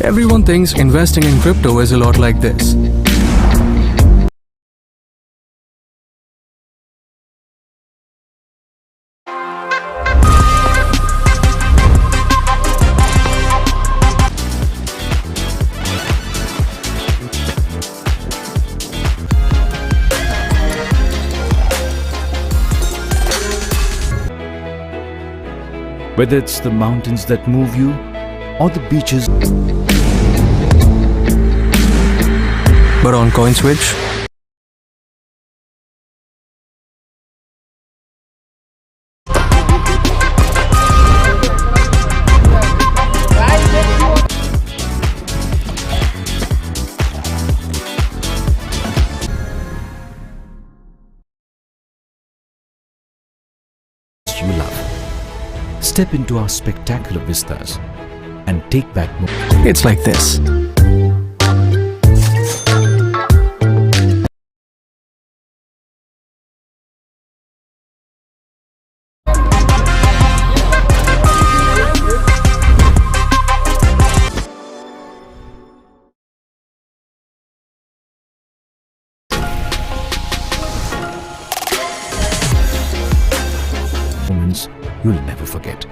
Everyone thinks investing in crypto is a lot like this. Whether it's the mountains that move you or the beaches. But on CoinSwitch, You love. Step into our spectacular vistas and take back more. it's like this. Moments you'll never forget.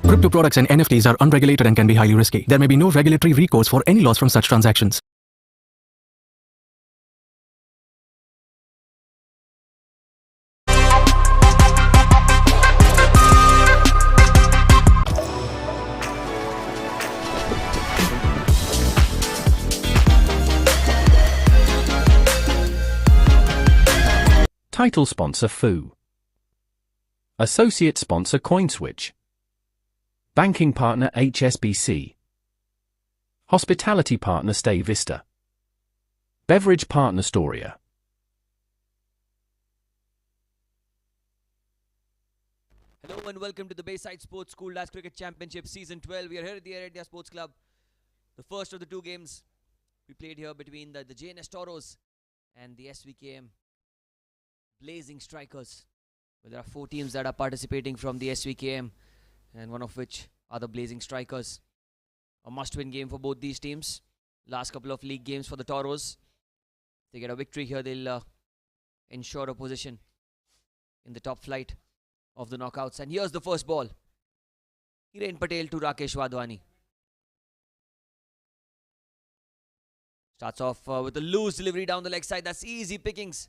Crypto products and NFTs are unregulated and can be highly risky. There may be no regulatory recourse for any loss from such transactions. Title sponsor FU. Associate sponsor CoinSwitch. Banking partner HSBC. Hospitality partner Stay Vista. Beverage partner Storia. Hello and welcome to the Bayside Sports School Dash Cricket Championship Season 12. We are here at the Air India Sports Club. The first of the two games we played here between the JNS Toros and the SVKM Blazing Strikers. Well, there are 4 teams that are participating from the SVKM, and one of which are the Blazing Strikers. A must-win game for both these teams. Last couple of league games for the Toros. If they get a victory here, they'll ensure a position in the top flight of the knockouts. And here's the first ball. Hiren Patel to Rakesh Wadhwani. Starts off with a loose delivery down the leg side. That's easy pickings.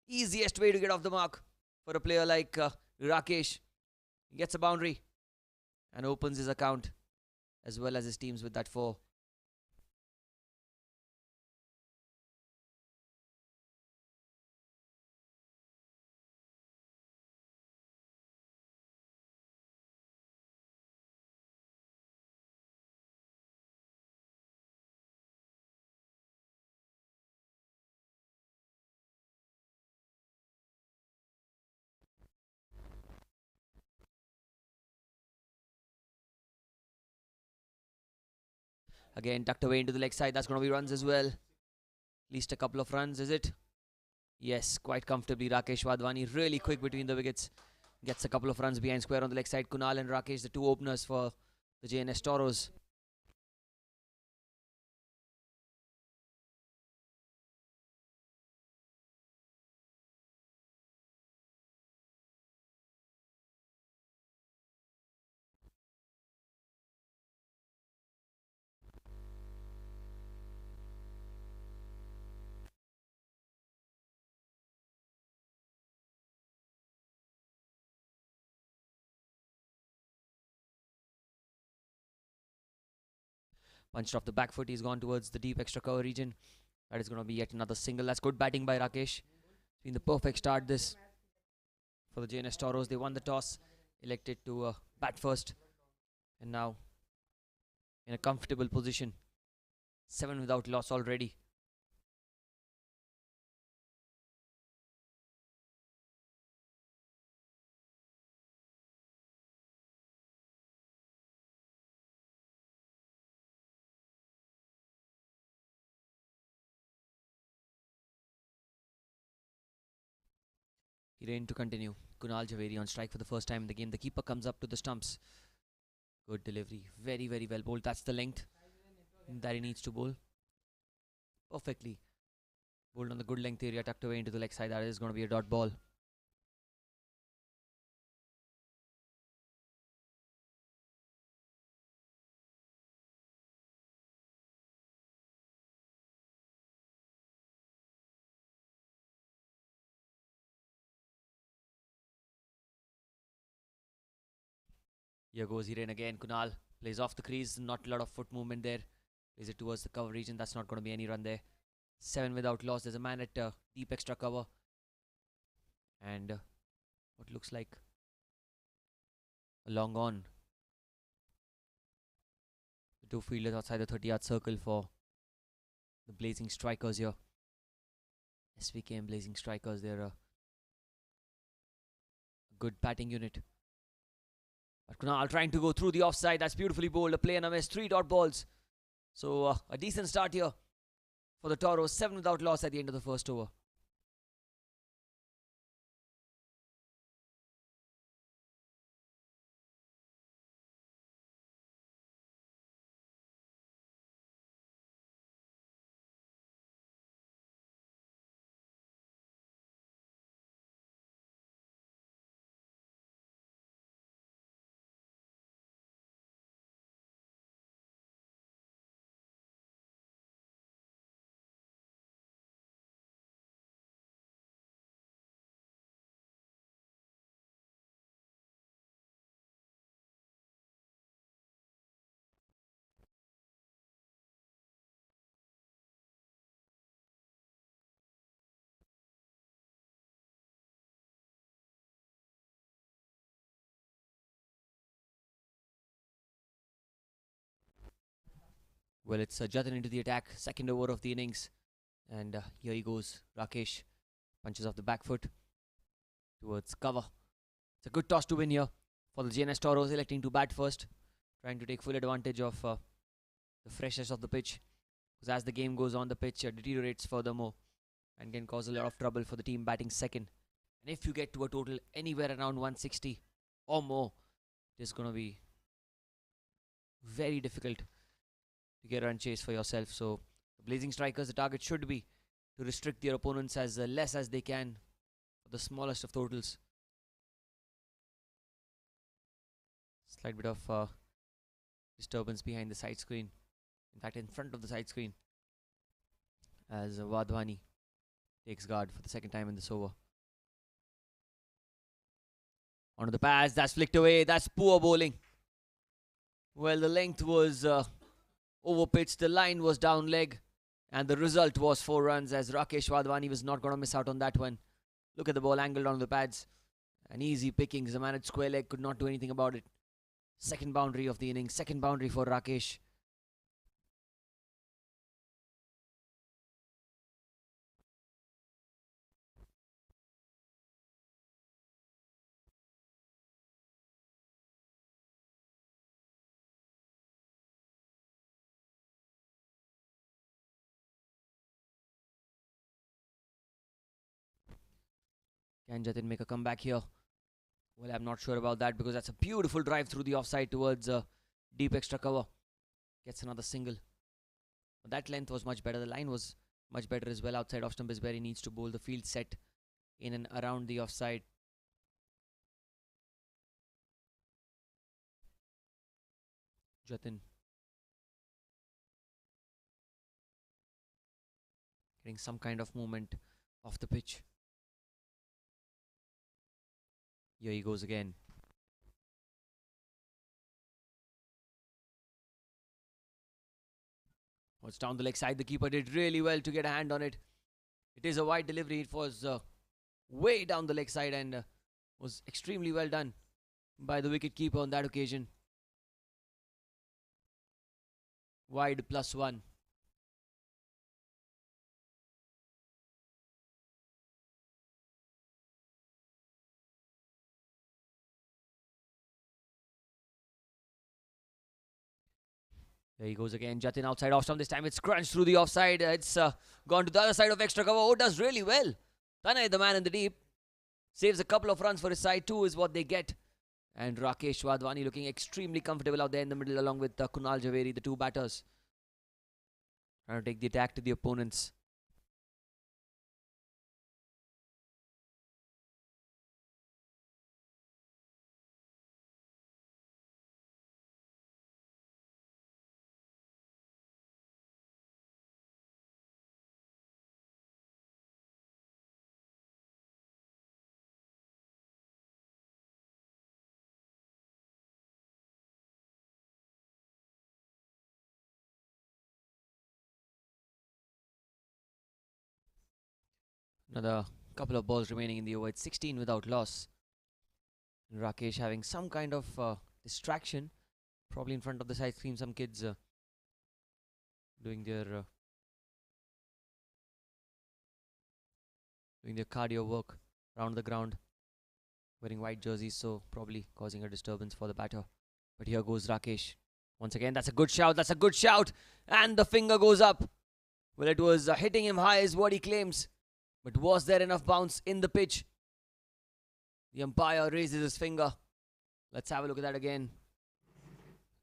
Easiest way to get off the mark for a player like Rakesh. He gets a boundary and opens his account as well as his teams with that 4. Again, tucked away into the leg side. That's going to be runs as well. At least a couple of runs, is it? Yes, quite comfortably. Rakesh Wadhwani really quick between the wickets. Gets a couple of runs behind square on the leg side. Kunal and Rakesh, the 2 openers for the JNS Toros. Punched off the back foot. He's gone towards the deep extra cover region. That is going to be yet another single. That's good batting by Rakesh. It's been the perfect start this for the JNS Toros. They won the toss. Elected to bat first. And now in a comfortable position. 7 without loss already. Hiren to continue. Kunal Javeri on strike for the first time in the game. The keeper comes up to the stumps. Good delivery. Very, very well bowled. That's the length that he needs to bowl. Perfectly bowled on the good length area, tucked away into the leg side. That is going to be a dot ball. Here goes Hiren again. Kunal plays off the crease. Not a lot of foot movement there. Plays it towards the cover region. That's not going to be any run there. 7 without loss. There's a man at deep extra cover. And what looks like a long on. The two fielders outside the 30-yard circle for the Blazing Strikers here. SVKM Blazing Strikers. They're a good batting unit. But Kunal trying to go through the offside. That's beautifully bowled. A play and a miss. 3 dot balls. So a decent start here for the Toros. 7 without loss at the end of the first over. Well, it's Jatin into the attack. Second over of the innings. And here he goes. Rakesh punches off the back foot towards cover. It's a good toss to win here for the JNS Toros, electing to bat first. Trying to take full advantage of the freshness of the pitch. Because as the game goes on, the pitch deteriorates furthermore. And can cause a lot of trouble for the team batting second. And if you get to a total anywhere around 160 or more, it is going to be very difficult to get a run chase for yourself. So the Blazing Strikers, the target should be to restrict their opponents as less as they can for the smallest of totals. Slight bit of disturbance behind the side screen. In fact, in front of the side screen, as Wadhwani takes guard for the second time in this over. Onto the pass, that's flicked away. That's poor bowling. Well, the length was over pitch, the line was down leg, and the result was 4 runs, as Rakesh Wadhwani was not going to miss out on that one. Look at the ball angled on the pads. An easy pickings. The man at square leg could not do anything about it. Second boundary of the innings. Second boundary for Rakesh. Can Jatin make a comeback here? Well, I'm not sure about that because that's a beautiful drive through the offside towards deep extra cover. Gets another single. But that length was much better. The line was much better as well outside off stump is where he needs to bowl. The field set in and around the offside. Jatin getting some kind of movement off the pitch. Here he goes again. Oh, it's down the leg side. The keeper did really well to get a hand on it. It is a wide delivery. It was way down the leg side and was extremely well done by the wicket keeper on that occasion. Wide +1. There he goes again. Jatin outside off stump. This time it's crunched through the offside. It's gone to the other side of extra cover. Oh, does really well. Tanay, the man in the deep, saves a couple of runs for his side. 2 is what they get. And Rakesh Wadhwani looking extremely comfortable out there in the middle along with Kunal Javeri, the two batters. Trying to take the attack to the opponents. Another couple of balls remaining in the over. It's 16 without loss. And Rakesh having some kind of distraction. Probably in front of the side screen, some kids doing their cardio work around the ground, wearing white jerseys, so probably causing a disturbance for the batter. But here goes Rakesh. Once again, that's a good shout. That's a good shout. And the finger goes up. Well, it was hitting him high is what he claims. But was there enough bounce in the pitch? The umpire raises his finger. Let's have a look at that again.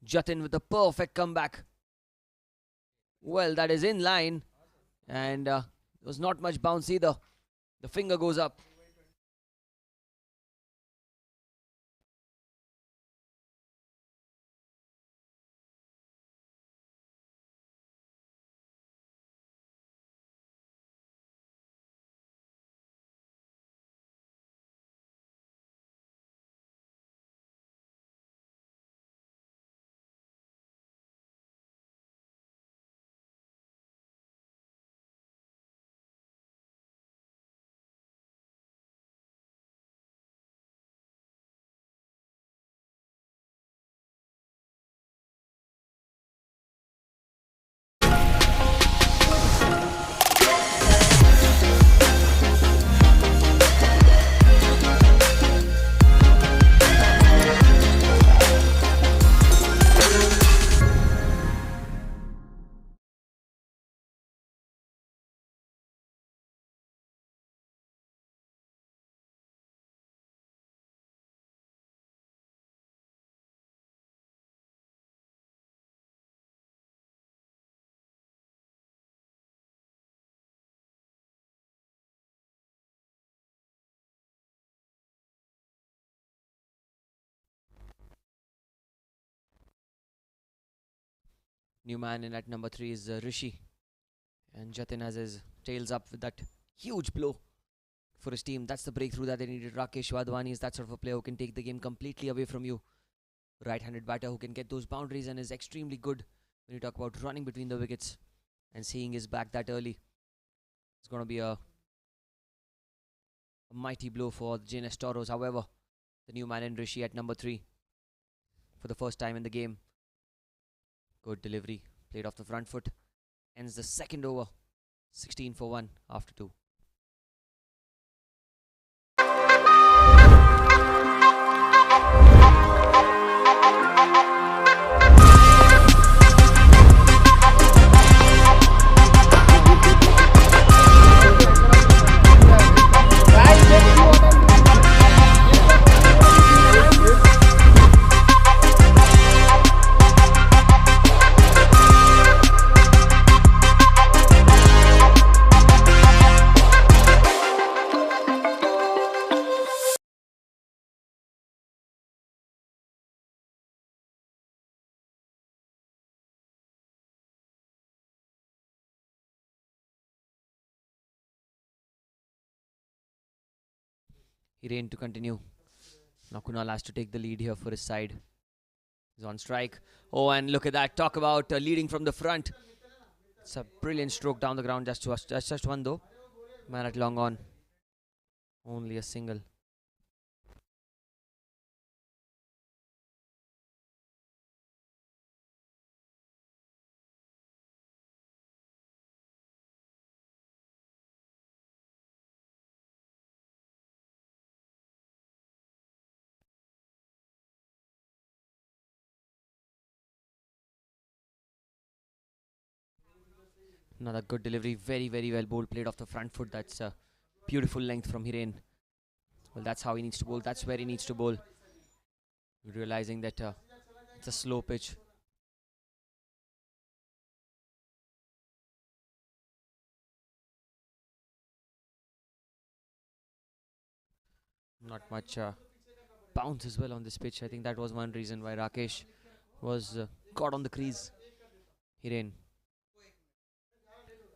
Jatin with a perfect comeback. Well, that is in line. And there was not much bounce either. The finger goes up. New man in at number 3 is Rishi. And Jatin has his tails up with that huge blow for his team. That's the breakthrough that they needed. Rakesh Wadhwani is that sort of a player who can take the game completely away from you. Right-handed batter who can get those boundaries and is extremely good when you talk about running between the wickets and seeing his back that early. It's going to be a mighty blow for the JNS Toros. However, the new man in Rishi at number 3 for the first time in the game. Good delivery, played off the front foot. Ends the second over, 16 for 1 after 2. Hiren to continue. Now Kunal has to take the lead here for his side. He's on strike. Oh, and look at that. Talk about leading from the front. It's a brilliant stroke down the ground. Just one though. Man at long on. Only a single. Another good delivery. Very, very well bowled. Played off the front foot. That's a beautiful length from Hiren. Well, that's how he needs to bowl. That's where he needs to bowl. realizing that it's a slow pitch. Not much bounce as well on this pitch. I think that was one reason why Rakesh was caught on the crease. Hiren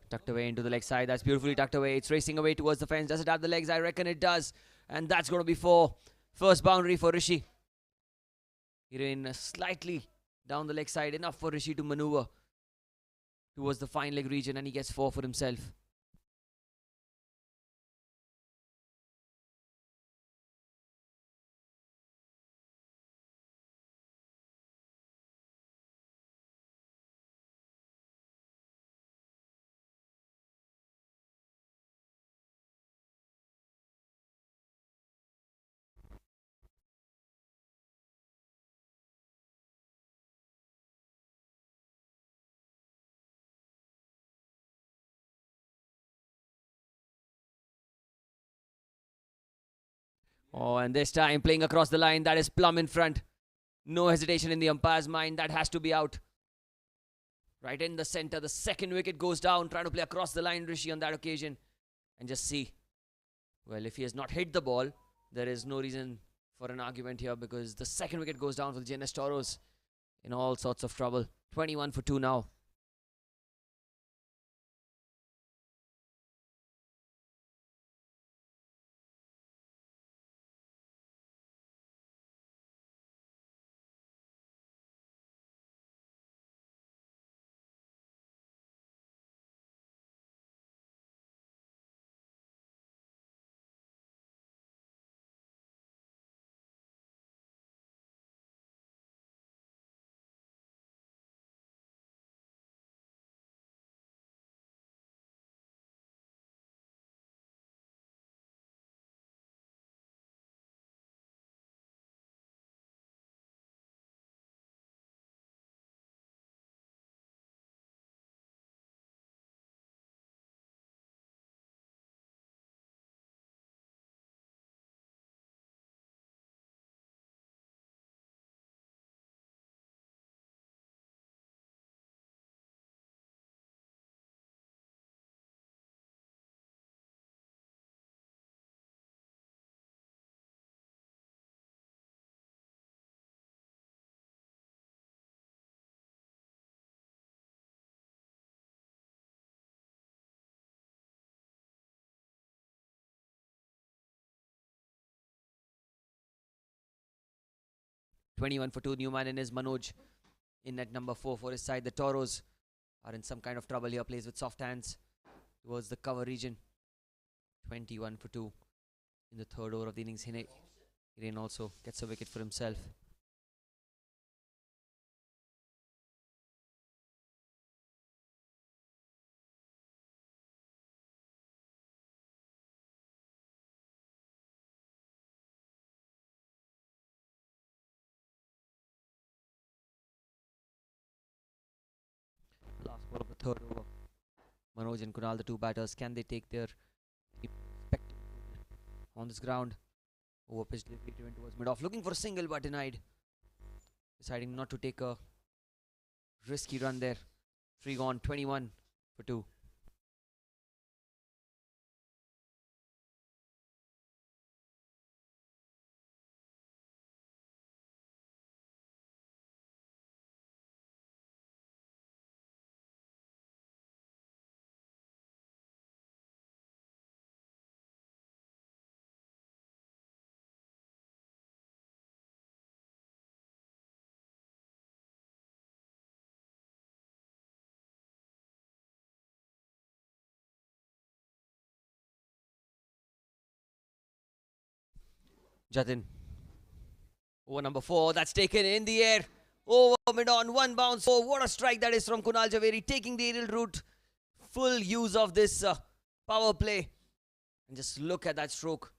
tucked away into the leg side. That's beautifully tucked away. It's racing away towards the fence. Does it have the legs? I reckon it does. And that's going to be for first boundary for Rishi. Hiren slightly down the leg side. Enough for Rishi to maneuver towards the fine leg region, and he gets 4 for himself. Oh, and this time playing across the line. That is plumb in front. No hesitation in the umpire's mind. That has to be out. Right in the center. The second wicket goes down. Trying to play across the line, Rishi, on that occasion. And just see. Well, if he has not hit the ball, there is no reason for an argument here, because the second wicket goes down for the JNS Toros in all sorts of trouble. 21 for 2 now. "21 for 2, Newman in his Manoj in at number 4 for his side. The Toros are in some kind of trouble here. Plays with soft hands towards the cover region. 21 for 2 in the third over of the innings. Hiren also gets a wicket for himself. Last ball of the third over. Manoj and Kunal, the two batters, can they take their respective on this ground? Over pitch delivery went towards mid-off, looking for a single but denied. Deciding not to take a risky run there. 3 gone, 21 for 2. Jatin. Over number 4, that's taken in the air. Over mid-on, 1 bounce. Oh, what a strike that is from Kunal Javeri, taking the aerial route. Full use of this power play. And just look at that stroke.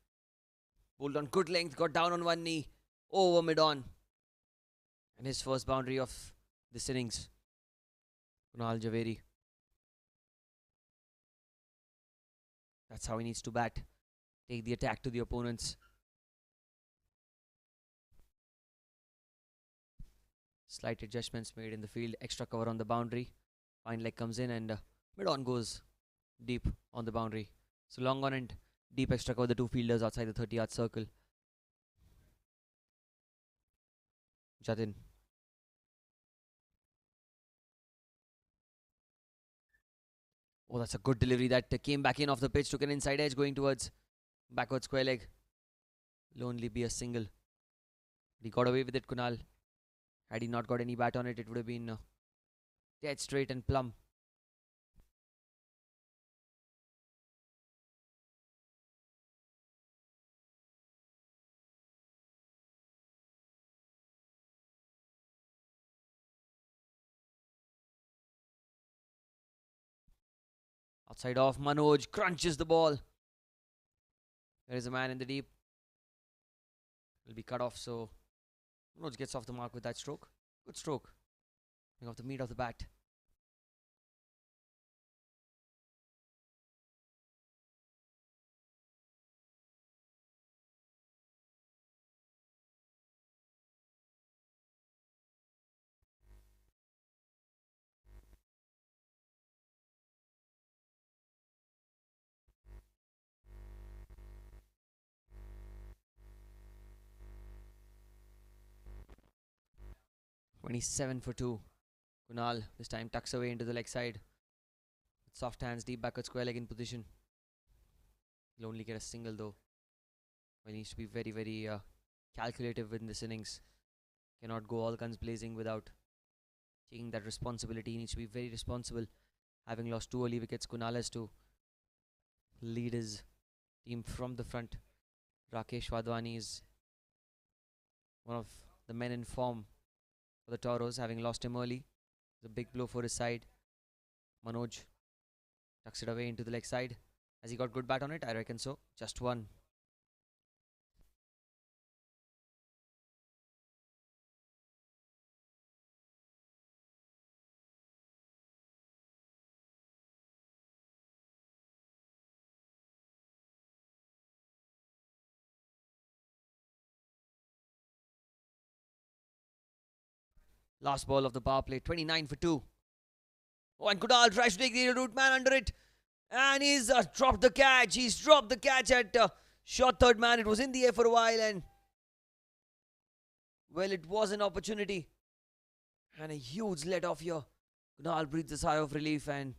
Bowled on good length, got down on one knee. Over mid-on. And his first boundary of this innings. Kunal Javeri. That's how he needs to bat. Take the attack to the opponents. Slight adjustments made in the field. Extra cover on the boundary. Fine leg comes in and mid-on goes deep on the boundary. So long on and deep extra cover. The two fielders outside the 30-yard circle. Jatin. Oh, that's a good delivery that came back in off the pitch. Took an inside edge going towards backward square leg. Will only be a single. But he got away with it, Kunal. Had he not got any bat on it, it would have been dead straight and plumb. Outside off, Manoj crunches the ball. There is a man in the deep. Will be cut off, so Manoj gets off the mark with that stroke. Good stroke. Off the meat of the bat. "27 for 2. Kunal this time tucks away into the leg side. With soft hands, deep backward square leg in position. He'll only get a single though. He needs to be very, very calculative in this innings. Cannot go all guns blazing without taking that responsibility. He needs to be very responsible. Having lost 2 early wickets, Kunal has to lead his team from the front. Rakesh Wadhwani is one of the men in form for the Toros, having lost him early. It's a big blow for his side. Manoj tucks it away into the leg side. Has he got good bat on it? I reckon so. Just one. Last ball of the power play, 29 for 2. Oh, and Kunal tries to take the root man under it. And he's dropped the catch. He's dropped the catch at short third man. It was in the air for a while and, well, it was an opportunity. And a huge let off here. Kunal breathes a sigh of relief and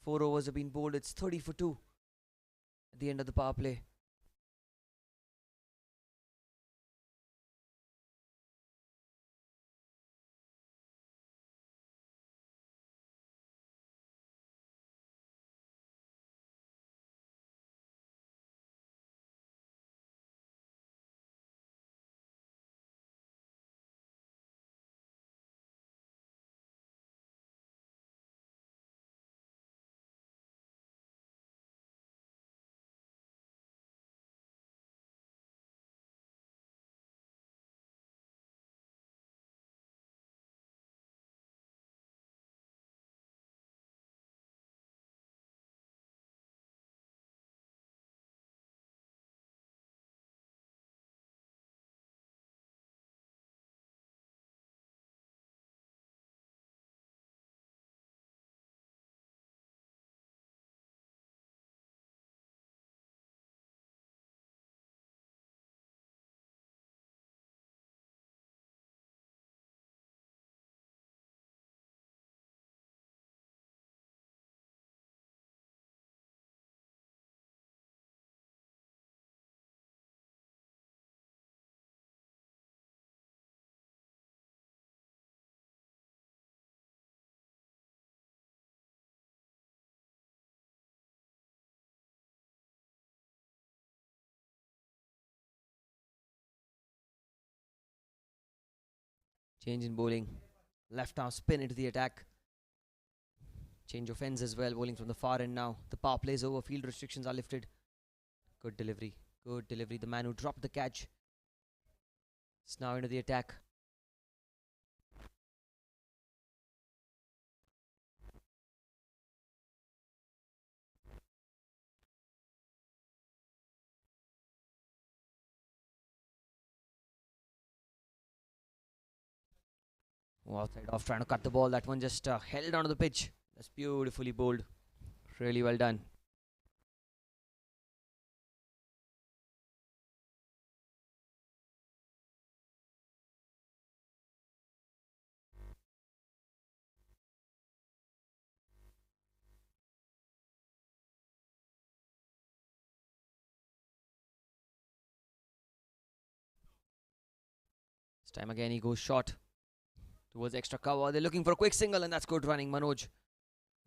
4 overs have been bowled. It's 30 for 2 at the end of the power play. Change in bowling. Left arm spin into the attack. Change of ends as well. Bowling from the far end now. The power plays over. Field restrictions are lifted. Good delivery. Good delivery. The man who dropped the catch is now into the attack. Oh, outside off, trying to cut the ball. That one just held onto the pitch. That's beautifully bowled. Really well done. This time again he goes short towards extra cover. They're looking for a quick single, and that's good running. Manoj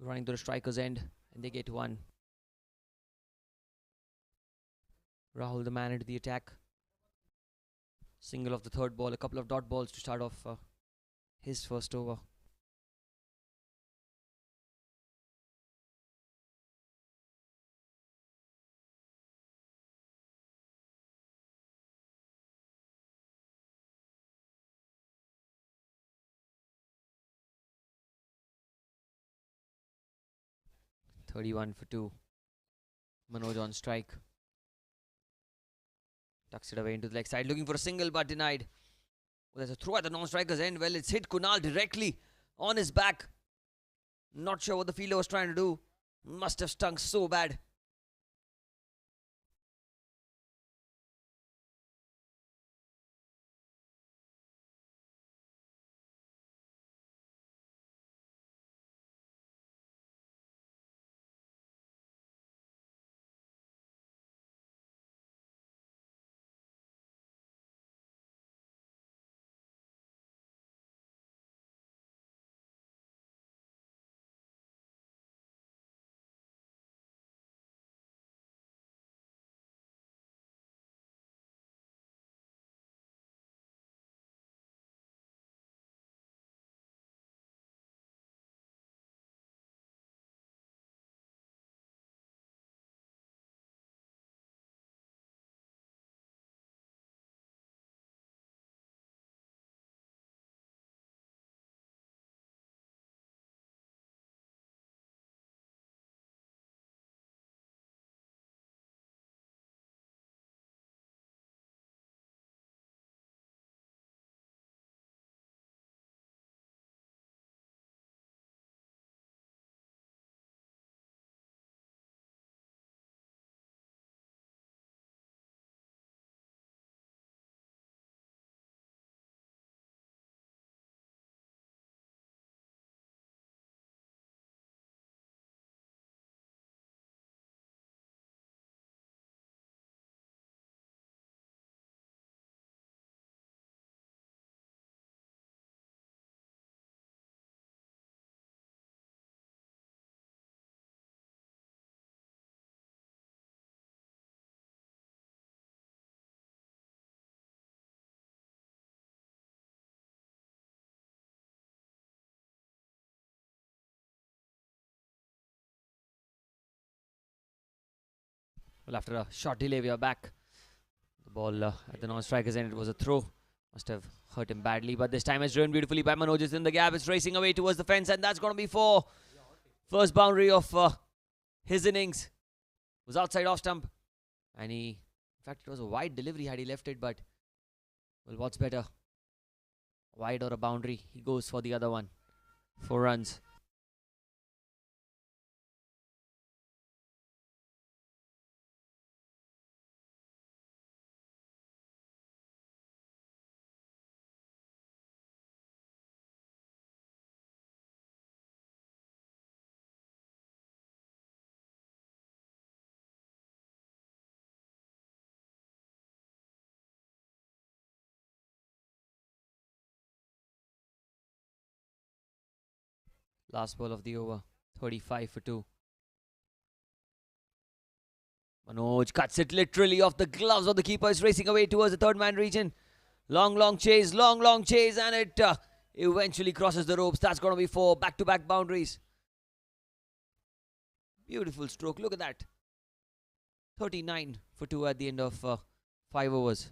running to the striker's end, and they get one. Rahul, the man into the attack. Single of the third ball, a couple of dot balls to start off his first over. "31 for 2. Manoj on strike. Tucks it away into the leg side, looking for a single but denied. Oh, there's a throw at the non-striker's end. Well, it's hit Kunal directly on his back. Not sure what the fielder was trying to do. Must have stung so bad. Well, after a short delay, we are back. The ball at the non-striker's end, it was a throw. Must have hurt him badly, but this time it's driven beautifully by Manoj. It's in the gap. It's racing away towards the fence, and that's going to be for first boundary of his innings. It was outside off stump, and in fact, it was a wide delivery had he left it, but well, what's better? Wide or a boundary? He goes for the other one. 4 runs. Last ball of the over. 35 for 2. Manoj cuts it literally off the gloves of the keeper. Is racing away towards the third man region. Long chase, long chase, and it eventually crosses the ropes. That's going to be 4 back-to-back boundaries. Beautiful stroke. Look at that. 39 for 2 at the end of 5 overs.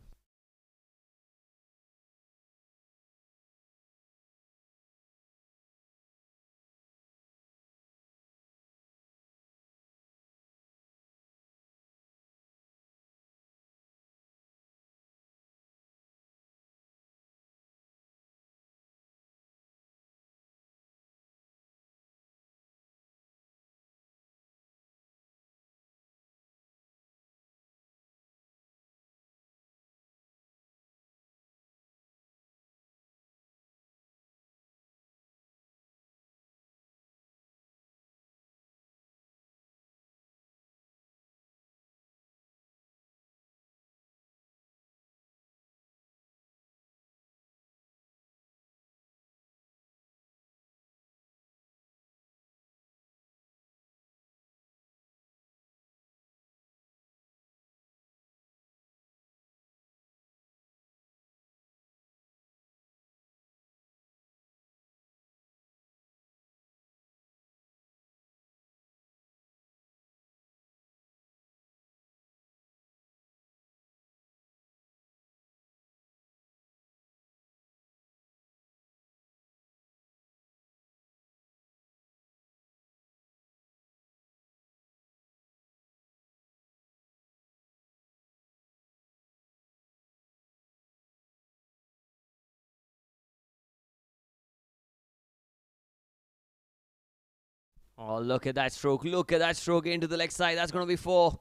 Oh, look at that stroke. Look at that stroke into the leg side. That's going to be 4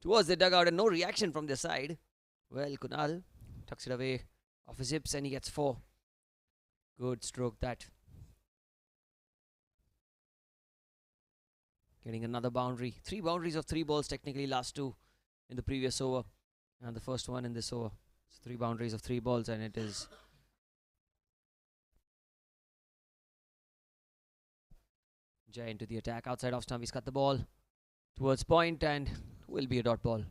towards the dugout, and no reaction from their side. Well, Kunal tucks it away off his hips and he gets 4. Good stroke that. Getting another boundary. 3 boundaries of 3 balls, technically last 2 in the previous over. And the first one in this over. So 3 boundaries of 3 balls, and it is Jay into the attack. Outside off stump, he's cut the ball towards point and will be a dot ball.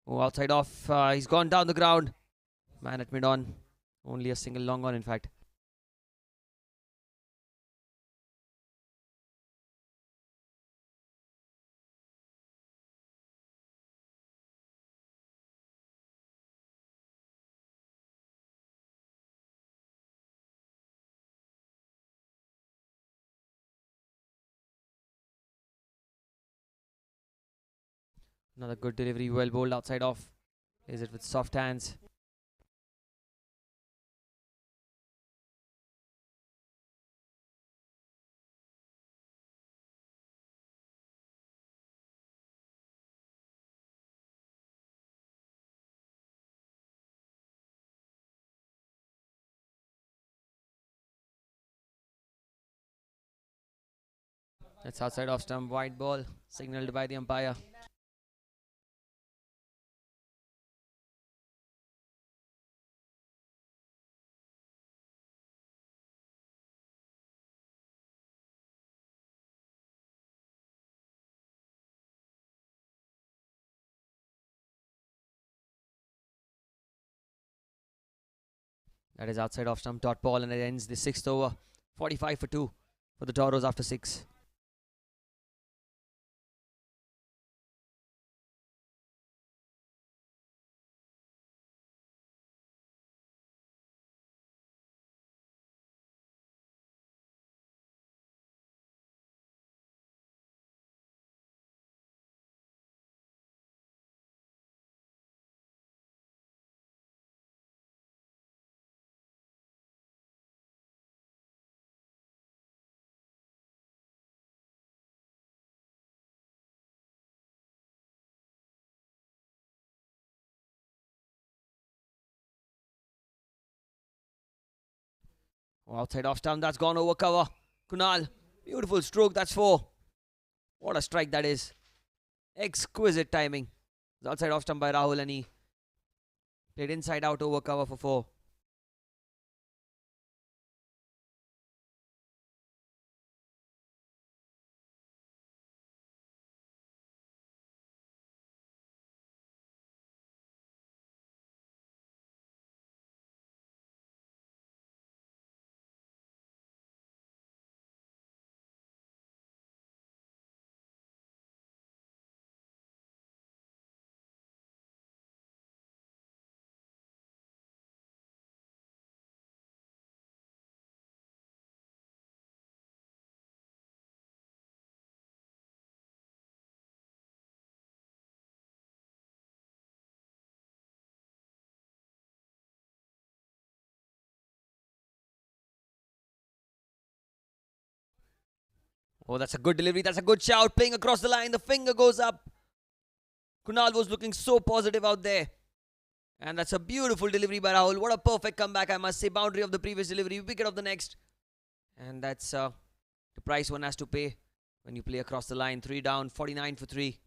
Oh, outside off. He's gone down the ground. Man at mid-on. Only a single long on, in fact. Another good delivery, well bowled outside off. Is it with soft hands? That's outside off stump, wide ball, signalled by the umpire. That is outside off stump, dot ball, and it ends the 6th over. 45 for 2 for the Toros after 6. Oh, outside off stump, that's gone over cover. Kunal, beautiful stroke, that's 4. What a strike that is. Exquisite timing. It's outside off stump by Rahul, and he played inside out over cover for 4. Oh, that's a good delivery. That's a good shout. Playing across the line. The finger goes up. Kunal was looking so positive out there. And that's a beautiful delivery by Rahul. What a perfect comeback, I must say. Boundary of the previous delivery, wicket of the next. And that's the price one has to pay when you play across the line. 3 down, 49 for 3.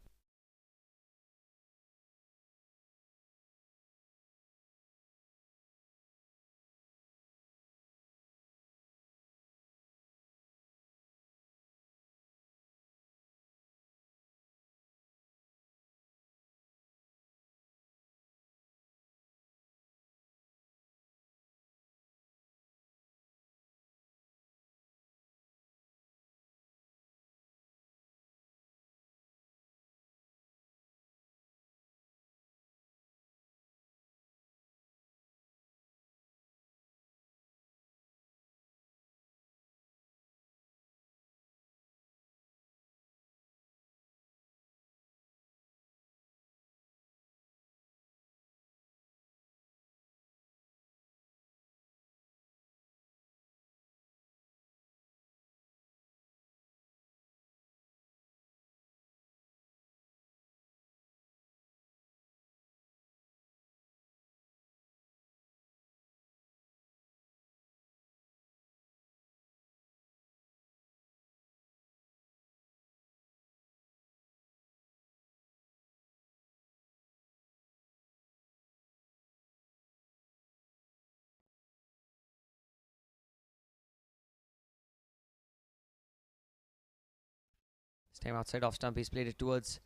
Time outside off stump. He's played it towards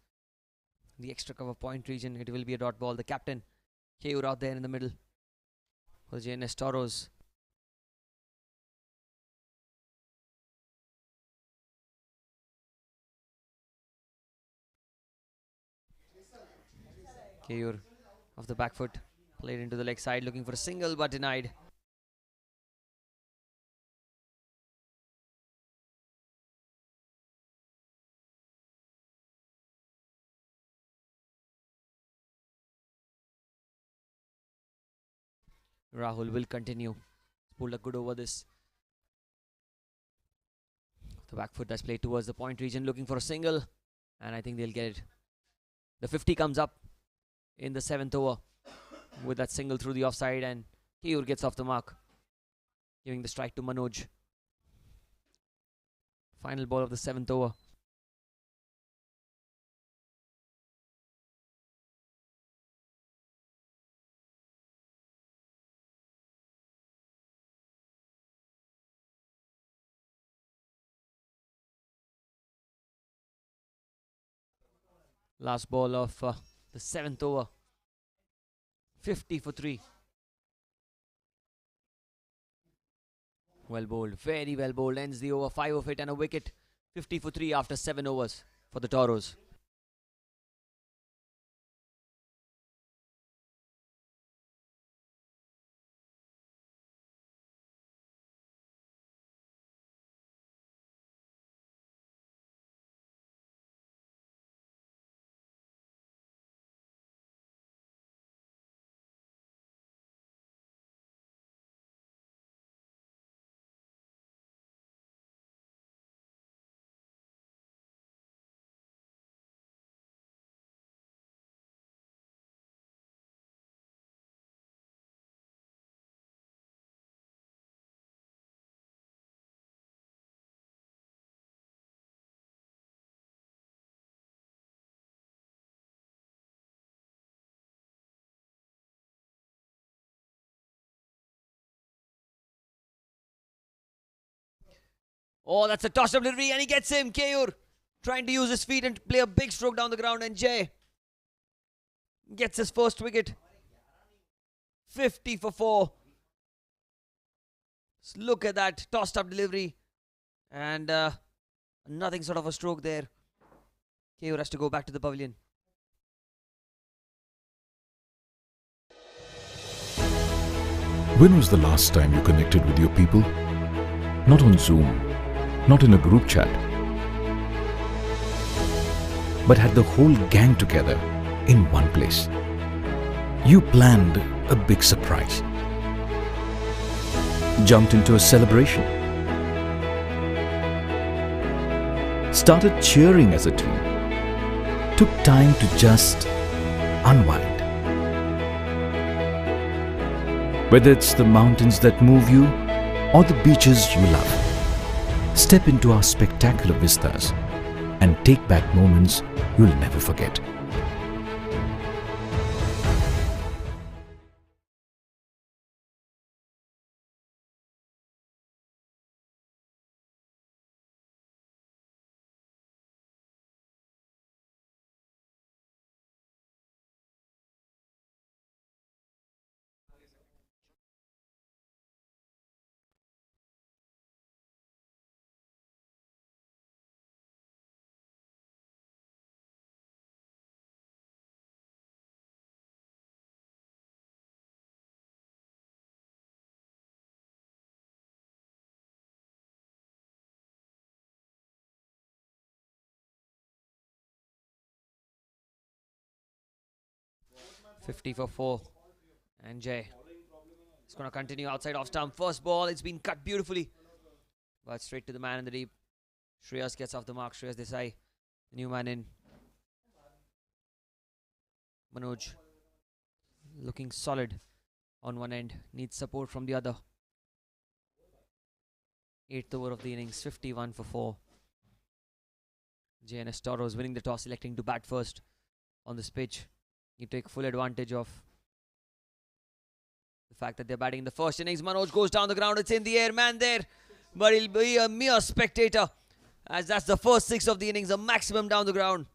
the extra cover point region. It will be a dot ball. The captain, Keyur, out there in the middle for JNS Toros. Keyur off the back foot, played into the leg side, looking for a single but denied. Rahul will continue. Pulled a good over this. The back foot that's played towards the point region, looking for a single, and I think they'll get it. The 50 comes up in the 7th over with that single through the offside, and Keyur gets off the mark, giving the strike to Manoj. Final ball of the 7th over. Last ball of the 7th over. 50 for 3. Well bowled, very well bowled. Ends the over, 5 of it and a wicket. 50 for 3 after 7 overs for the Toros. Oh, that's a toss-up delivery and he gets him. Keyur trying to use his feet and play a big stroke down the ground, and Jay gets his first wicket. 50 for 4. Look at that tossed-up delivery and nothing sort of a stroke there. Keyur has to go back to the pavilion. When was the last time you connected with your people? Not on Zoom, not in a group chat, but had the whole gang together in one place. You planned a big surprise, jumped into a celebration, started cheering as a team, took time to just unwind. Whether it's the mountains that move you or the beaches you love, step into our spectacular vistas and take back moments you'll never forget. $50 for 4. And Jay is going to continue outside off stump. First ball, it's been cut beautifully, but straight to the man in the deep. Shreyas gets off the mark. Shreyas Desai, the new man in. Manoj looking solid on one end, needs support from the other. 8th over of the innings, 51 for 4. JNS Toros winning the toss, electing to bat first on this pitch. You take full advantage of the fact that they're batting in the first innings. Manoj goes down the ground, it's in the air, man there, but he'll be a mere spectator as that's the first 6 of the innings, a maximum down the ground.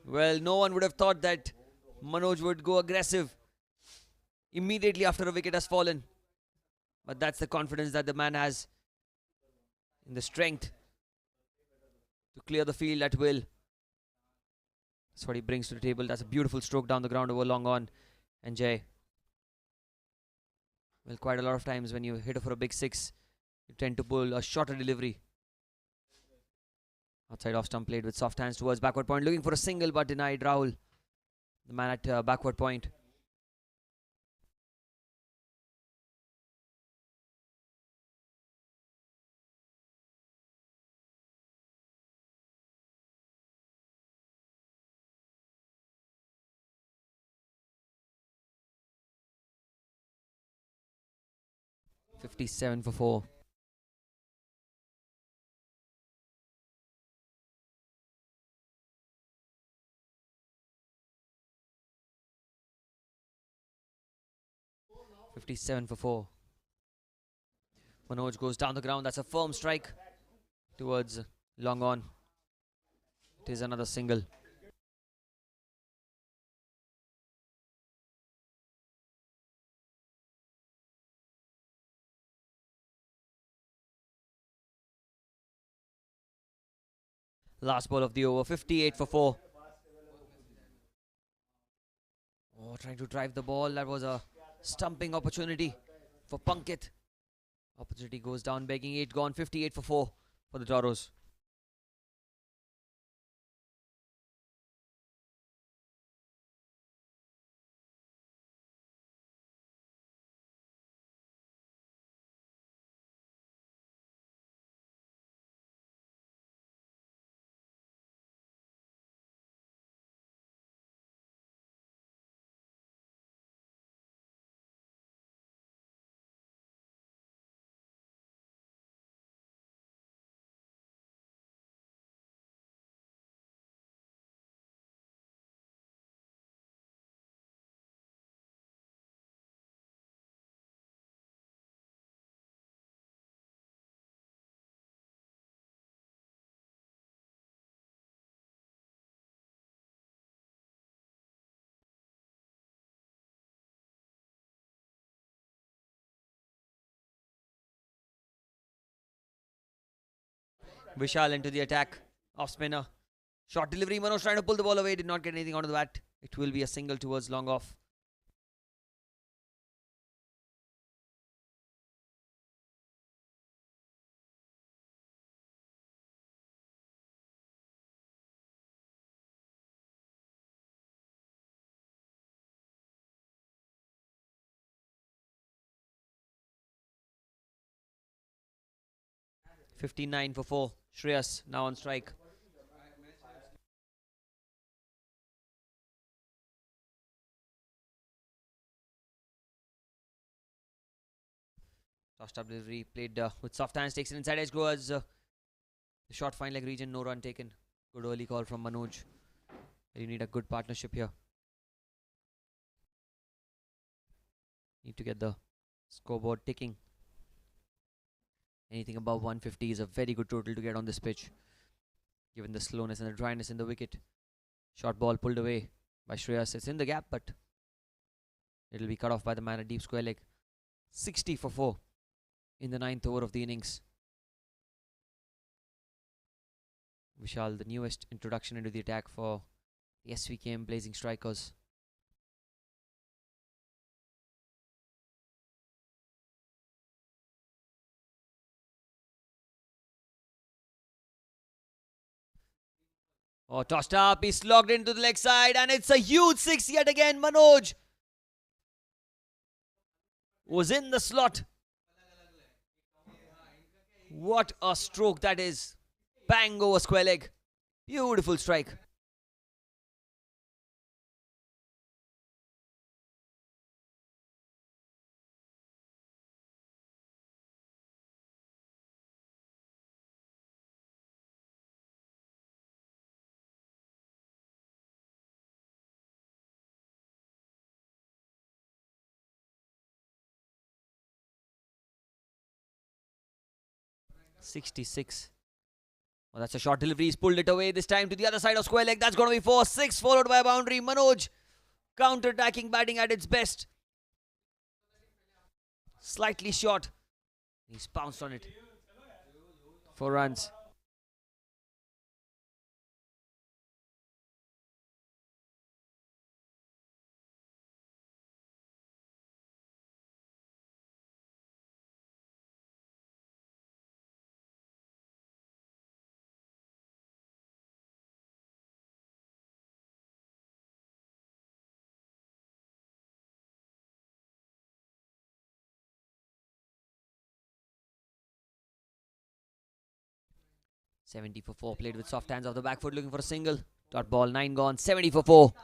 Well, no one would have thought that Manoj would go aggressive immediately after a wicket has fallen. But that's the confidence that the man has in the strength to clear the field at will. That's what he brings to the table. That's a beautiful stroke down the ground over long on. And Jay, well, quite a lot of times when you hit for a big 6, you tend to pull a shorter delivery. Outside off stump played with soft hands towards backward point, looking for a single but denied. Rahul, the man at backward point. .57 for 4. .57 for 4. Manoj goes down the ground. That's a firm strike towards long on. It is another single. Last ball of the over, 58 for 4. Oh, trying to drive the ball. That was a stumping opportunity for Punkit. Opportunity goes down, begging 8 gone, 58 for 4 for the Toros. Vishal into the attack. Off spinner. Short delivery. Manoj trying to pull the ball away. Did not get anything out of the bat. It will be a single towards long off. .59 for 4. Shreyas now on strike. Tossed up delivery, played with soft hands, takes it inside edge, goes the short fine leg region, no run taken. Good early call from Manoj. You need a good partnership here. Need to get the scoreboard ticking. Anything above 150 is a very good total to get on this pitch, given the slowness and the dryness in the wicket. Short ball pulled away by Shreyas. It's in the gap, but it'll be cut off by the man at deep square leg. 60 for 4 in the 9th over of the innings. Vishal, the newest introduction into the attack for the SVKM Blazing Strikers. Oh, tossed up, he's slogged into the leg side, and it's a huge 6 yet again. Manoj was in the slot. What a stroke that is. Bang over square leg. Beautiful strike. .66 Oh, that's a short delivery. He's pulled it away this time to the other side of square leg. That's going to be 4-6, followed by a boundary. Manoj counter-attacking batting at its best. Slightly short. He's pounced on it. 4 runs. "70 for 4, played with soft hands off the back foot, looking for a single. Dot ball, 9 gone, 70 for 4.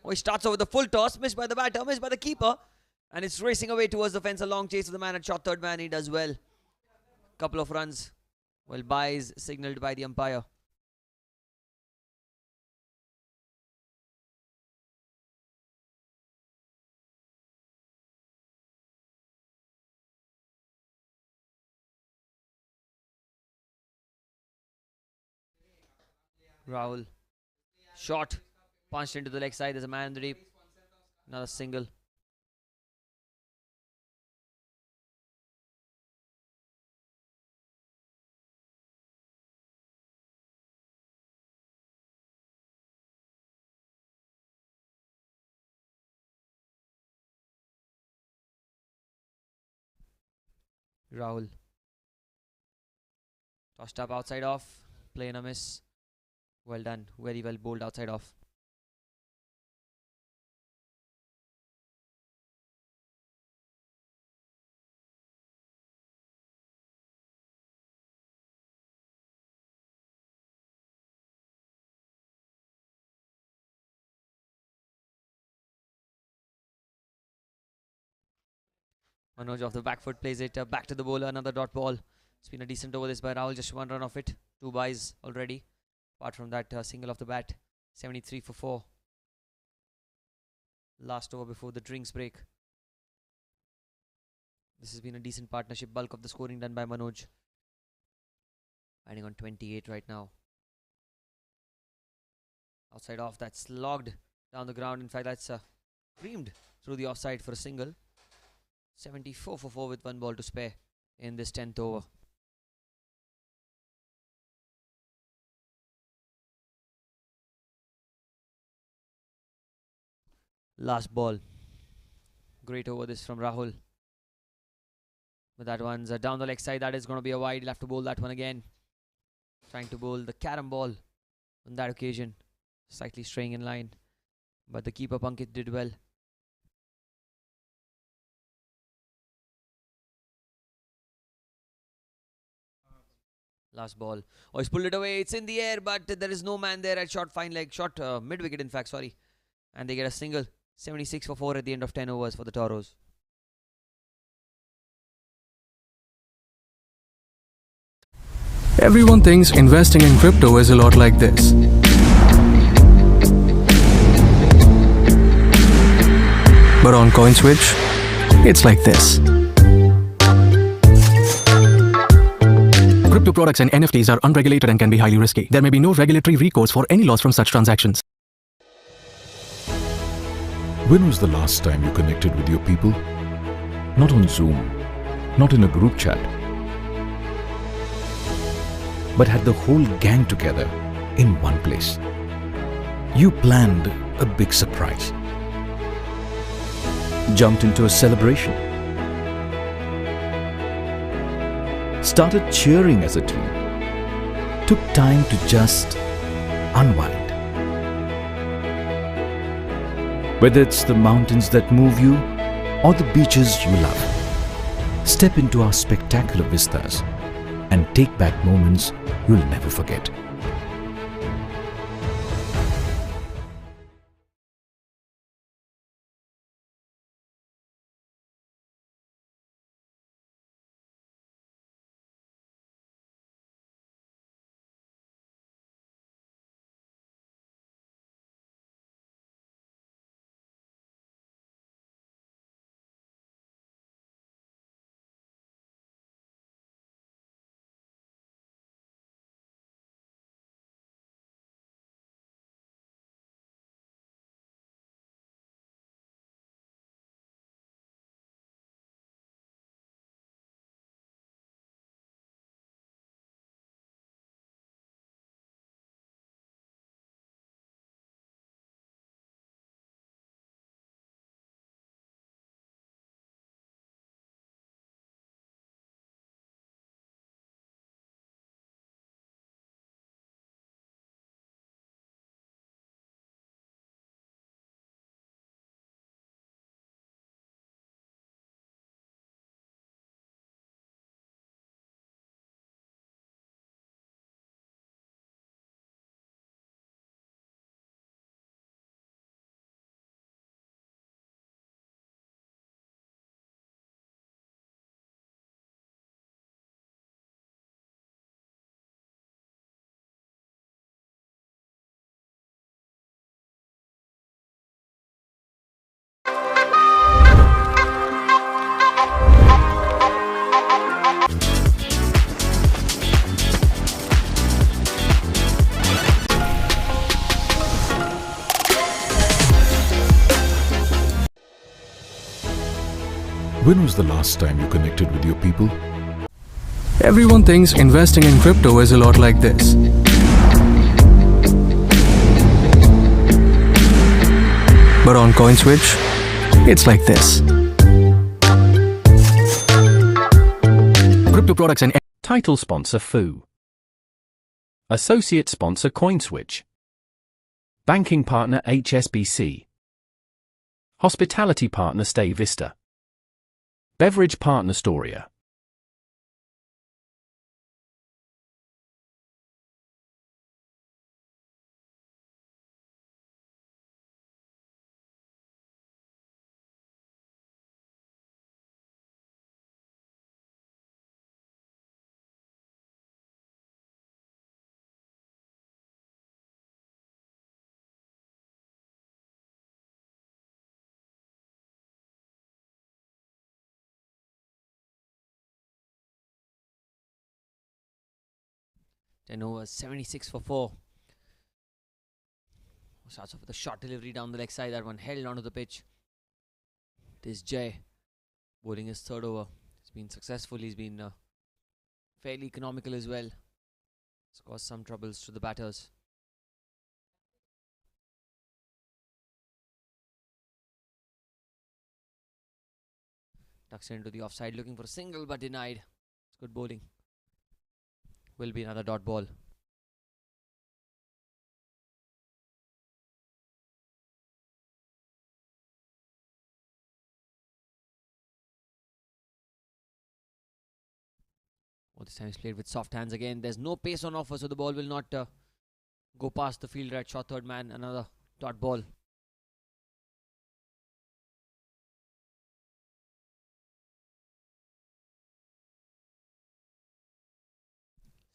Oh, he starts over the full toss, missed by the batter, missed by the keeper. And it's racing away towards the fence. A long chase of the man at short third man. He does well. Couple of runs. Well, byes signalled by the umpire. Rahul. Shot. Punched into the leg side. There's a man in the deep. Another single. Rahul. Tossed up outside off. Play and a miss. Well done. Very well bowled outside off. Manoj off the back foot plays it back to the bowler. Another dot ball. It's been a decent over this by Rahul. Just 1 run off it. 2 byes already. Apart from that single off the bat. 73 for 4. Last over before the drinks break. This has been a decent partnership. Bulk of the scoring done by Manoj. Batting on 28 right now. Outside off. That's logged down the ground. In fact, that's creamed through the offside for a single. 74 for 4 with 1 ball to spare in this 10th over. Last ball. Great over this from Rahul. But that one's down the leg side. That is going to be a wide. He'll have to bowl that one again. Trying to bowl the carom ball on that occasion. Slightly straying in line. But the keeper Pankit did well. Last ball. Oh, he's pulled it away. It's in the air, but there is no man there at short fine leg. Short mid wicket, in fact, sorry. And they get a single. 76 for 4 at the end of 10 overs for the Toros. Everyone thinks investing in crypto is a lot like this. But on CoinSwitch, it's like this. Crypto products and NFTs are unregulated and can be highly risky. There may be no regulatory recourse for any loss from such transactions. When was the last time you connected with your people? Not on Zoom, not in a group chat, but had the whole gang together in one place. You planned a big surprise, jumped into a celebration, started cheering as a team, took time to just unwind. Whether it's the mountains that move you or the beaches you love, step into our spectacular vistas and take back moments you'll never forget. When was the last time you connected with your people? Everyone thinks investing in crypto is a lot like this. But on CoinSwitch, it's like this. Crypto products and Title sponsor FU. Associate sponsor CoinSwitch. Banking partner HSBC. Hospitality partner Stay Vista. Beverage partner Storia. Ten overs, 76 for 4. Starts off with a short delivery down the leg side. That one held onto the pitch. This Jay bowling his third over. He's been successful. He's been fairly economical as well. It's caused some troubles to the batters. Ducks into the offside, looking for a single but denied. It's good bowling. Will be another dot ball. Oh, this time he's played with soft hands again. There's no pace on offer, so the ball will not go past the fielder at short third man. Another dot ball.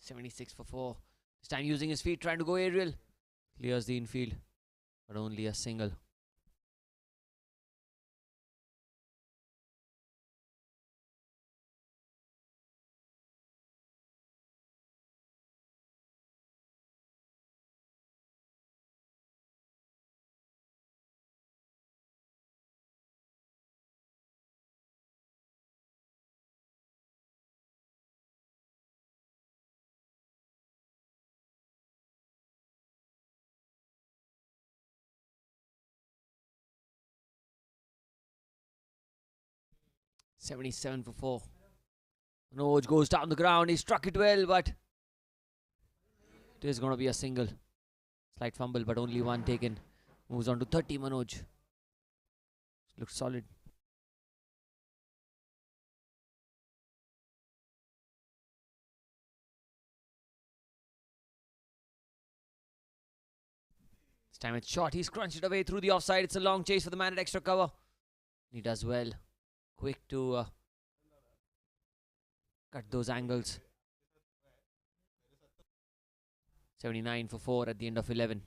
.76 for 4. This time using his feet, trying to go aerial. Clears the infield, but only a single. 77 for 4. Manoj goes down the ground. He struck it well, but it is going to be a single. Slight fumble, but only one taken. Moves on to 30, Manoj. Looks solid. This time it's short. He's crunched it away through the offside. It's a long chase for the man at extra cover. He does well. Quick to cut those angles. 79 for 4 at the end of 11.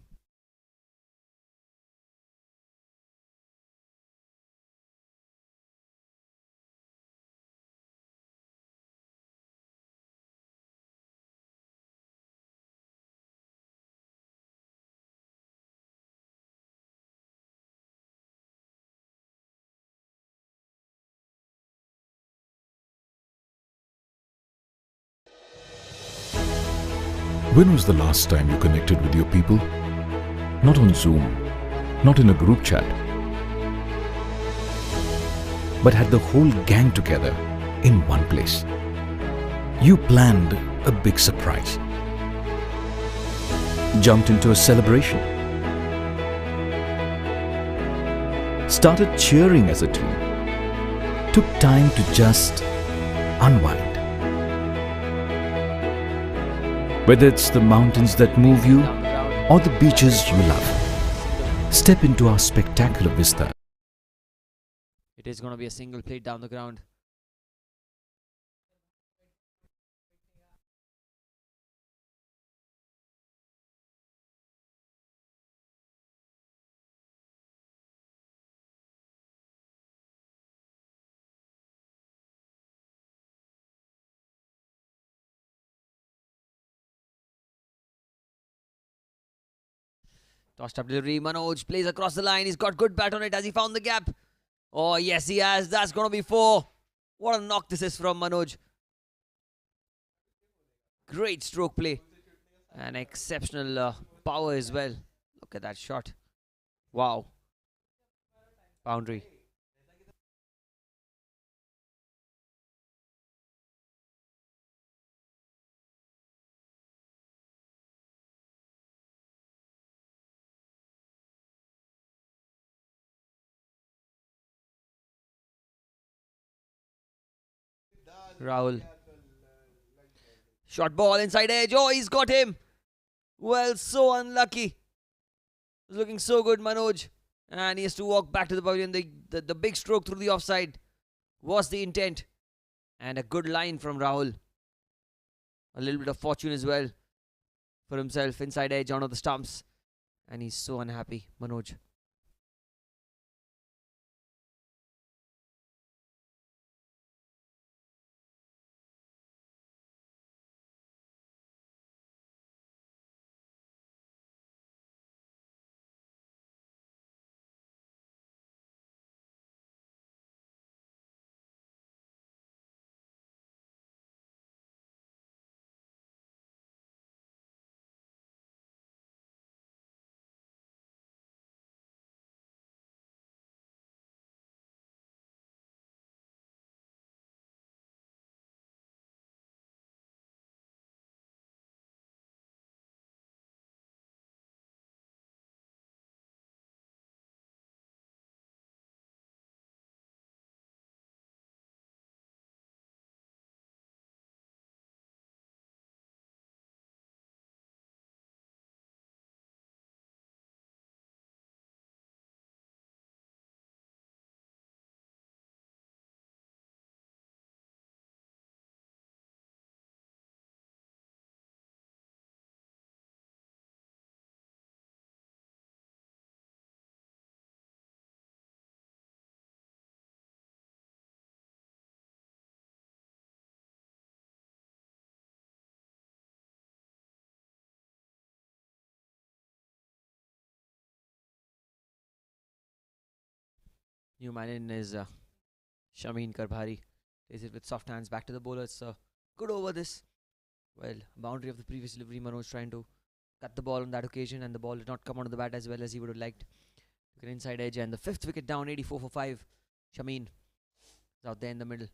When was the last time you connected with your people? Not on Zoom, not in a group chat, but had the whole gang together in one place. You planned a big surprise, jumped into a celebration, started cheering as a team, took time to just unwind. Whether it's the mountains that move you or the beaches you love, step into our spectacular vista. It is going to be a single played down the ground. Tossed up delivery. Manoj plays across the line. He's got good bat on it. Has he found the gap? Oh, yes, he has. That's going to be 4. What a knock this is from Manoj. Great stroke play. And exceptional power as well. Look at that shot. Wow. Boundary. Rahul. Shot ball inside edge. Oh, he's got him. Well, so unlucky. Looking so good, Manoj. And he has to walk back to the pavilion. The big stroke through the offside was the intent. And a good line from Rahul. A little bit of fortune as well for himself. Inside edge onto the stumps. And he's so unhappy, Manoj. New man in is Shameen Karbhari. Plays it with soft hands back to the bowler. It's good over this. Well, boundary of the previous delivery. Manoj trying to cut the ball on that occasion, and the ball did not come onto the bat as well as he would have liked. Took an inside edge, and the 5th wicket down, 84 for 5. Shameen. Out there in the middle.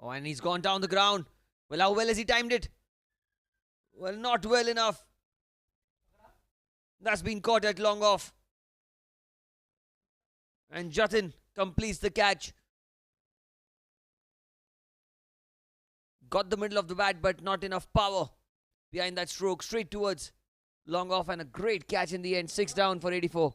Oh, and he's gone down the ground. Well, how well has he timed it? Well, not well enough. That's been caught at long off. And Jatin completes the catch. Got the middle of the bat, but not enough power behind that stroke. Straight towards long off, and a great catch in the end. 6 down for 84.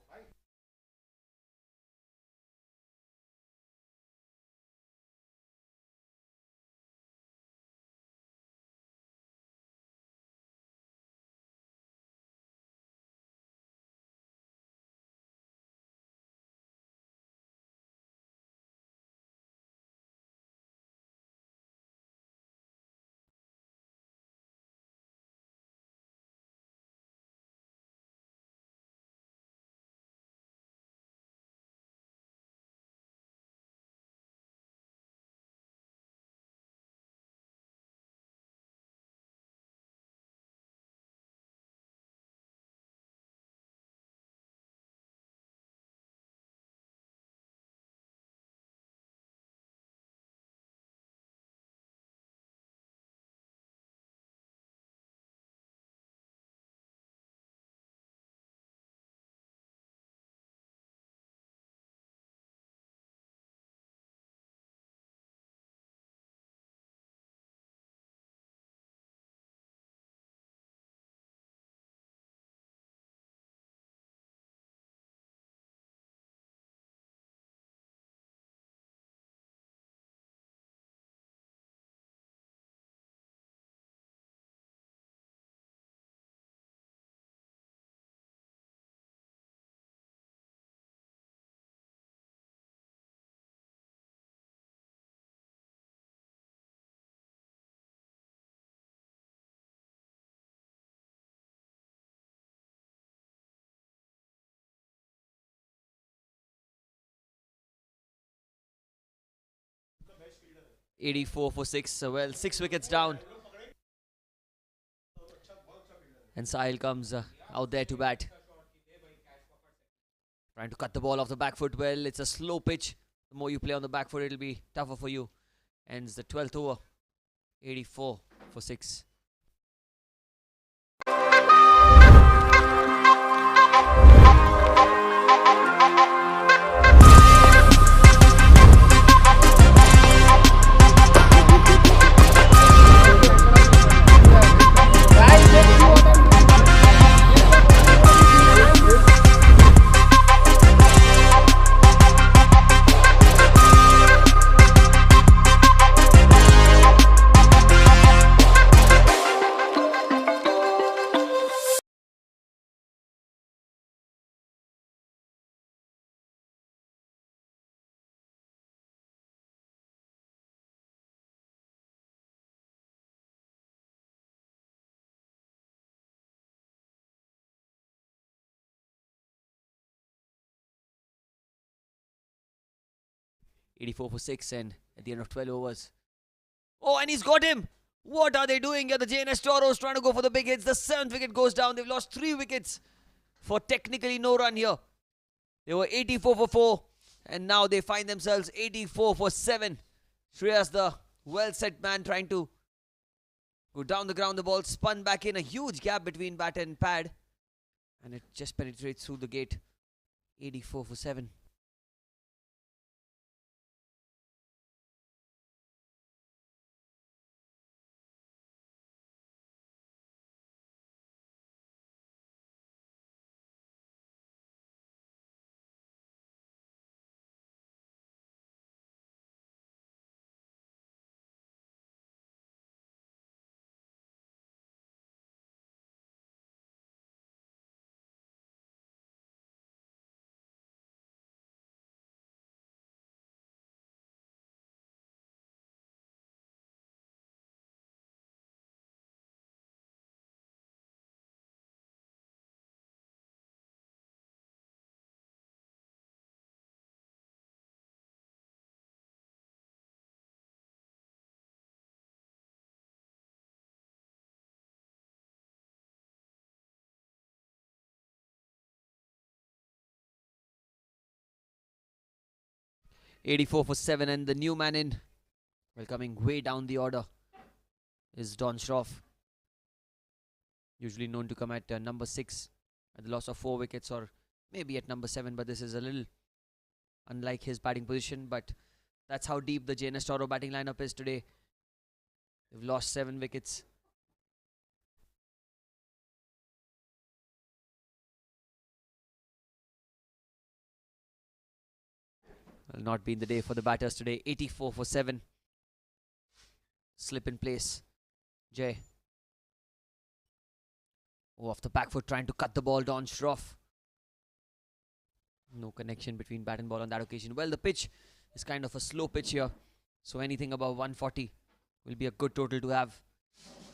.84 for 6. Well, 6 wickets down. And Sahil comes out there to bat. Trying to cut the ball off the back foot. Well, it's a slow pitch. The more you play on the back foot, it'll be tougher for you. Ends the 12th over. 84 for 6. .84 for 6, and at the end of 12 overs. Oh, and he's got him! What are they doing here? The JNS Toros trying to go for the big hits. The 7th wicket goes down. They've lost 3 wickets for technically no run here. They were 84 for 4, and now they find themselves 84 for 7. Shreyas, the well-set man, trying to go down the ground. The ball spun back in. A huge gap between bat and pad, and it just penetrates through the gate. 84 for 7. 84 for 7, and the new man in, well, coming way down the order, is Don Schroff. Usually known to come at number 6 at the loss of 4 wickets, or maybe at number 7, but this is a little unlike his batting position. But that's how deep the JNS Toro batting lineup is today. They've lost 7 wickets. Will not be in the day for the batters today. 84 for 7. Slip in place. Jay. Oh, off the back foot, trying to cut the ball. Don Schroff. No connection between bat and ball on that occasion. Well, the pitch is kind of a slow pitch here, so anything above 140 will be a good total to have.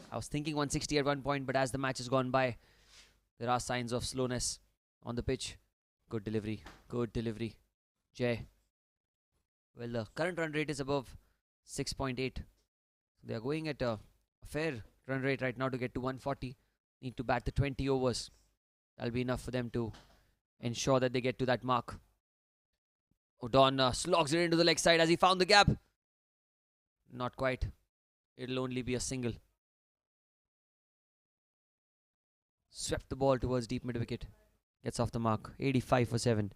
I was thinking 160 at one point, but as the match has gone by, there are signs of slowness on the pitch. Good delivery. Good delivery. Jay. Well, the current run rate is above 6.8. They are going at a fair run rate right now to get to 140. Need to bat the 20 overs. That'll be enough for them to ensure that they get to that mark. O'Don slogs it into the leg side as he found the gap. Not quite. It'll only be a single. Swept the ball towards deep mid wicket. Gets off the mark. 85 for 7.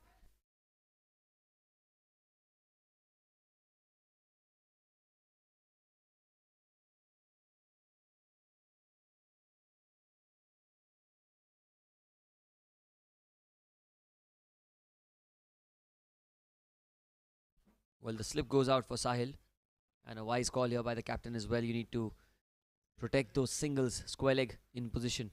Well, the slip goes out for Sahil, and a wise call here by the captain as well. You need to protect those singles, square leg in position.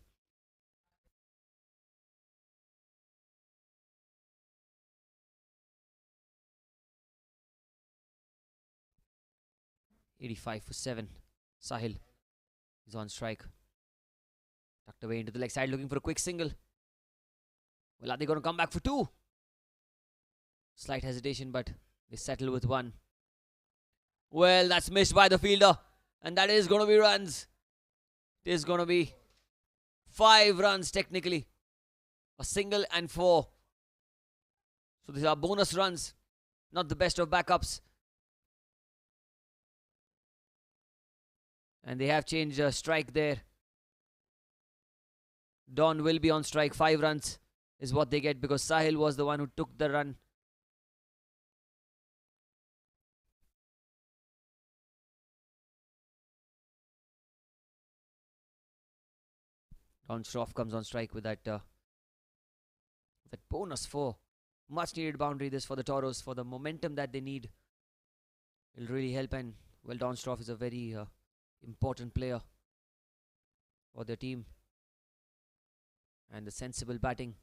.85 for 7. Sahil is on strike. Tucked away into the leg side, looking for a quick single. Well, are they going to come back for 2? Slight hesitation, but they settle with 1. Well, that's missed by the fielder. And that is going to be runs. It is going to be 5 runs technically. A single and 4. So these are bonus runs. Not the best of backups. And they have changed a strike there. Don will be on strike. 5 runs is what they get because Sahil was the one who took the run. Don Schroff comes on strike with that bonus 4. Much needed boundary this for the Toros, for the momentum that they need. It'll really help, and well, Don Schroff is a very important player for their team. And the sensible batting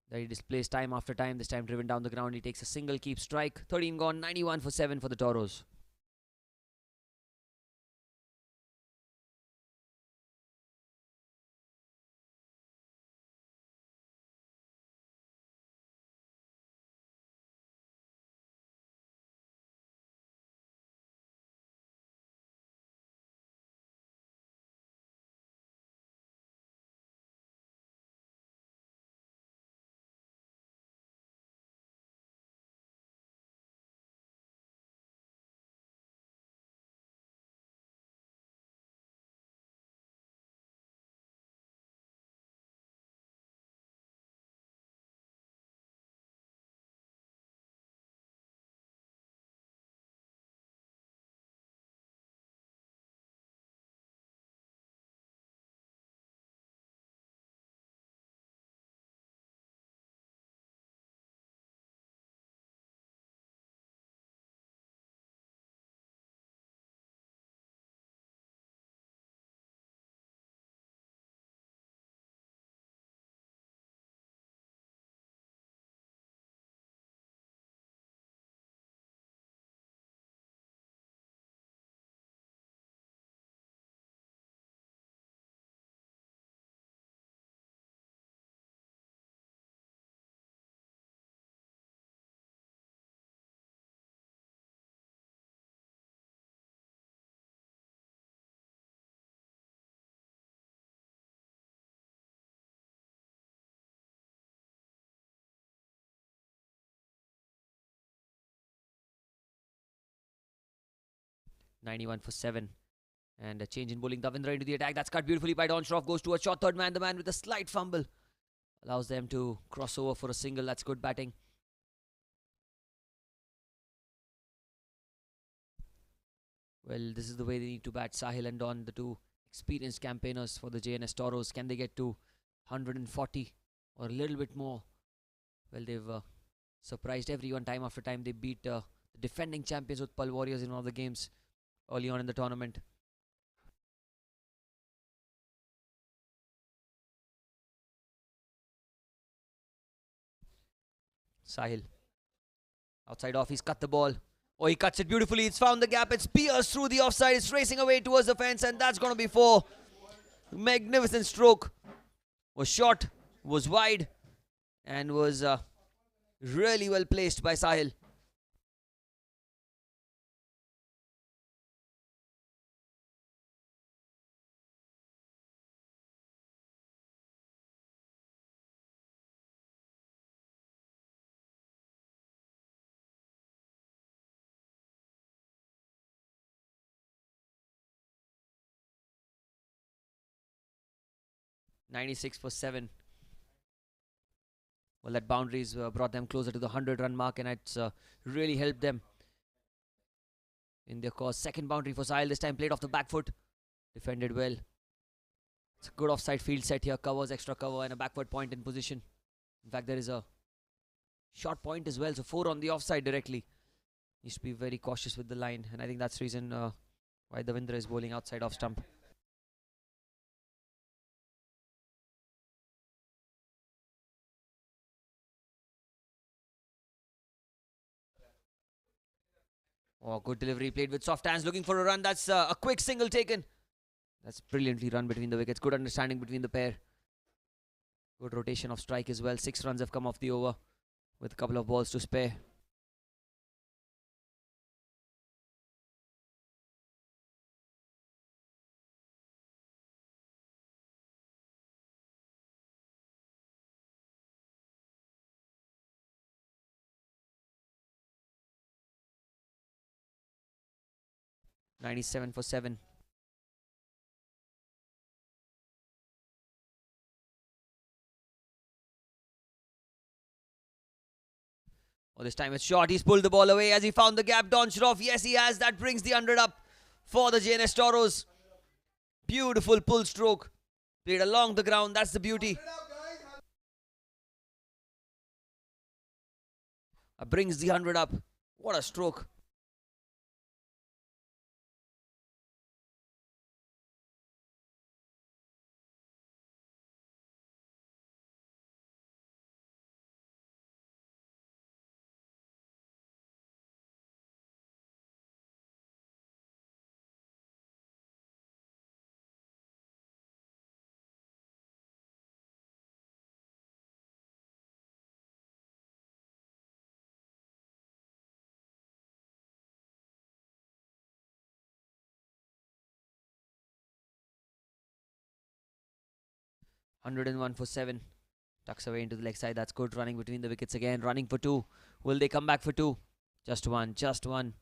that he displays time after time, this time driven down the ground. He takes a single, keeps strike. 13 gone, 91 for 7 for the Toros. 91 for 7. And a change in bowling. Davindra into the attack. That's cut beautifully by Don Shroff. Goes to a short third man. The man with a slight fumble allows them to cross over for a single. That's good batting. Well, this is the way they need to bat. Sahil and Don, the two experienced campaigners for the JNS Toros. Can they get to 140 or a little bit more? Well, they've surprised everyone time after time. They beat the defending champions Utpal Warriors in one of the games early on in the tournament. Sahil. Outside off, he's cut the ball. Oh, he cuts it beautifully. It's found the gap. It's pierced through the offside. It's racing away towards the fence, and that's going to be 4. Magnificent stroke. Was short, was wide, and was really well placed by Sahil. .96 for 7. Well, that boundaries brought them closer to the 100-run mark, and it's really helped them in their cause. Second boundary for Sahil, this time played off the back foot. Defended well. It's a good offside field set here. Covers, extra cover, and a backward point in position. In fact, there is a short point as well, so 4 on the offside directly. Needs to be very cautious with the line, and I think that's the reason why Davindra is bowling outside off stump. Oh, good delivery, played with soft hands, looking for a run. That's a quick single taken. That's brilliantly run between the wickets. Good understanding between the pair. Good rotation of strike as well. 6 runs have come off the over with a couple of balls to spare. .97 for 7. Oh, this time it's short. He's pulled the ball away as he found the gap. Don Shroff, yes, he has. That brings the 100 up for the JNS Toros. Beautiful pull stroke. Played along the ground. That's the beauty. Brings the 100 up. What a stroke. .101 for 7. Tucks away into the leg side. That's good running between the wickets again. Running for 2. Will they come back for 2? Just one. Just one.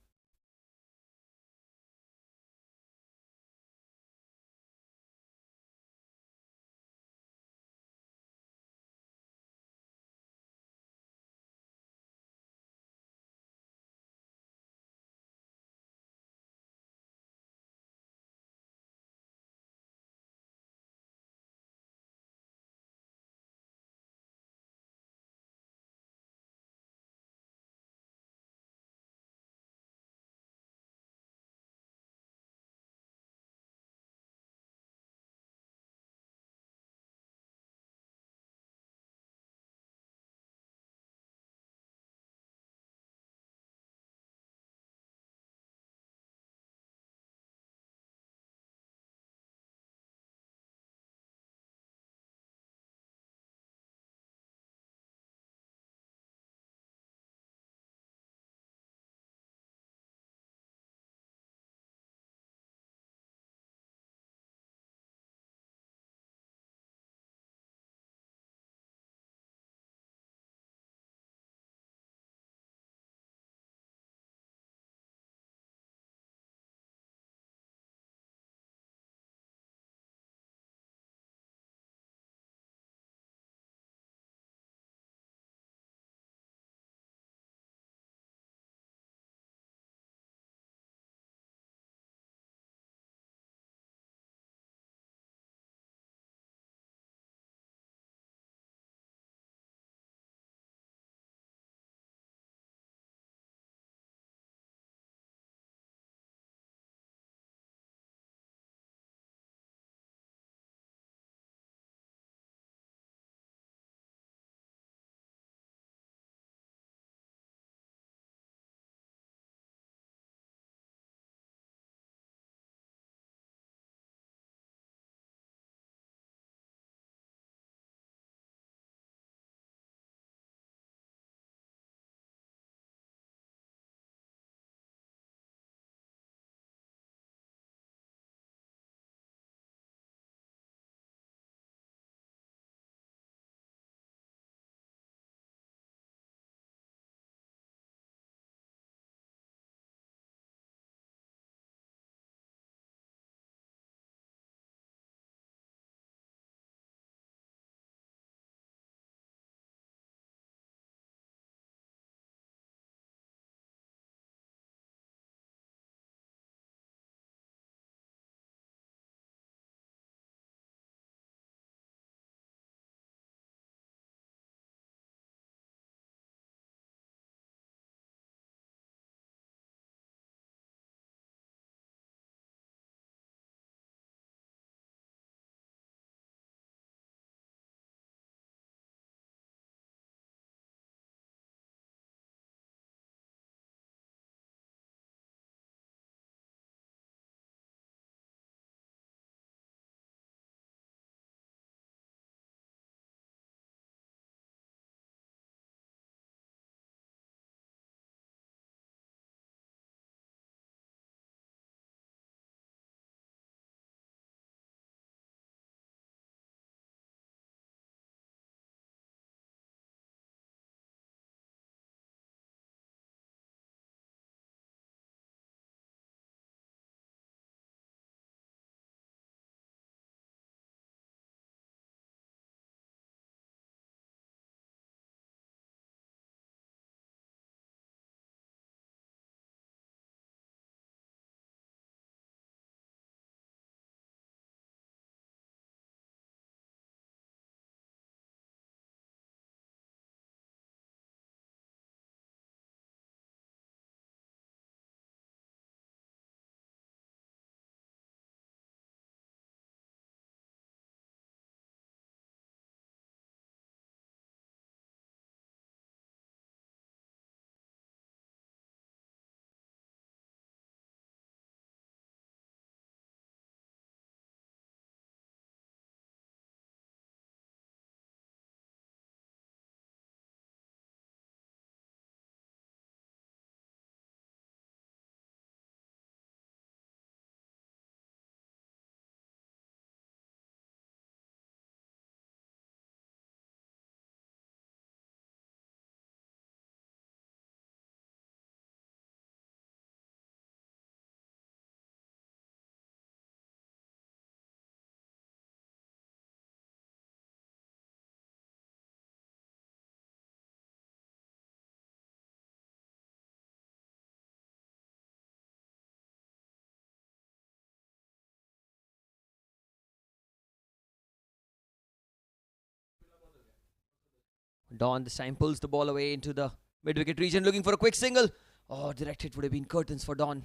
Don this time pulls the ball away into the mid-wicket region, looking for a quick single. Oh, direct hit would have been curtains for Don.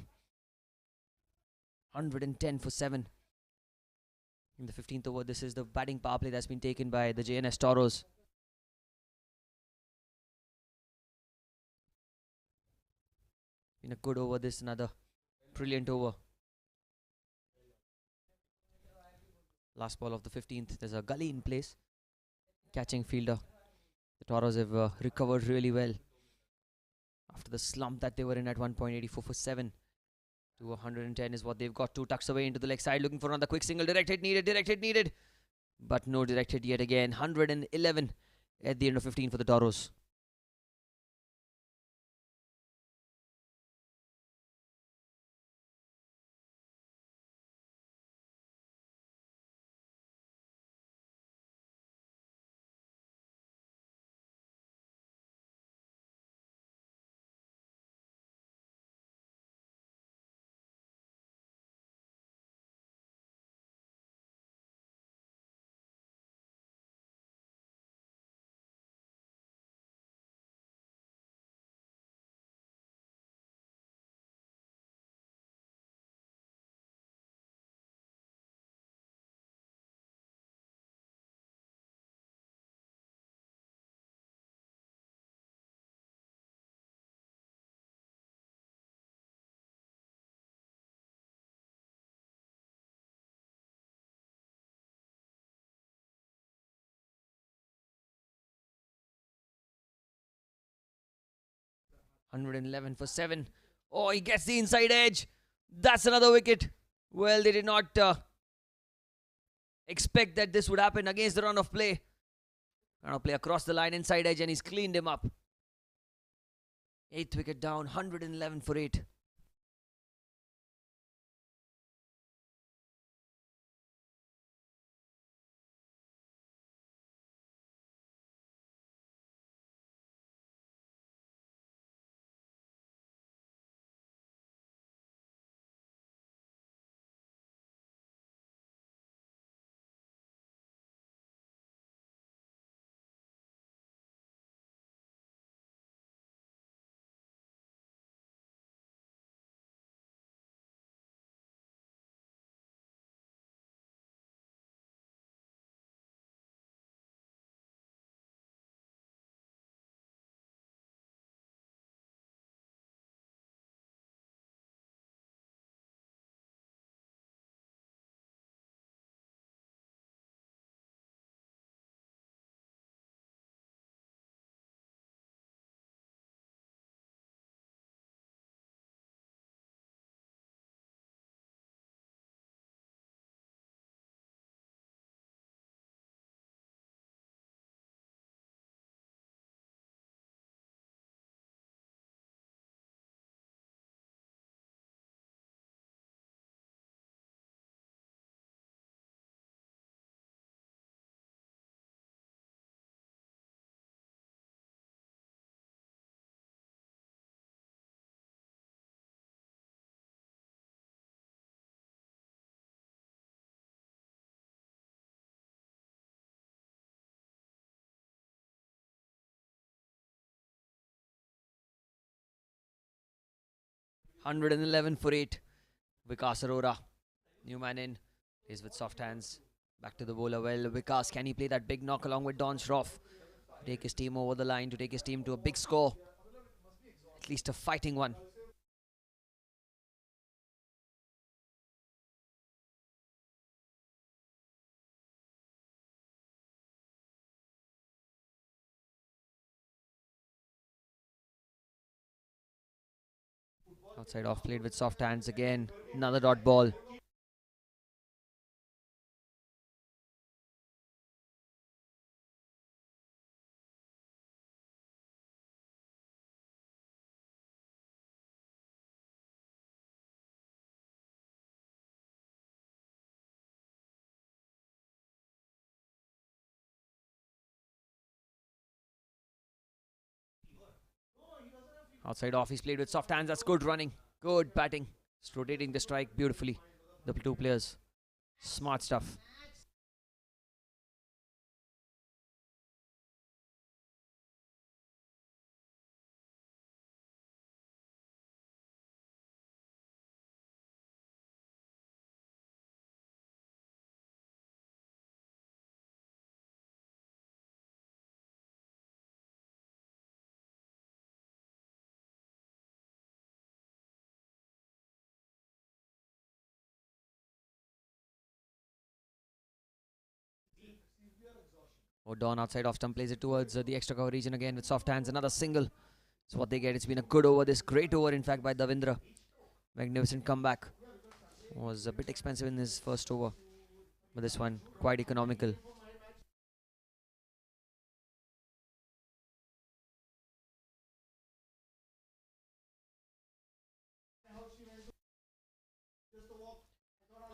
110 for 7. In the 15th over, this is the batting power play that's been taken by the JNS Toros. Been a good over, this another brilliant over. Last ball of the 15th, there's a gully in place. Catching fielder. The Toros have recovered really well after the slump that they were in at 1.84 for 7 to 110 is what they've got. Two tucks away into the leg side, looking for another quick single. Direct hit needed, but no direct hit yet again. 111 at the end of 15 for the Toros. $111 for 7. Oh, he gets the inside edge. That's another wicket. Well, they did not expect that this would happen against the run of play. Run of play across the line, inside edge, and he's cleaned him up. 8th wicket down, 111 for 8. $111 for 8. Vikas Arora, new man in, is with soft hands. Back to the bowler. Well, Vikas, can he play that big knock along with Don Schroff? Take his team over the line, to take his team to a big score. At least a fighting one. Outside off, played with soft hands again. Another dot ball. Outside off, he's played with soft hands. That's good running. Good batting. Just rotating the strike beautifully. The two players. Smart stuff. Don outside off stump plays it towards the extra cover region again with soft hands. Another single. It's what they get. It's been a good over. This great over, in fact, by Davindra. Magnificent comeback. Was a bit expensive in his first over, but this one quite economical.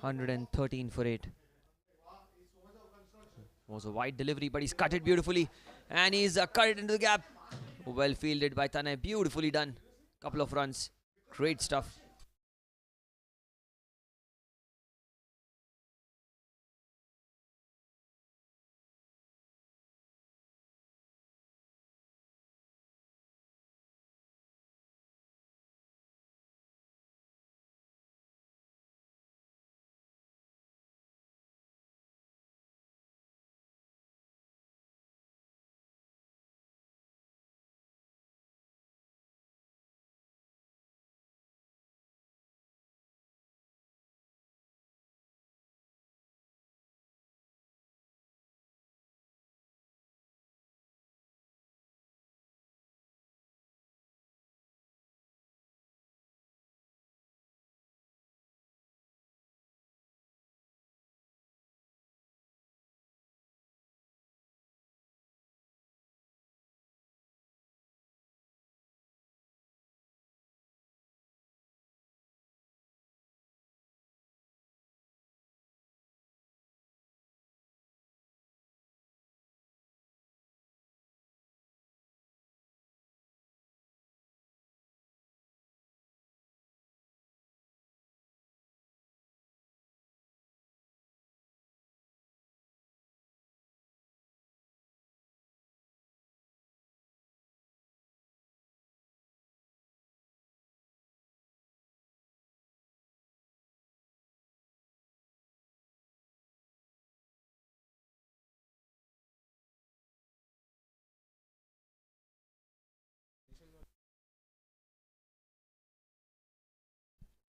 $113 for 8. Was a wide delivery, but he's cut it beautifully, and he's cut it into the gap. Well fielded by Tanay. Beautifully done. Couple of runs. Great stuff.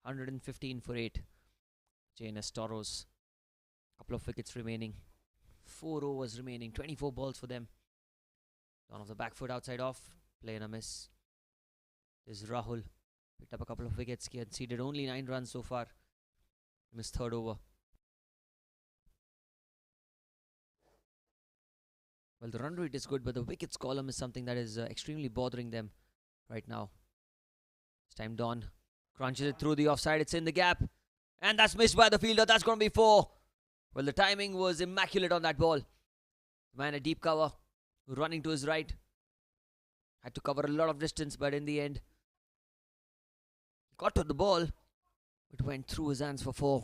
$115 for 8. JNS Toros. Couple of wickets remaining. 4 overs remaining. 24 balls for them. Down off the back foot outside off. Play and a miss. This is Rahul. Picked up a couple of wickets. Conceded only 9 runs so far. Missed third over. Well, the run rate is good, but the wickets column is something that is extremely bothering them right now. This time Don crunches it through the offside. It's in the gap. And that's missed by the fielder. That's going to be 4. Well, the timing was immaculate on that ball. Man, a deep cover. Running to his right. Had to cover a lot of distance, but in the end, got to the ball. It went through his hands for 4.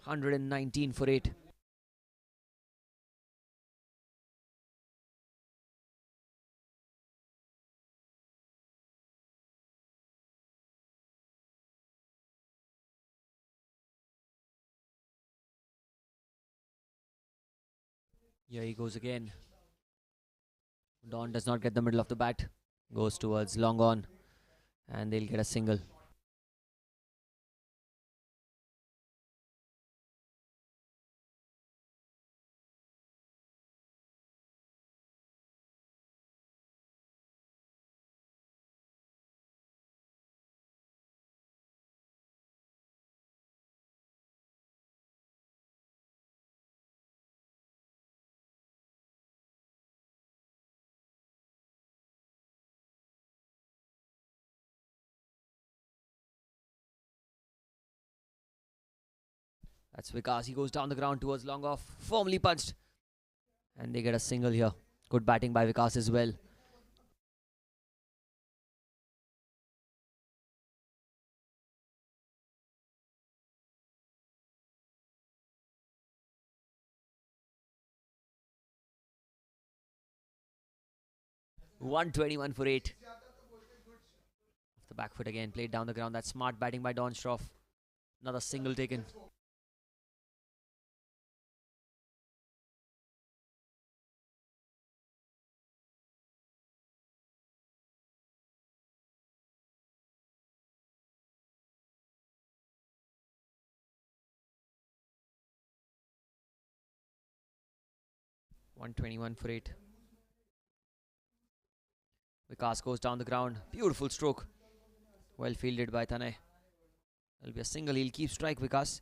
$119 for 8. Here he goes again. Don does not get the middle of the bat. Goes towards long on. And they'll get a single. That's Vikas. He goes down the ground towards long off. Firmly punched. And they get a single here. Good batting by Vikas as well. $121 for 8. Off the back foot again. Played down the ground. That's smart batting by Don Schroff. Another single taken. 121 for 8. Vikas goes down the ground. Beautiful stroke. Well fielded by Tanay. There'll be a single. He'll keep strike. Vikas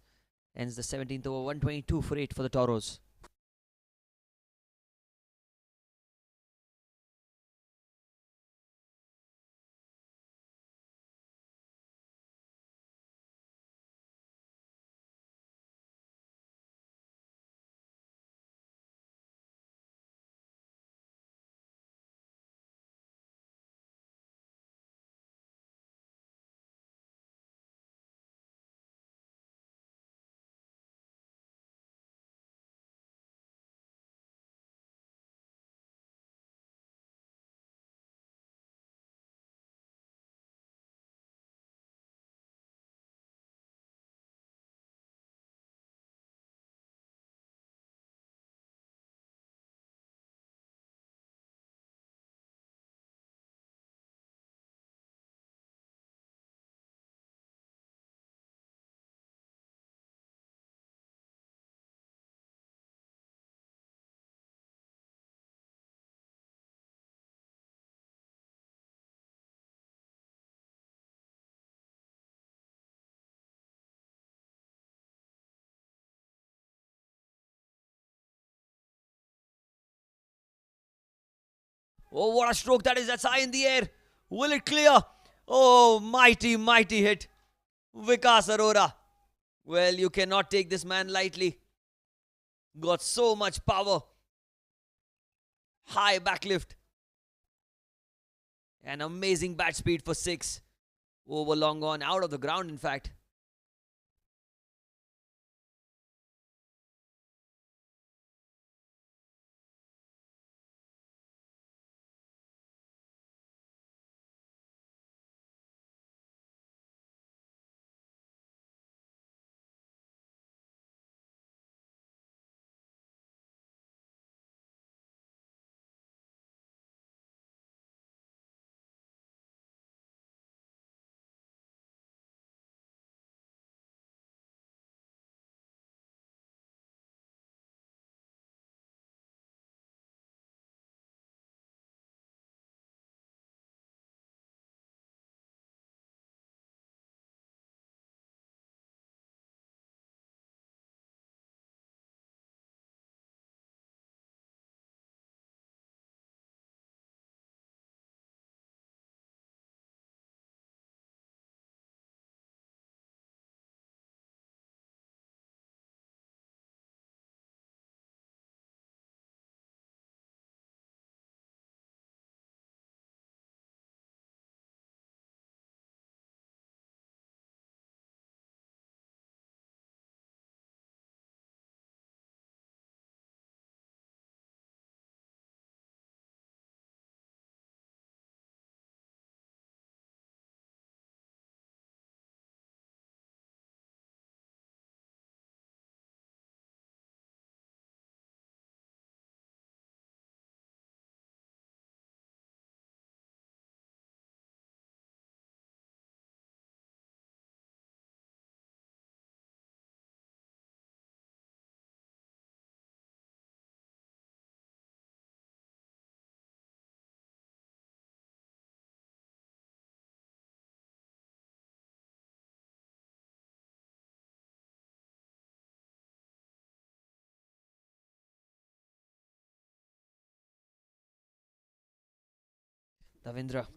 ends the 17th over. 122 for 8 for the Toros. Oh, what a stroke that is. That's high in the air. Will it clear? Oh, mighty, mighty hit. Vikas Arora. Well, you cannot take this man lightly. Got so much power. High backlift. An amazing bat speed for 6. Over long on. Out of the ground, in fact. Davindra.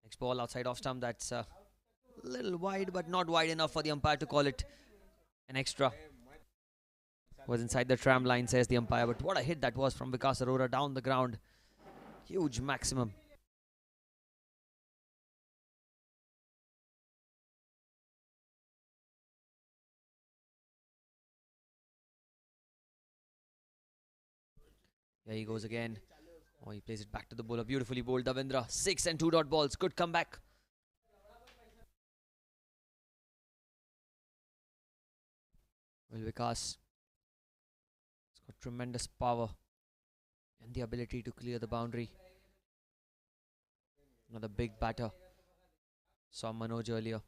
Next ball outside off stump. That's a little wide, but not wide enough for the umpire to call it an extra. Was inside the tram line, says the umpire. But what a hit that was from Vikas Arora down the ground. Huge maximum. Here he goes again. Oh, he plays it back to the bowler. Beautifully bowled, Davindra. 6 and 2 dot balls. Good comeback. Well, Vikas has got tremendous power and the ability to clear the boundary. Another big batter. Saw Manoj earlier.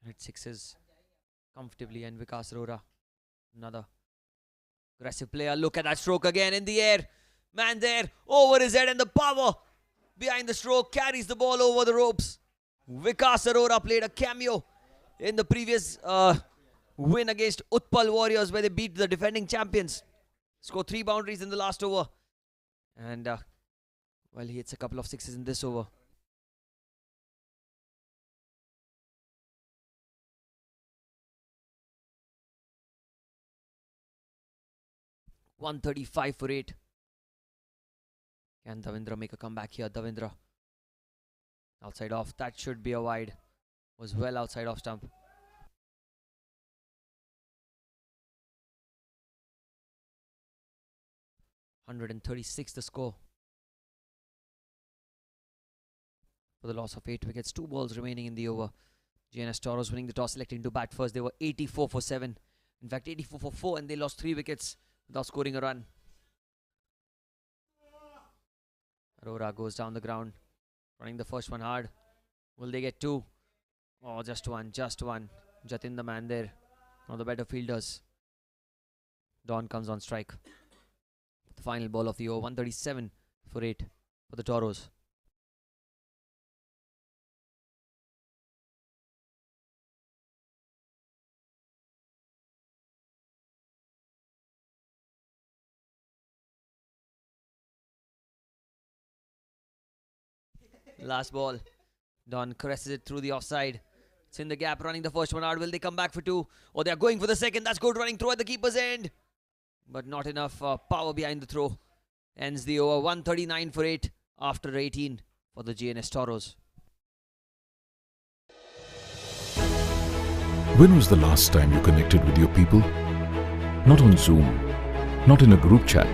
Hit 6s comfortably, and Vikas Arora, another Aggressive player. Look at that stroke again in the air. Man there, over his head, and the power behind the stroke carries the ball over the ropes. Vikas Arora played a cameo in the previous win against Utpal Warriors, where they beat the defending champions. Scored 3 boundaries in the last over. And well, he hits a couple of sixes in this over. .135 for 8. Can Davindra make a comeback here? Davindra. Outside off. That should be a wide. Was well outside off stump. .136 the score. For the loss of 8 wickets. 2 balls remaining in the over. JNS Toros winning the toss, selecting to bat first. They were 84 for 7. In fact, 84 for 4, and they lost 3 wickets without scoring a run. Arora goes down the ground, running the first one hard. Will they get 2? Oh, just one. Jatin the man there, one of the better fielders. Don comes on strike. The final ball of the over, 137 for 8 for the Toros. Last ball. Don caresses it through the offside. It's in the gap, running the first one hard. Will they come back for 2? Or they're going for the second. That's good, running through at the keeper's end. But not enough power behind the throw. Ends the over, 139 for 8 after 18 for the JNS Toros. When was the last time you connected with your people? Not on Zoom, not in a group chat,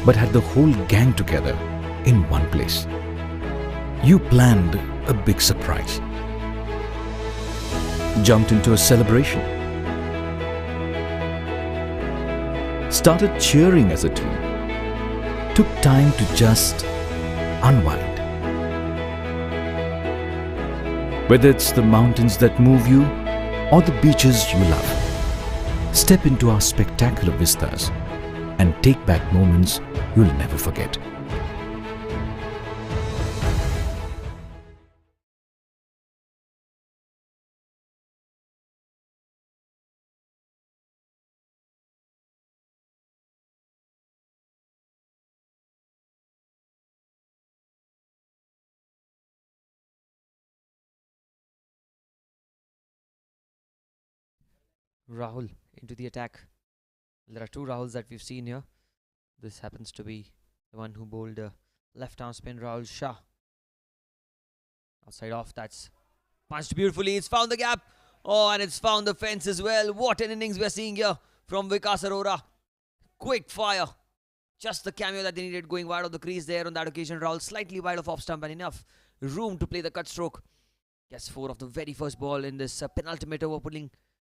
but had the whole gang together in one place. You planned a big surprise, jumped into a celebration, started cheering as a team, took time to just unwind. Whether it's the mountains that move you or the beaches you love, step into our spectacular vistas and take back moments you'll never forget. Rahul into the attack. There are 2 Rahuls that we've seen here. This happens to be the one who bowled left arm spin, Rahul Shah. Outside off, that's punched beautifully. It's found the gap. Oh, and it's found the fence as well. What an innings we're seeing here from Vikas Arora. Quick fire. Just the cameo that they needed, going wide of the crease there on that occasion. Rahul slightly wide of off stump, and enough room to play the cut stroke. Gets 4 of the very first ball in this penultimate over, putting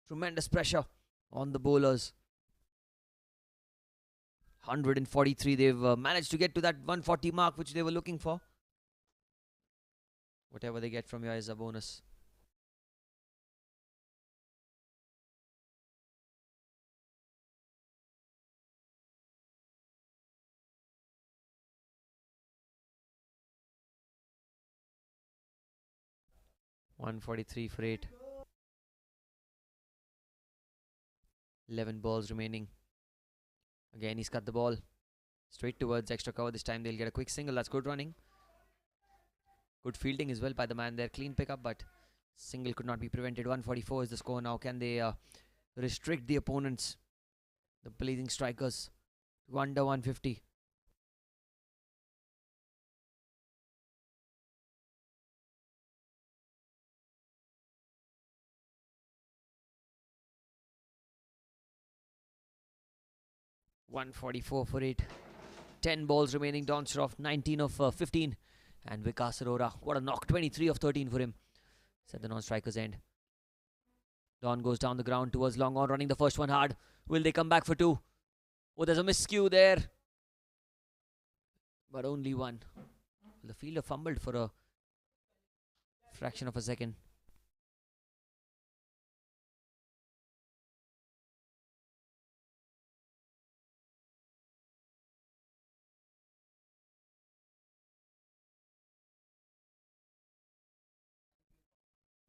tremendous pressure on the bowlers. 143. They've managed to get to that 140 mark which they were looking for. Whatever they get from here is a bonus. .143 for 8. 11 balls remaining. Again, he's cut the ball straight towards extra cover. This time they'll get a quick single. That's good running. Good fielding as well by the man there. Clean pickup, but single could not be prevented. 144 is the score now. Can they restrict the opponents, the Blazing Strikers, to under 150? .144 for 8. 10 balls remaining. Don Shroff 19 of 15. And Vikas Arora, what a knock. 23 of 13 for him. Set the non-striker's end. Don goes down the ground towards long on, running the first one hard. Will they come back for 2? Oh, there's a miscue there. But only 1. The fielder fumbled for a fraction of a second.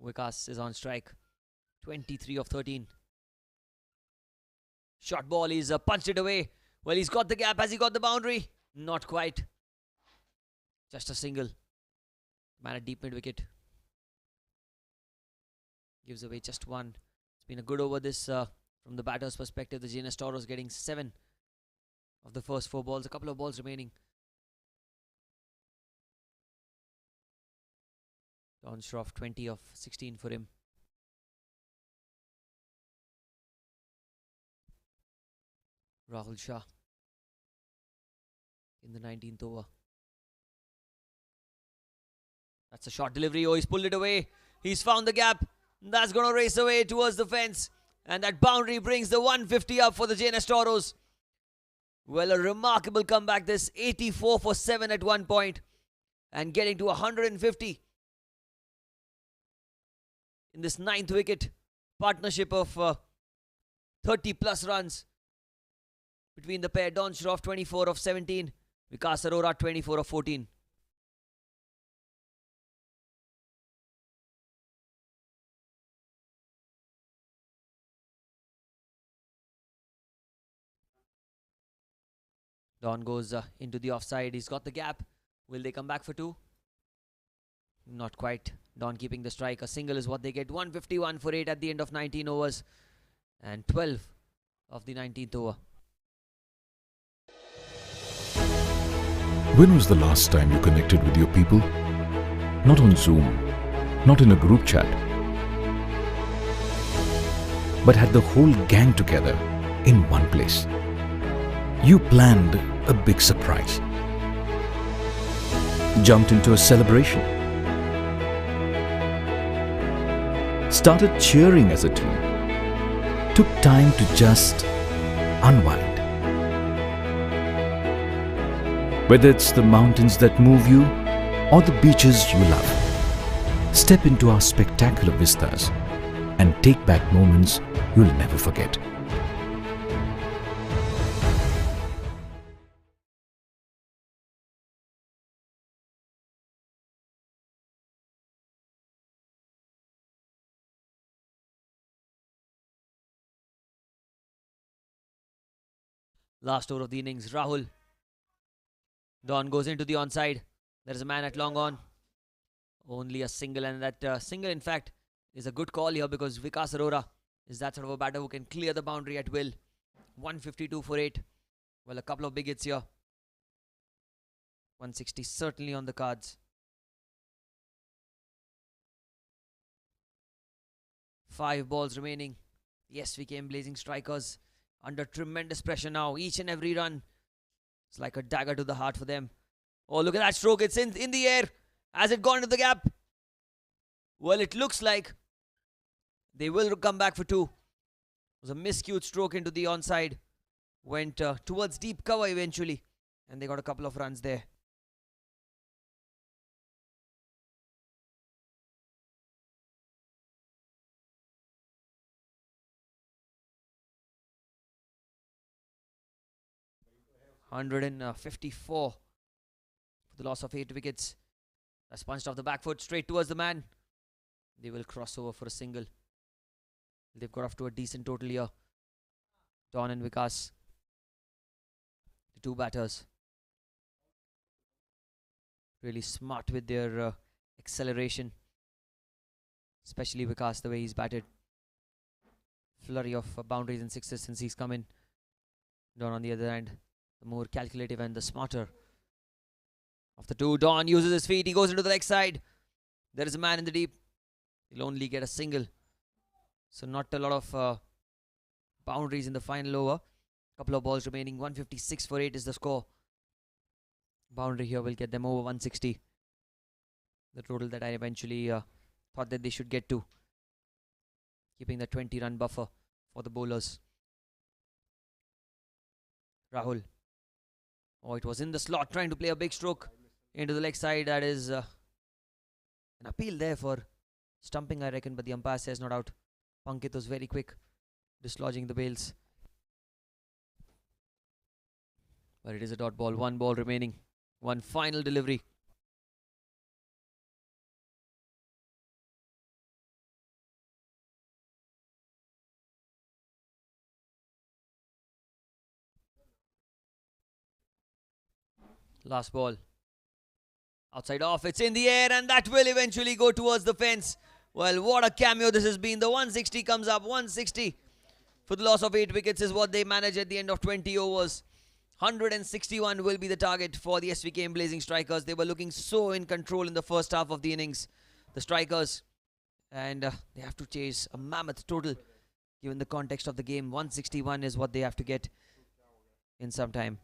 Vikas is on strike. 23 of 13. Short ball, he's punched it away. Well, he's got the gap. Has he got the boundary? Not quite. Just a single. Man at deep mid wicket. Gives away just one. It's been a good over this from the batter's perspective. The JNS Toros getting 7 of the first 4 balls. A couple of balls remaining. Don Shroff 20 of 16 for him. Rahul Shah in the 19th over. That's a short delivery. Oh, he's pulled it away. He's found the gap. That's going to race away towards the fence. And that boundary brings the 150 up for the JNS Toros. Well, a remarkable comeback this. 84 for 7 at one point. And getting to 150 in this 9th wicket. Partnership of 30 plus runs between the pair. Don Shroff 24 of 17. Vikas Arora 24 of 14. Don goes into the offside. He's got the gap. Will they come back for 2? Not quite. Don keeping the strike. A single is what they get. 151 for 8 at the end of 19 overs. And 12 of the 19th over. When was the last time you connected with your people? Not on Zoom, not in a group chat, but had the whole gang together in one place. You planned a big surprise, jumped into a celebration, started cheering as a team, took time to just unwind. Whether it's the mountains that move you or the beaches you love, step into our spectacular vistas and take back moments you'll never forget. Last over of the innings, Rahul. Don goes into the onside. There is a man at long on. Only a single, and that single, in fact, is a good call here because Vikas Arora is that sort of a batter who can clear the boundary at will. 152 for 8. Well, a couple of big hits here. 160 certainly on the cards. 5 balls remaining. The SVKM Blazing Strikers under tremendous pressure now. Each and every run, it's like a dagger to the heart for them. Oh, look at that stroke. It's in the air. Has it gone into the gap? Well, it looks like they will come back for 2. It was a miscued stroke into the onside. Went towards deep cover eventually. And they got a couple of runs there. $154 for the loss of 8 wickets. That's punched off the back foot straight towards the man. They will cross over for a single. They've got off to a decent total here. Don and Vikas, the 2 batters, really smart with their acceleration, especially Vikas, the way he's batted. Flurry of boundaries and sixes since he's come in. Don on the other hand, the more calculative and the smarter of the 2. Don uses his feet. He goes into the leg side. There is a man in the deep. He'll only get a single. So not a lot of boundaries in the final over. Couple of balls remaining. 156 for 8 is the score. Boundary here will get them over 160. The total that I eventually thought that they should get to. Keeping the 20-run buffer for the bowlers. Rahul. Oh, it was in the slot, trying to play a big stroke into the leg side. That is an appeal there for stumping, I reckon, but the umpire says not out. Pankit was very quick, dislodging the bails. But it is a dot ball. 1 ball remaining. 1 final delivery. Last ball. Outside off, it's in the air, and that will eventually go towards the fence. Well, what a cameo this has been. The 160 comes up. 160 for the loss of 8 wickets is what they manage at the end of 20 overs. 161 will be the target for the SVKM Blazing Strikers. They were looking so in control in the first half of the innings, the Strikers. And they have to chase a mammoth total. Given the context of the game, 161 is what they have to get in some time.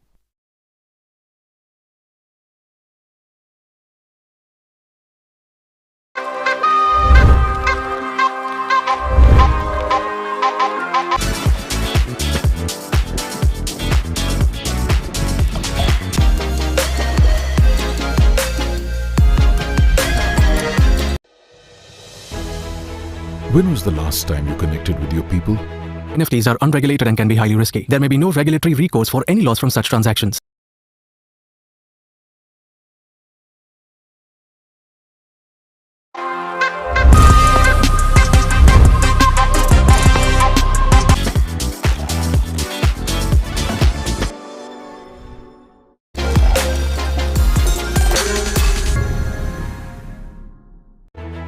When was the last time you connected with your people? NFTs are unregulated and can be highly risky. There may be no regulatory recourse for any loss from such transactions.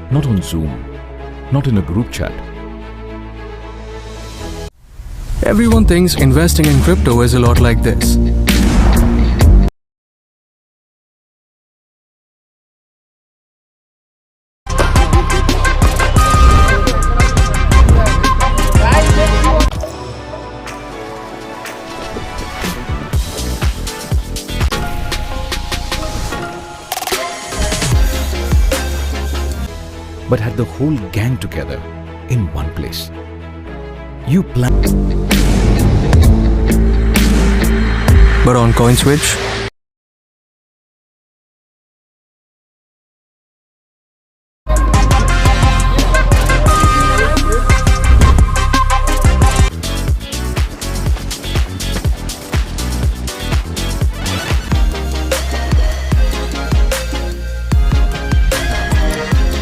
Not on Zoom, not in a group chat. Everyone thinks investing in crypto is a lot like this. But had the whole gang together in one place. You plan. But on CoinSwitch,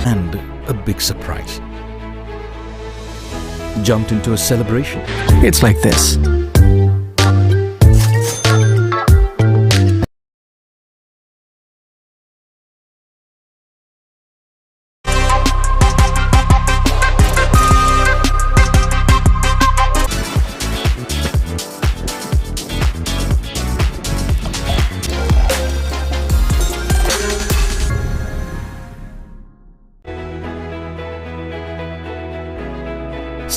and a big surprise. Jumped into a celebration. it's like this.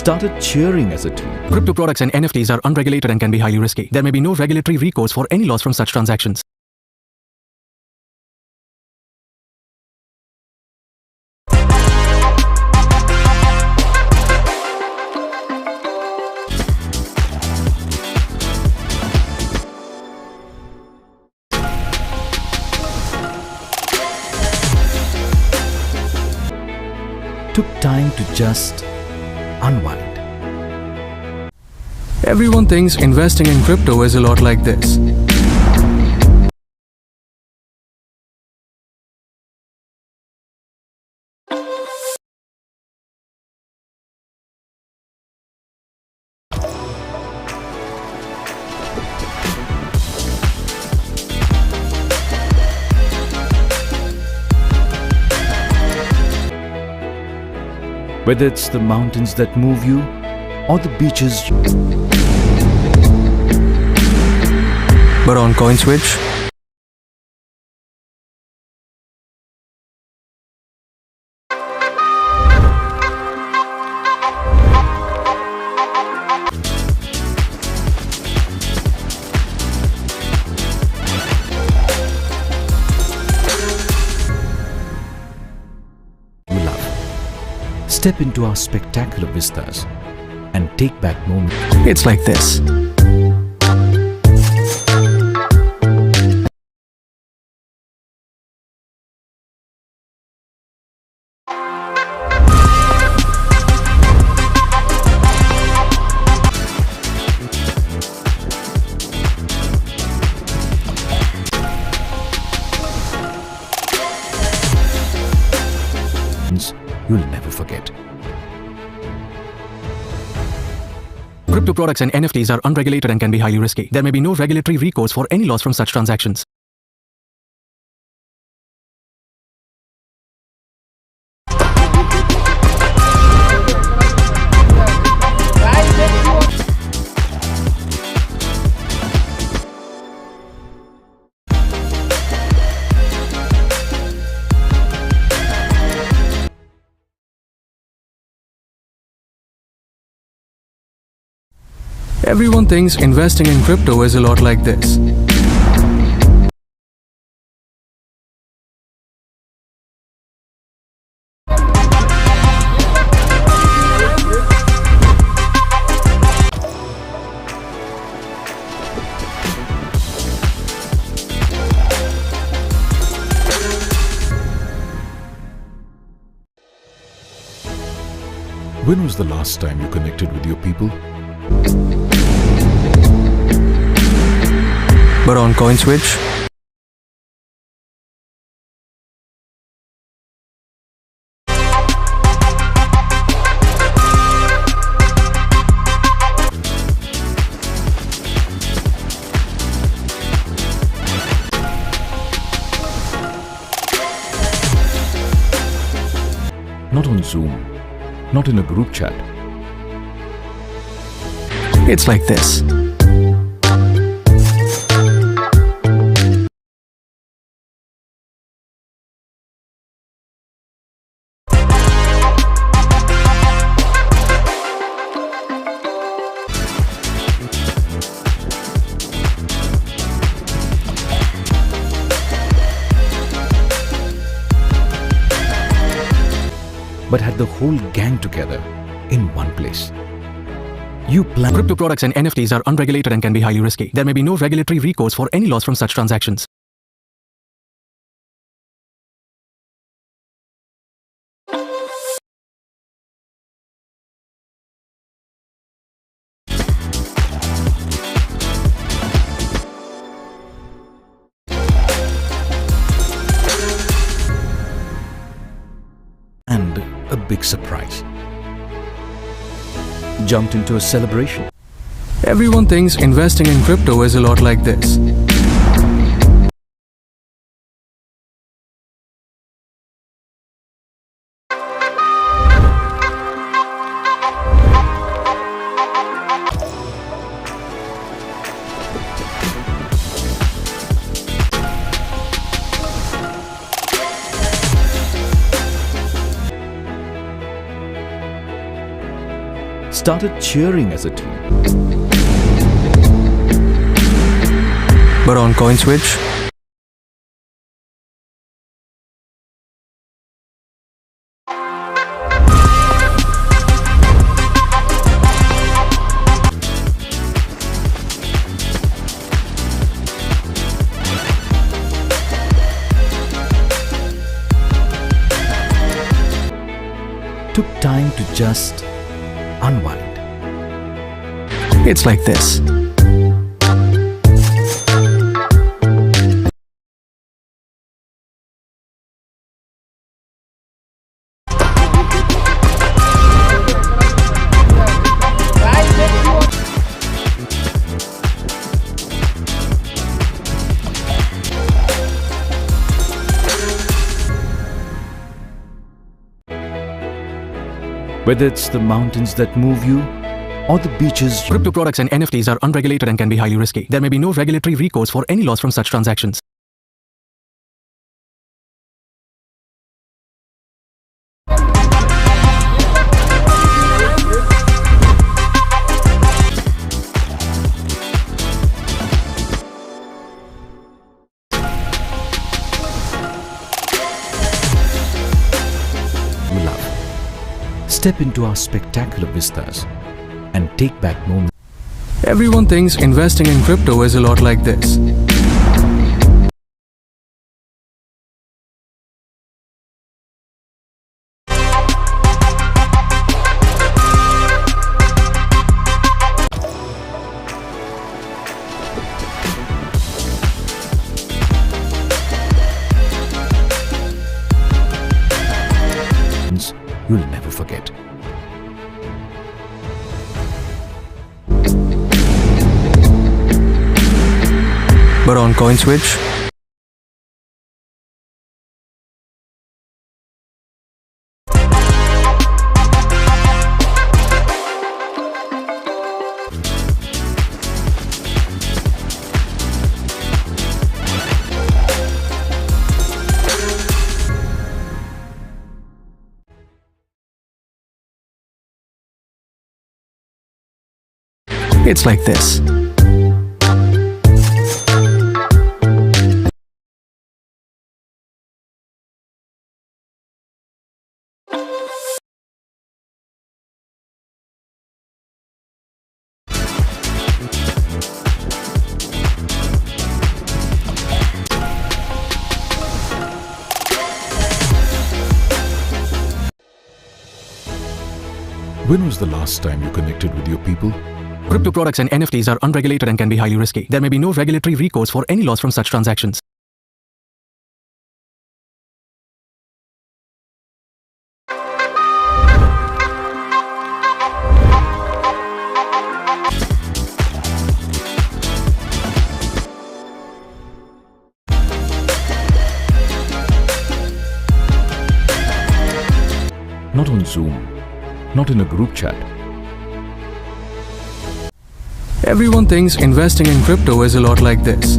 Started cheering as a team. Crypto products and NFTs are unregulated and can be highly risky. There may be no regulatory recourse for any loss from such transactions. Took time to just unwind. Everyone thinks investing in crypto is a lot like this. Whether it's the mountains that move you or the beaches. But on CoinSwitch, you love. Step into our spectacular vistas and take back moments. it's like this. You'll never forget. Crypto products and NFTs are unregulated and can be highly risky. There may be no regulatory recourse for any loss from such transactions. Everyone thinks investing in crypto is a lot like this. When was the last time you connected with your people? But on CoinSwitch, Not on Zoom, not in a group chat. it's like this. But had the whole gang together in one place. You plan. Crypto products and NFTs are unregulated and can be highly risky. There may be no regulatory recourse for any loss from such transactions. And a big surprise. Jumped into a celebration. Everyone thinks investing in crypto is a lot like this. Started cheering as a team. But on CoinSwitch, Took time to just unwind. it's like this. Whether it's the mountains that move you or the beaches you Crypto products and NFTs are unregulated and can be highly risky. There may be no regulatory recourse for any loss from such transactions. you love. Step into our spectacular vistas and take back moments. Everyone thinks investing in crypto is a lot like this. You'll never forget. But on CoinSwitch, It's like this. When was the last time you connected with your people? Crypto products and NFTs are unregulated and can be highly risky. There may be no regulatory recourse for any loss from such transactions. Not on Zoom, not in a group chat. Everyone thinks investing in crypto is a lot like this.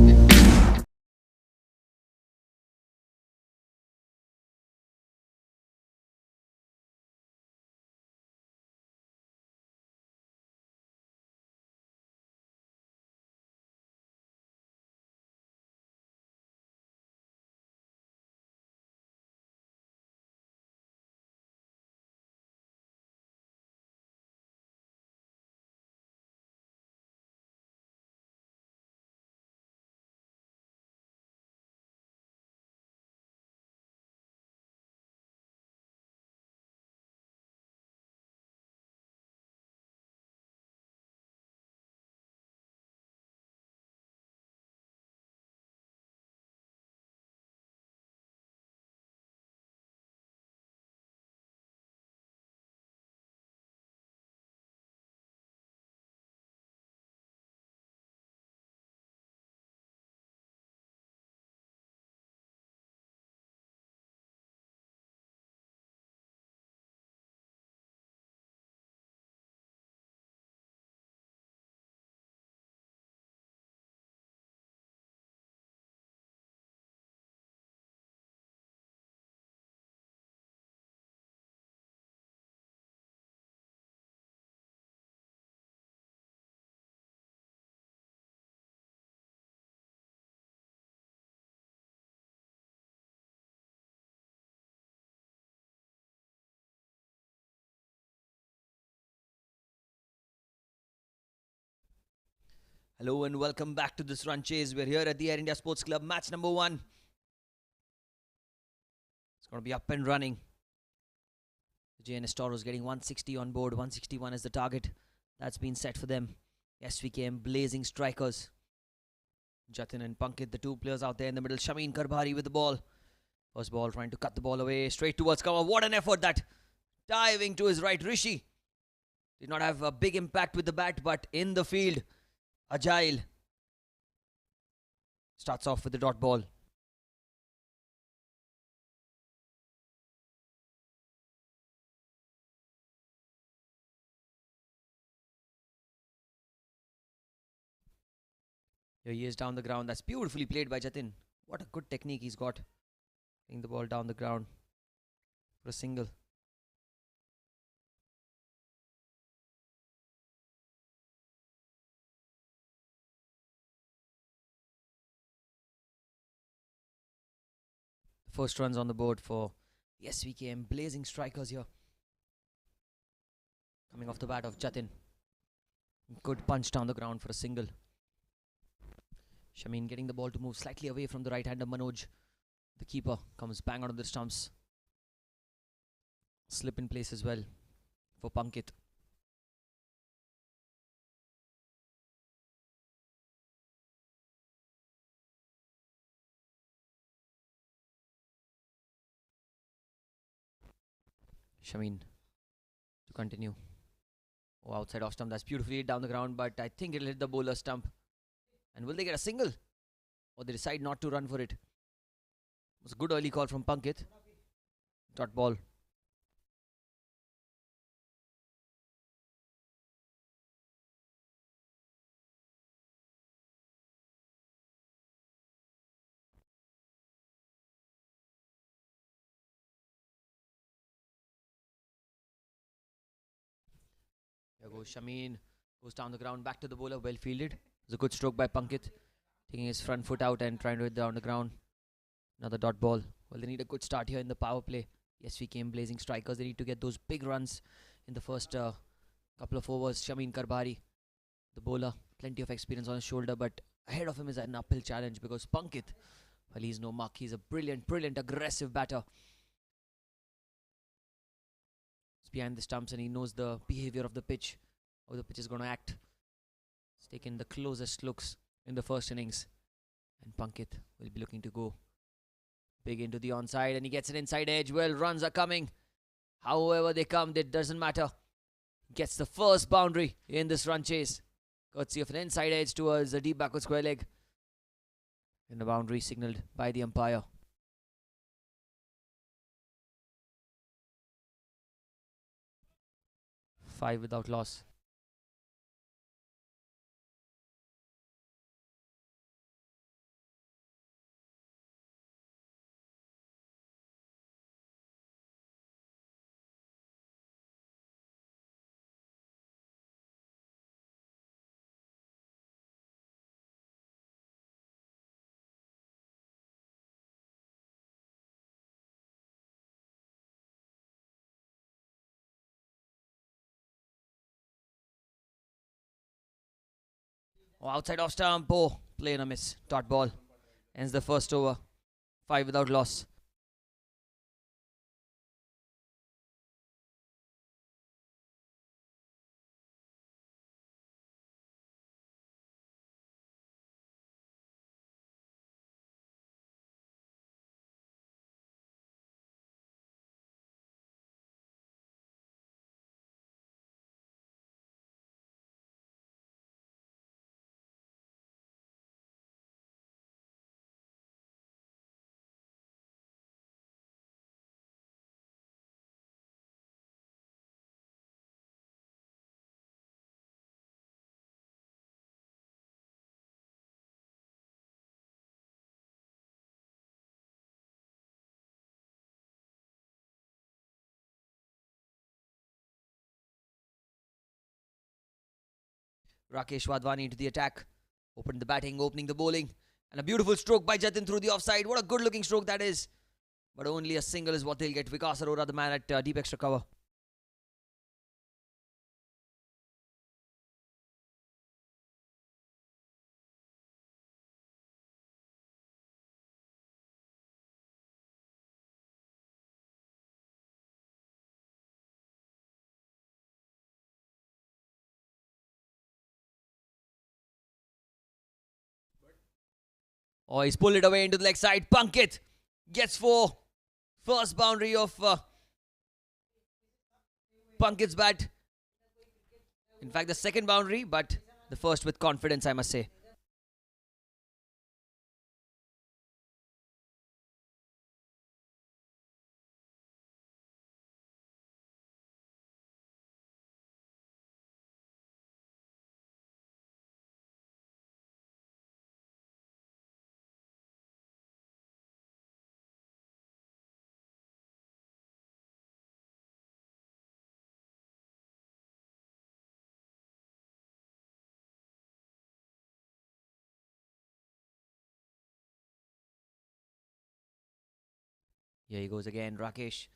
Hello and welcome back to this run chase. We're here at the Air India Sports Club, match number 1. It's going to be up and running. The JNS Toros getting 160 on board. 161 is the target that's been set for them. SVKM Blazing Strikers. Jatin and Pankit, the two players out there in the middle. Shameen Karbhari with the ball. First ball trying to cut the ball away. Straight towards cover. What an effort that. Diving to his right. Rishi did not have a big impact with the bat, but in the field, agile. Starts off with the dot ball. Here he is down the ground. That's beautifully played by Jatin. What a good technique he's got. Playing the ball down the ground for a single. First runs on the board for the SVKM Blazing Strikers here. Coming off the bat of Jatin. Good punch down the ground for a single. Shameen getting the ball to move slightly away from the right-hander Manoj. The keeper comes bang onto the stumps. Slip in place as well for Pankit. Shameen to continue. Oh, outside off stump. That's beautifully down the ground, but I think it'll hit the bowler stump. And will they get a single? Or they decide not to run for it? It was a good early call from Pankit. Dot ball. Here goes Shameen. Goes down the ground, back to the bowler, well fielded. It was a good stroke by Pankit, taking his front foot out and trying to hit down the ground. Another dot ball. Well, they need a good start here in the power play. The SVKM Blazing Strikers, they need to get those big runs in the first couple of overs. Shameen Karbari, the bowler, plenty of experience on his shoulder, but ahead of him is an uphill challenge because Pankit, well, he's no mark. He's a brilliant, aggressive batter. He's behind the stumps and he knows the behavior of the pitch, how the pitch is going to act. He's taken the closest looks in the first innings. And Pankit will be looking to go big into the onside, and he gets an inside edge. Well, runs are coming. However they come, it doesn't matter. Gets the first boundary in this run chase, courtesy of an inside edge towards the deep backward square leg. And the boundary signalled by the umpire. Five without loss. Oh, outside off stump. Oh, play and a miss. Dot ball. Ends the first over. 5 without loss. Rakesh Wadhwani into the attack. Opened the batting, opening the bowling. And a beautiful stroke by Jatin through the offside. What a good looking stroke that is. But only a single is what they'll get. Vikas Arora, the man at deep extra cover. Oh, he's pulled it away into the leg side. Pankit gets 4. First boundary of Pankit's bat. In fact, the second boundary, but the first with confidence, I must say. Here he goes again. Rakesh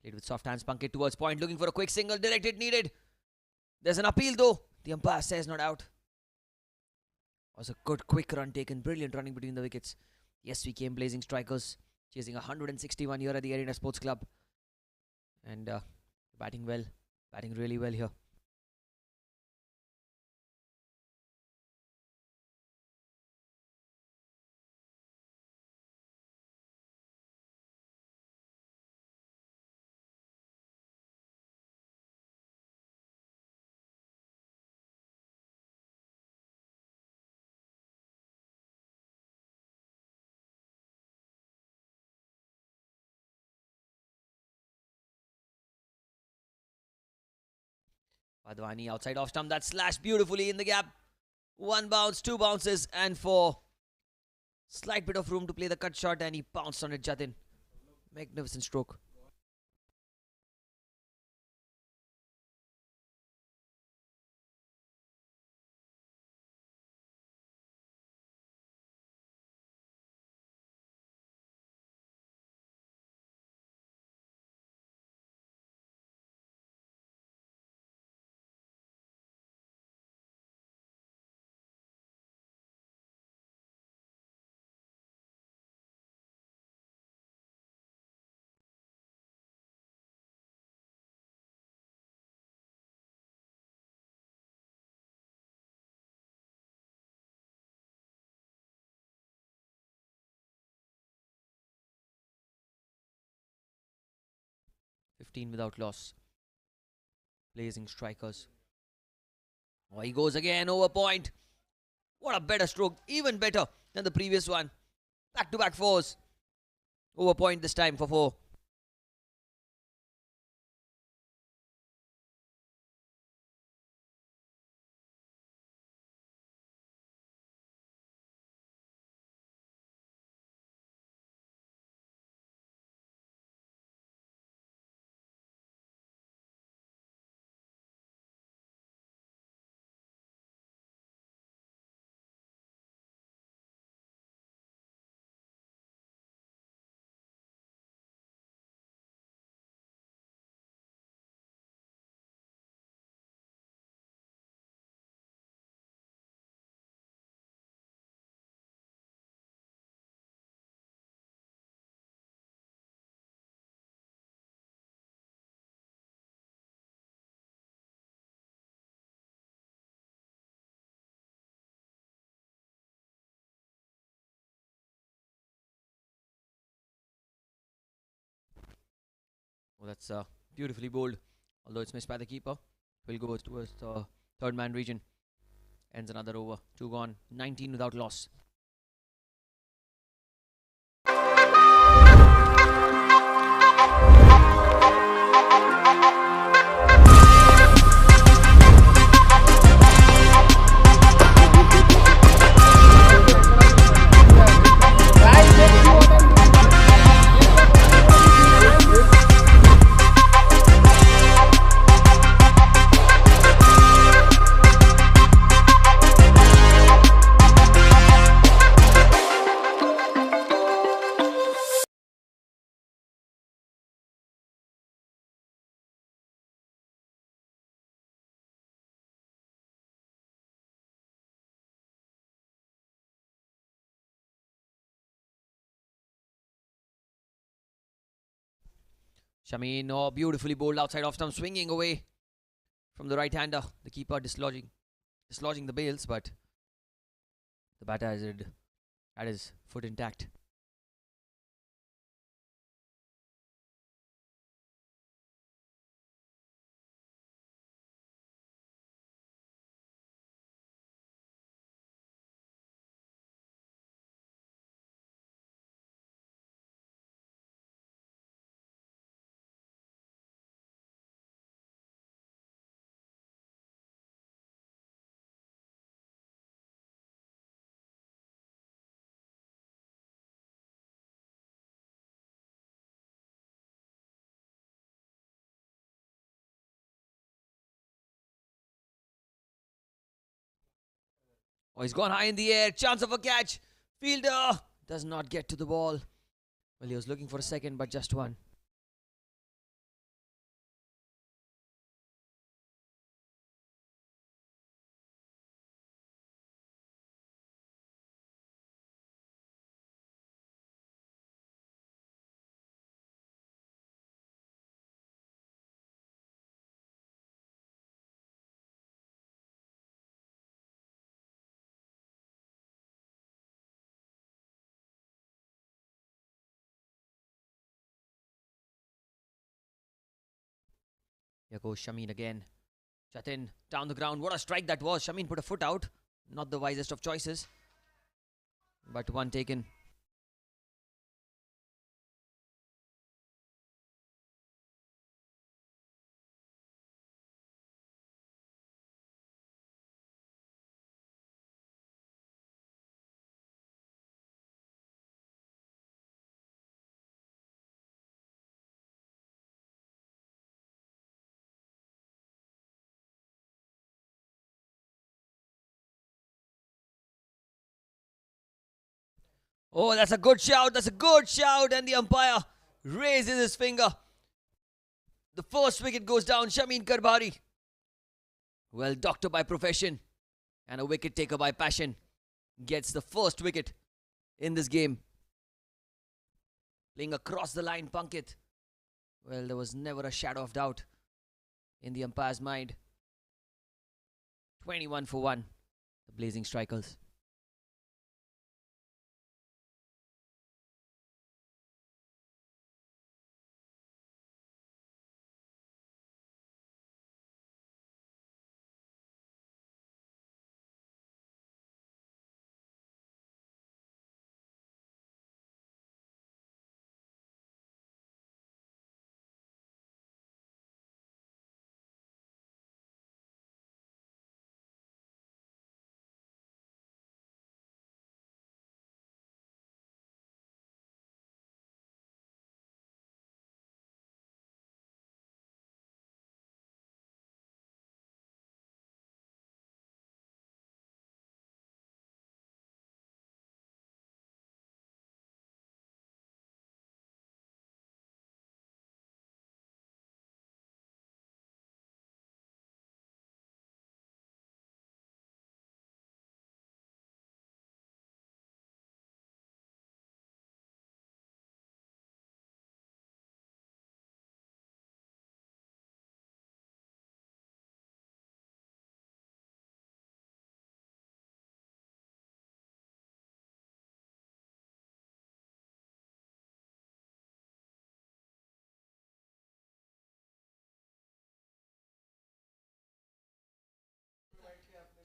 played with soft hands. Pankit towards point, looking for a quick single. Directed, needed. There's an appeal though. The umpire says not out. Was a good quick run taken. Brilliant running between the wickets. Yes, we came Blazing Strikers, chasing 161 here at the Arena Sports Club. And batting well. Batting really well here. Wadhwani outside off stump. That slashed beautifully in the gap. 1 bounce, 2 bounces, and 4. Slight bit of room to play the cut shot, and he pounced on it, Jatin. Magnificent stroke. 15 without loss. Blazing Strikers. Oh, he goes again over point. What a better stroke. Even better than the previous one. Back-to-back fours. Over point this time for 4. Oh, that's beautifully bowled. Although it's missed by the keeper. Will go towards the third man region. Ends another over. 2 gone. 19 without loss. Shameen, oh, beautifully bowled outside off stump, swinging away from the right-hander. The keeper dislodging the bails, but the batter had his foot intact. Oh, he's gone high in the air. Chance of a catch. Fielder does not get to the ball. Well, he was looking for a second, but just one. Here goes Shameen again. Jatin down the ground. What a strike that was. Shameen put a foot out. Not the wisest of choices, but one taken. Oh, that's a good shout. That's a good shout. And the umpire raises his finger. The first wicket goes down. Shameen Karbhari. Well, doctor by profession and a wicket taker by passion gets the first wicket in this game. Playing across the line, Pankit. Well, there was never a shadow of doubt in the umpire's mind. 21 for 1. The Blazing Strikers.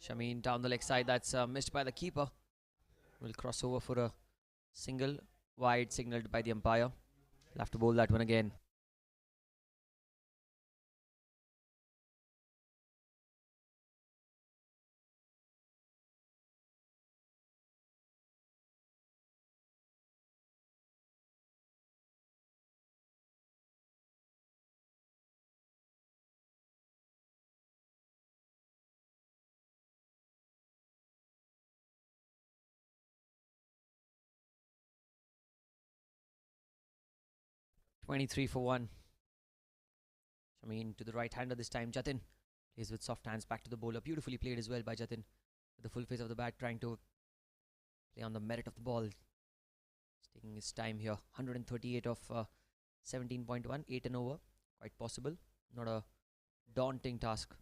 Shameen down the leg side. That's missed by the keeper. Will cross over for a single. Wide signalled by the umpire. He'll have to bowl that one again. "23 for 1. Shameen to the right hander this time. Jatin plays with soft hands back to the bowler. Beautifully played as well by Jatin. With the full face of the bat, trying to play on the merit of the ball. He's taking his time here. 138 of 17.1. 8 and over. Quite possible. Not a daunting task.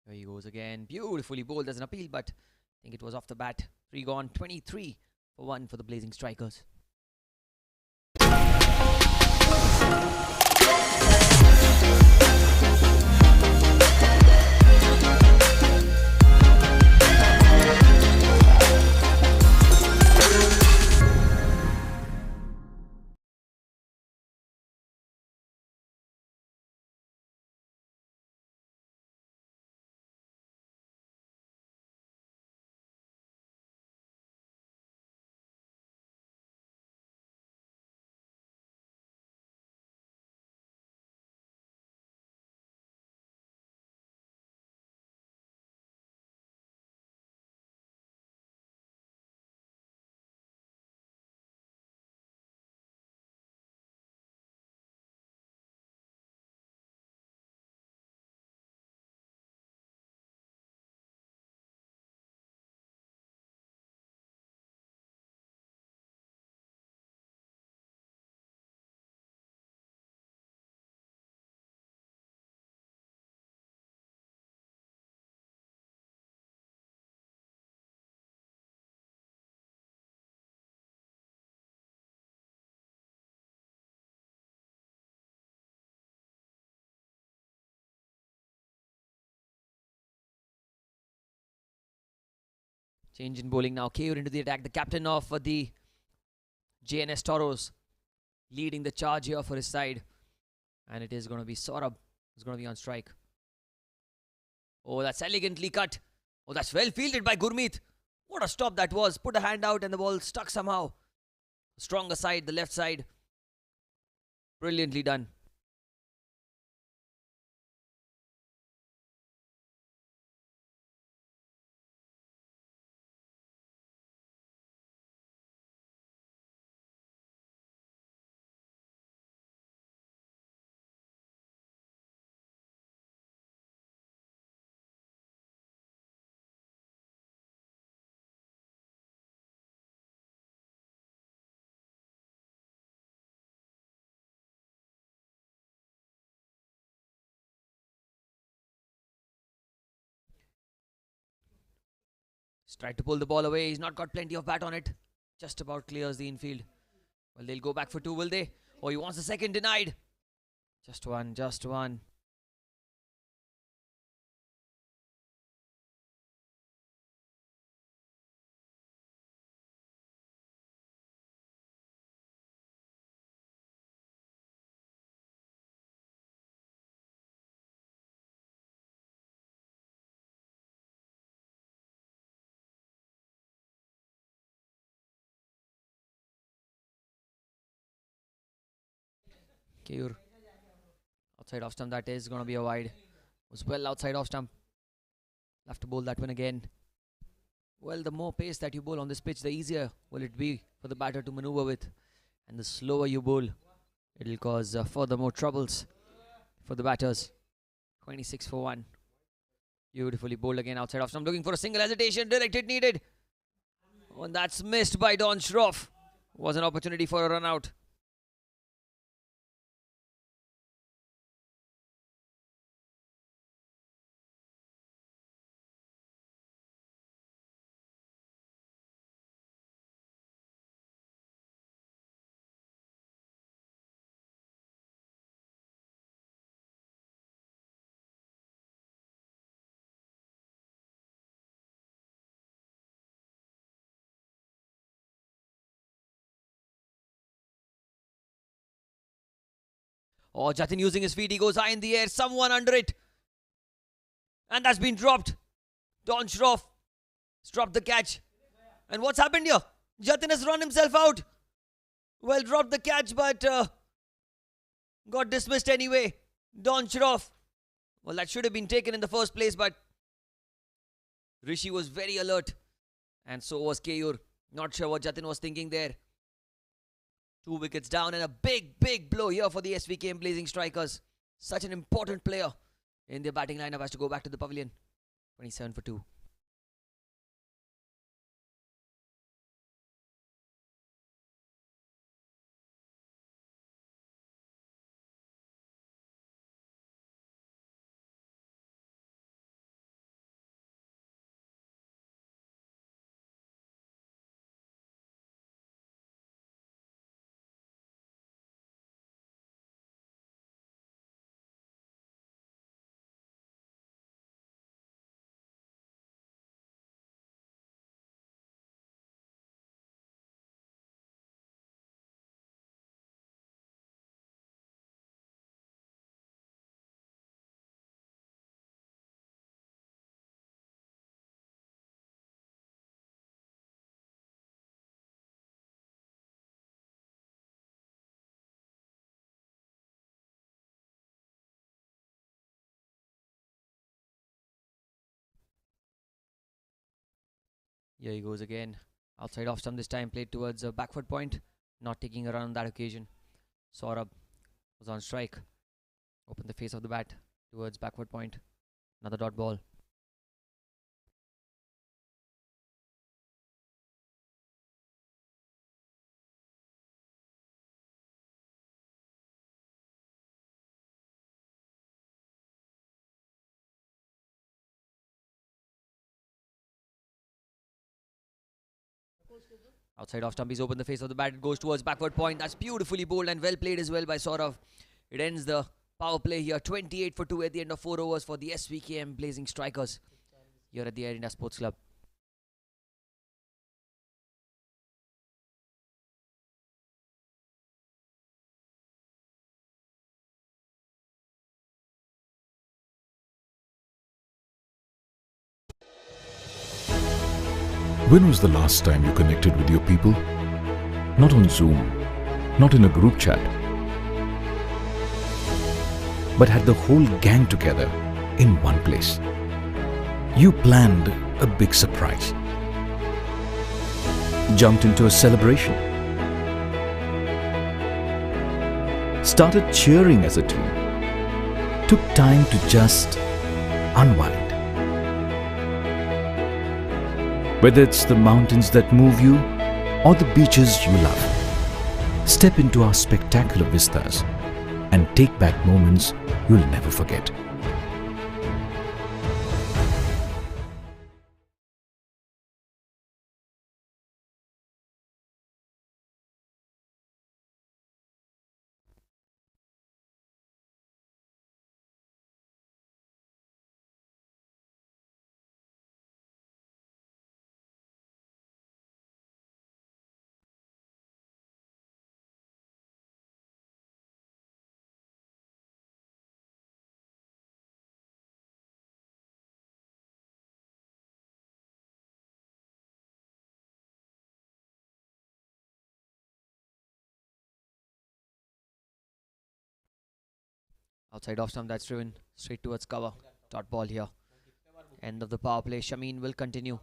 Here he goes again. Beautifully bowled as an appeal, but I think it was off the bat. 3 gone. 23 for 1 for the Blazing Strikers. Change in bowling now. Keyur into the attack. The captain of the JNS Toros leading the charge here for his side. And it is going to be Saurabh who's going to be on strike. Oh, that's elegantly cut. Oh, that's well fielded by Gurmeet. What a stop that was. Put a hand out and the ball stuck somehow. Stronger side, the left side. Brilliantly done. He's tried to pull the ball away. He's not got plenty of bat on it. Just about clears the infield. Well, they'll go back for 2, will they? Oh, he wants the second denied. Just one, just one. Keyur. Outside off stump, that is going to be a wide. Was well outside off stump. Have to bowl that one again. Well, the more pace that you bowl on this pitch, the easier will it be for the batter to maneuver with. And the slower you bowl, it will cause further more troubles for the batters. 26 for 1. Beautifully bowled again outside off stump. Looking for a single hesitation. Directed needed. Oh, and that's missed by Don Schroff. Was an opportunity for a run out. Oh, Jatin using his feet. He goes high in the air. Someone under it. And that's been dropped. Don Shroff has dropped the catch. And what's happened here? Jatin has run himself out. Well, dropped the catch, but got dismissed anyway. Don Shroff. Well, that should have been taken in the first place, but Rishi was very alert. And so was Keyur. Not sure what Jatin was thinking there. 2 wickets down and a big blow here for the SVKM Blazing Strikers. Such an important player in their batting lineup has to go back to the pavilion. 27 for 2. Here he goes again. Outside off stump this time, played towards a backward point. Not taking a run on that occasion. Saurabh was on strike. Opened the face of the bat towards backward point. Another dot ball. Outside off stump, he's opened the face of the bat. It goes towards backward point. That's beautifully bowled and well played as well by Saurabh. It ends the power play here. 28 for 2 at the end of 4 overs for the SVKM Blazing Strikers here at the Air India Sports Club. When was the last time you connected with your people? Not on Zoom, not in a group chat, but had the whole gang together in one place. You planned a big surprise, jumped into a celebration, started cheering as a team, took time to just unwind. Whether it's the mountains that move you or the beaches you love, step into our spectacular vistas and take back moments you'll never forget. Outside off stump, that's driven straight towards cover. Dot ball here. End of the power play. Shameen will continue.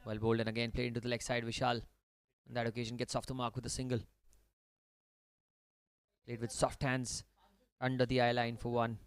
Well bowled and again played into the leg side. Vishal on that occasion gets off the mark with a single. Played with soft hands under the eye line for 1.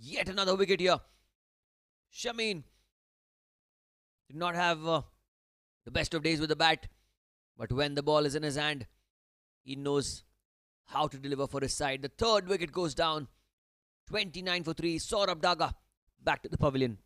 Yet another wicket here. Shameen did not have the best of days with the bat, but when the ball is in his hand, he knows how to deliver for his side. The third wicket goes down. 29 for 3. Saurabh Daga back to the pavilion.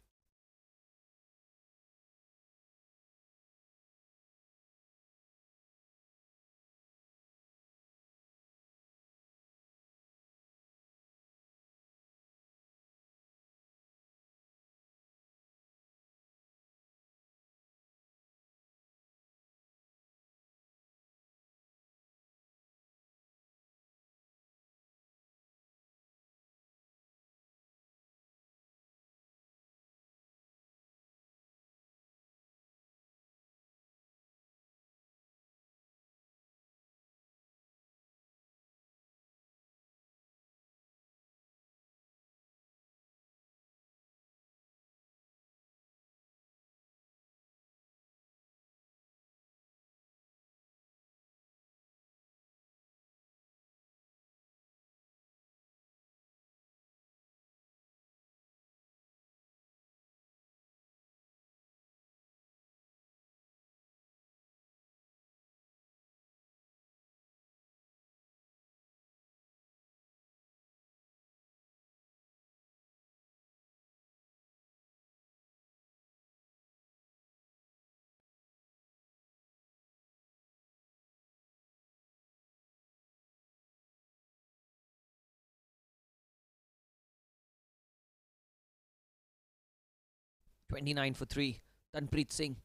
.29 for 3. Tanpreet Singh,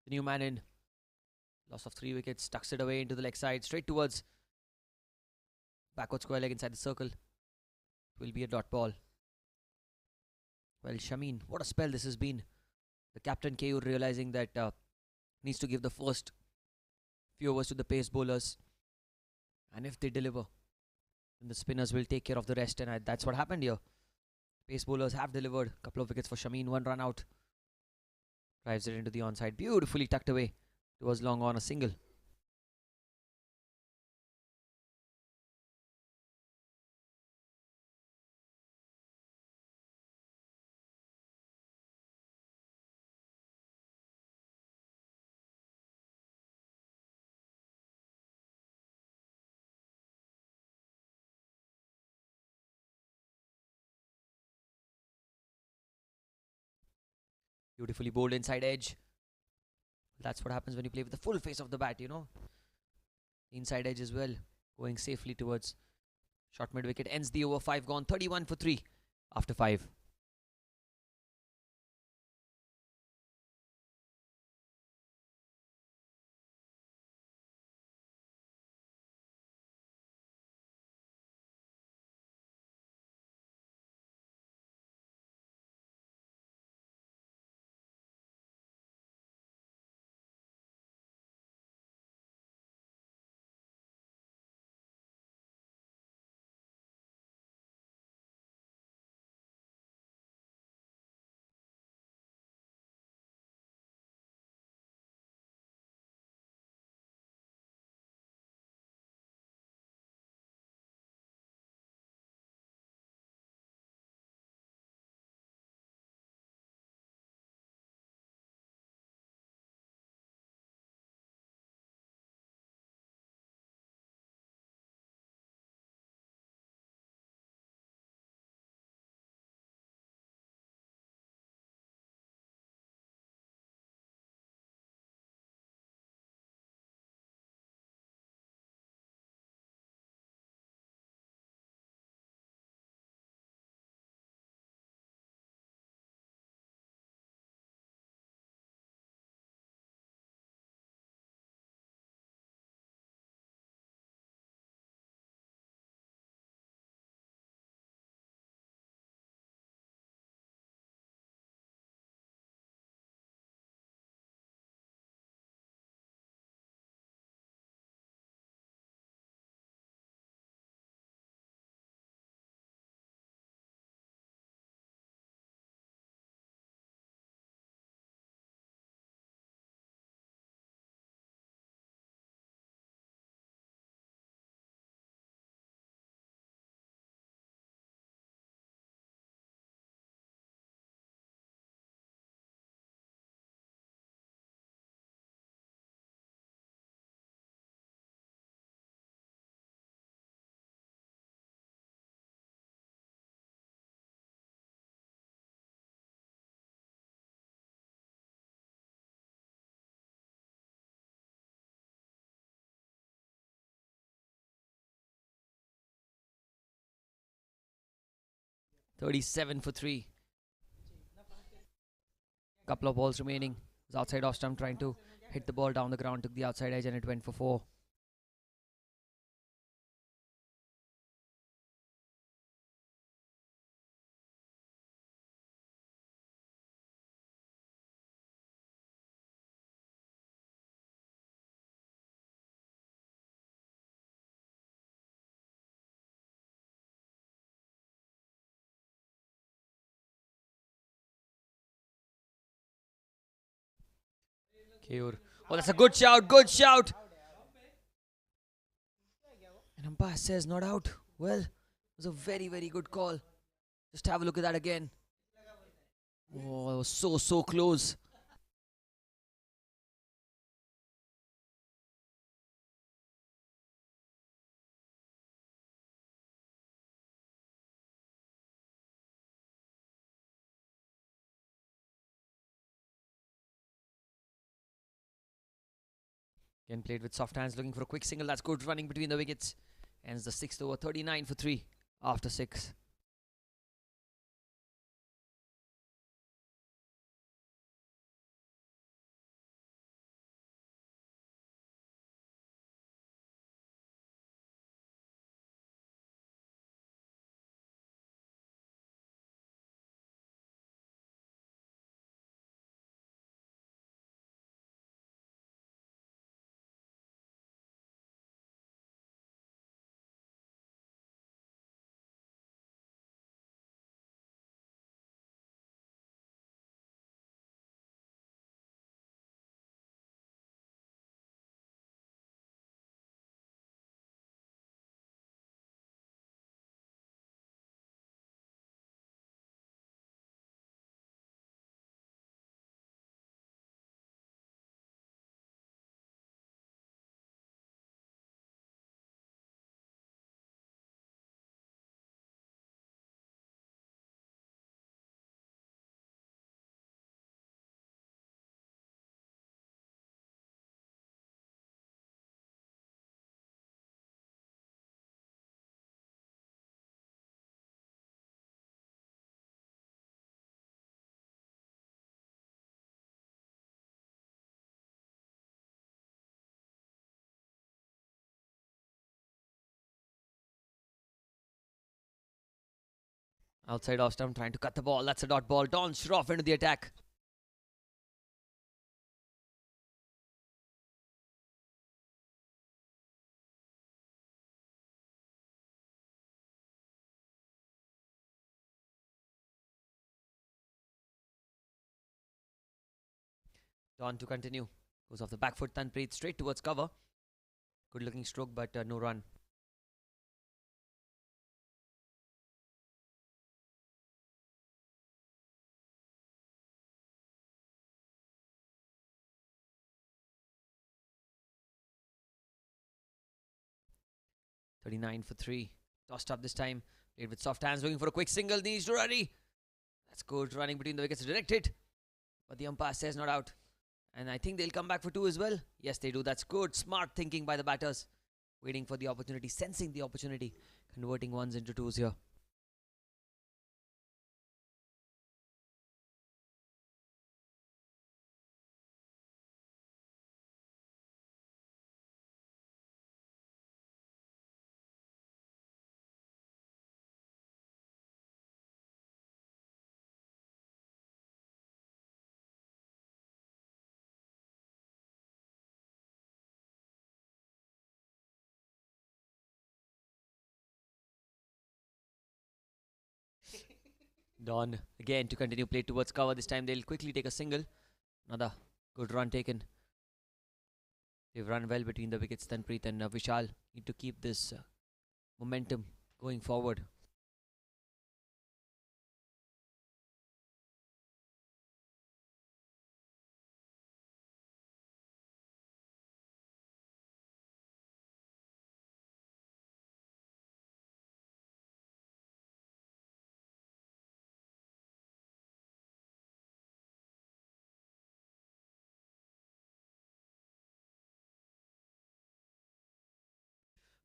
the new man in. Loss of 3 wickets. Tucks it away into the leg side. Straight towards backward square leg inside the circle. It will be a dot ball. Well, Shameen, what a spell this has been. The captain KU realizing that needs to give the first few overs to the pace bowlers. And if they deliver, then the spinners will take care of the rest. And that's what happened here. Pace bowlers have delivered. A couple of wickets for Shameen. 1 run out. Drives it into the onside. Beautifully tucked away. It was long on a single. Beautifully bowled inside edge. That's what happens when you play with the full face of the bat, you know. Inside edge as well. Going safely towards short mid wicket. Ends the over. 5 gone. 31 for 3 after 5. 37 for 3. Couple of balls remaining. Was outside off stump trying to hit the ball down the ground, took the outside edge and it went for 4. Keur. Oh, that's a good shout, good shout. And umpire says not out. Well, it was a very, very good call. Just have a look at that again. Oh, it was so close. Again played with soft hands, looking for a quick single. That's good running between the wickets. Ends the 6th over, 39 for 3 after 6. Outside off stump trying to cut the ball. That's a dot ball. Don Shroff into the attack. Don to continue. Goes off the back foot. Tanpreet straight towards cover. Good looking stroke, but no run. .39 for 3. Tossed up this time. Played with soft hands, looking for a quick single. Needs to run. That's good running between the wickets. Directed. But the umpire says not out. And I think they'll come back for 2 as well. Yes, they do. That's good. Smart thinking by the batters. Waiting for the opportunity. Sensing the opportunity. Converting 1s into 2s here. Don again to continue play towards cover. This time they'll quickly take a single. Another good run taken. They've run well between the wickets. Tanpreet and Vishal need to keep this momentum going forward.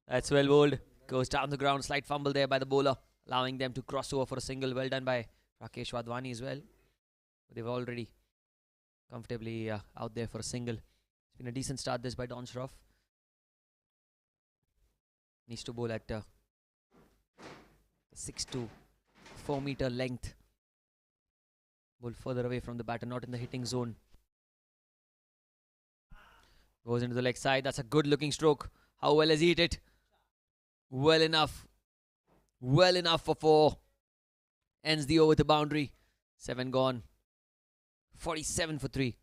That's well bowled. Goes down the ground. Slight fumble there by the bowler. allowing them to cross over for a single. Well done by Rakesh Wadhwani as well. They've already comfortably out there for a single. It's been a decent start this by Don Shroff. Needs to bowl at 6 to 4 meter length. Bowl further away from the batter, not in the hitting zone. Goes into the leg side. That's a good looking stroke. How well has he hit it? Well enough. Well enough for 4. Ends the over with a boundary. 7 gone. 47 for 3.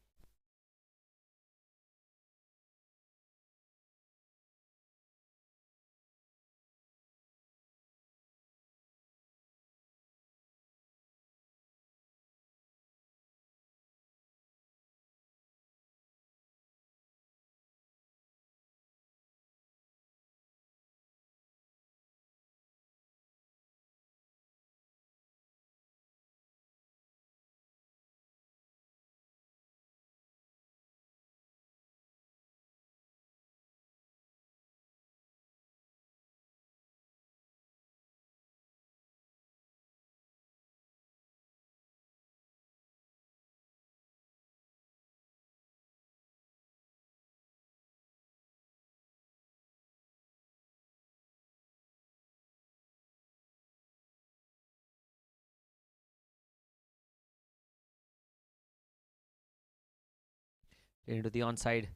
Into the onside,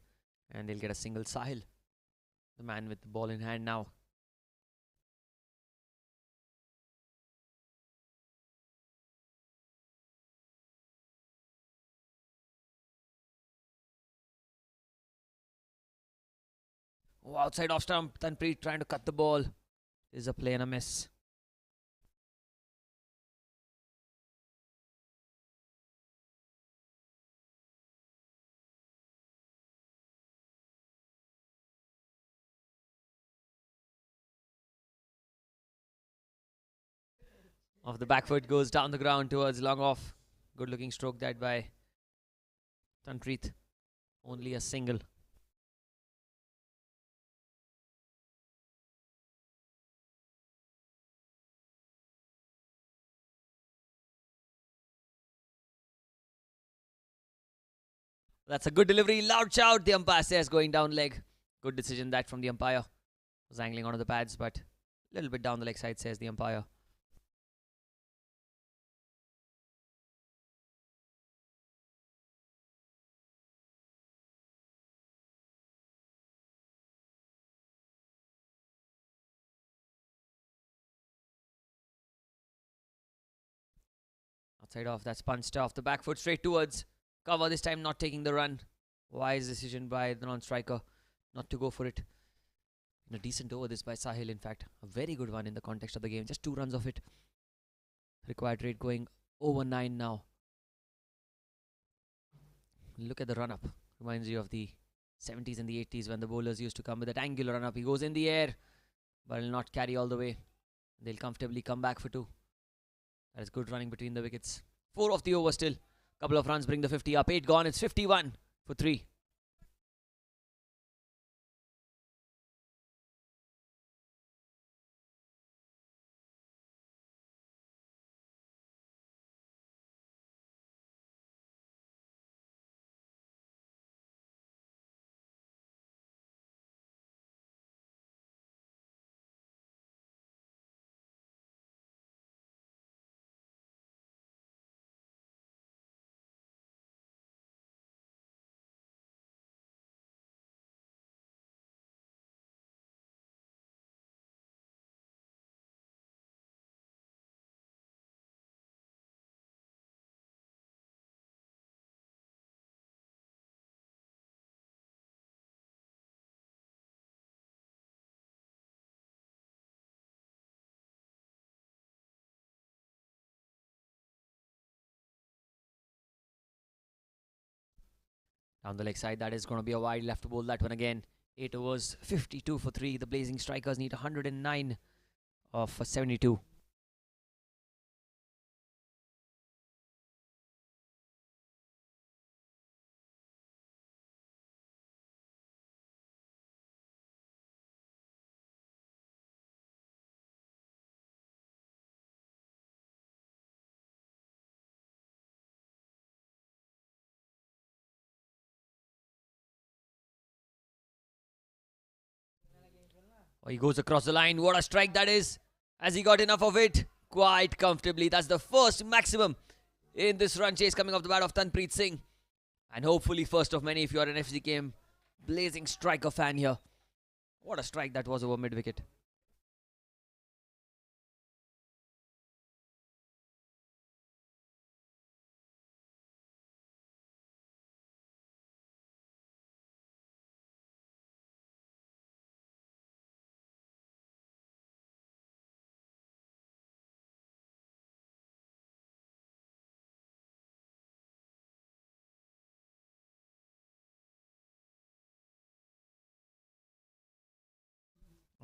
and they'll get a single. Sahil, the man with the ball in hand now. Oh, outside off stump. Tanpreet trying to cut the ball. Is a play and a miss. Off the back foot, goes down the ground towards long off. Good looking stroke that by Tanpreet. Only a single. That's a good delivery. Loud shout. The umpire says going down leg. Good decision that from the umpire. Was angling onto the pads, but a little bit down the leg side, says the umpire. Outside off, that's punched off the back foot straight towards cover. This time not taking the run. Wise decision by the non-striker not to go for it. In a decent over this by Sahil, in fact. A very good one in the context of the game. Just 2 runs of it. Required rate going over 9 now. Look at the run-up. Reminds you of the 70s and the 80s when the bowlers used to come with that angular run-up. He goes in the air, but will not carry all the way. They'll comfortably come back for 2. That is good running between the wickets. 4 of the over still. Couple of runs bring the 50 up. 8 gone. It's 51 for 3. Down the leg side, that is going to be a wide left to bowl that one again. 8 overs, 52 for 3. The Blazing Strikers need 109 of 72. Oh, he goes across the line. What a strike that is. Has he got enough of it? Quite comfortably. That's the first maximum in this run chase coming off the bat of Tanpreet Singh. And hopefully first of many if you are an FCKM Blazing Striker fan here. What a strike that was over mid-wicket.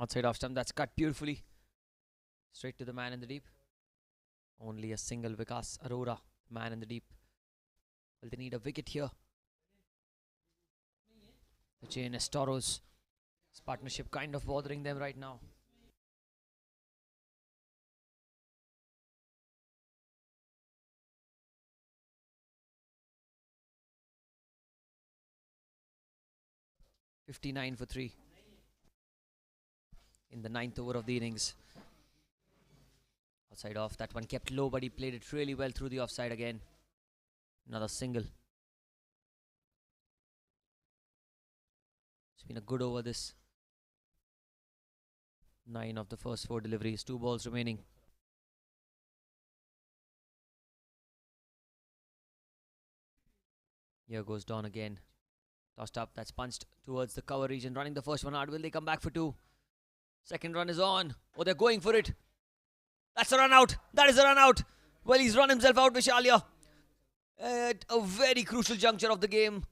Outside off stump, that's cut beautifully. Straight to the man in the deep. Only a single Vikas Arora, man in the deep. Well, they need a wicket here. The JNS Toros. This partnership kind of bothering them right now. "59 for 3 in the 9th over of the innings. Outside off, that one kept low, but he played it really well through the offside again. Another single. It's been a good over this. 9 of the first 4 deliveries, 2 balls remaining. Here goes Don again. Tossed up, that's punched towards the cover region, running the first one hard. Will they come back for 2? Second run is on. Oh, they're going for it. That's a run out. That is a run out. Well, he's run himself out, Vishalia. At a very crucial juncture of the game.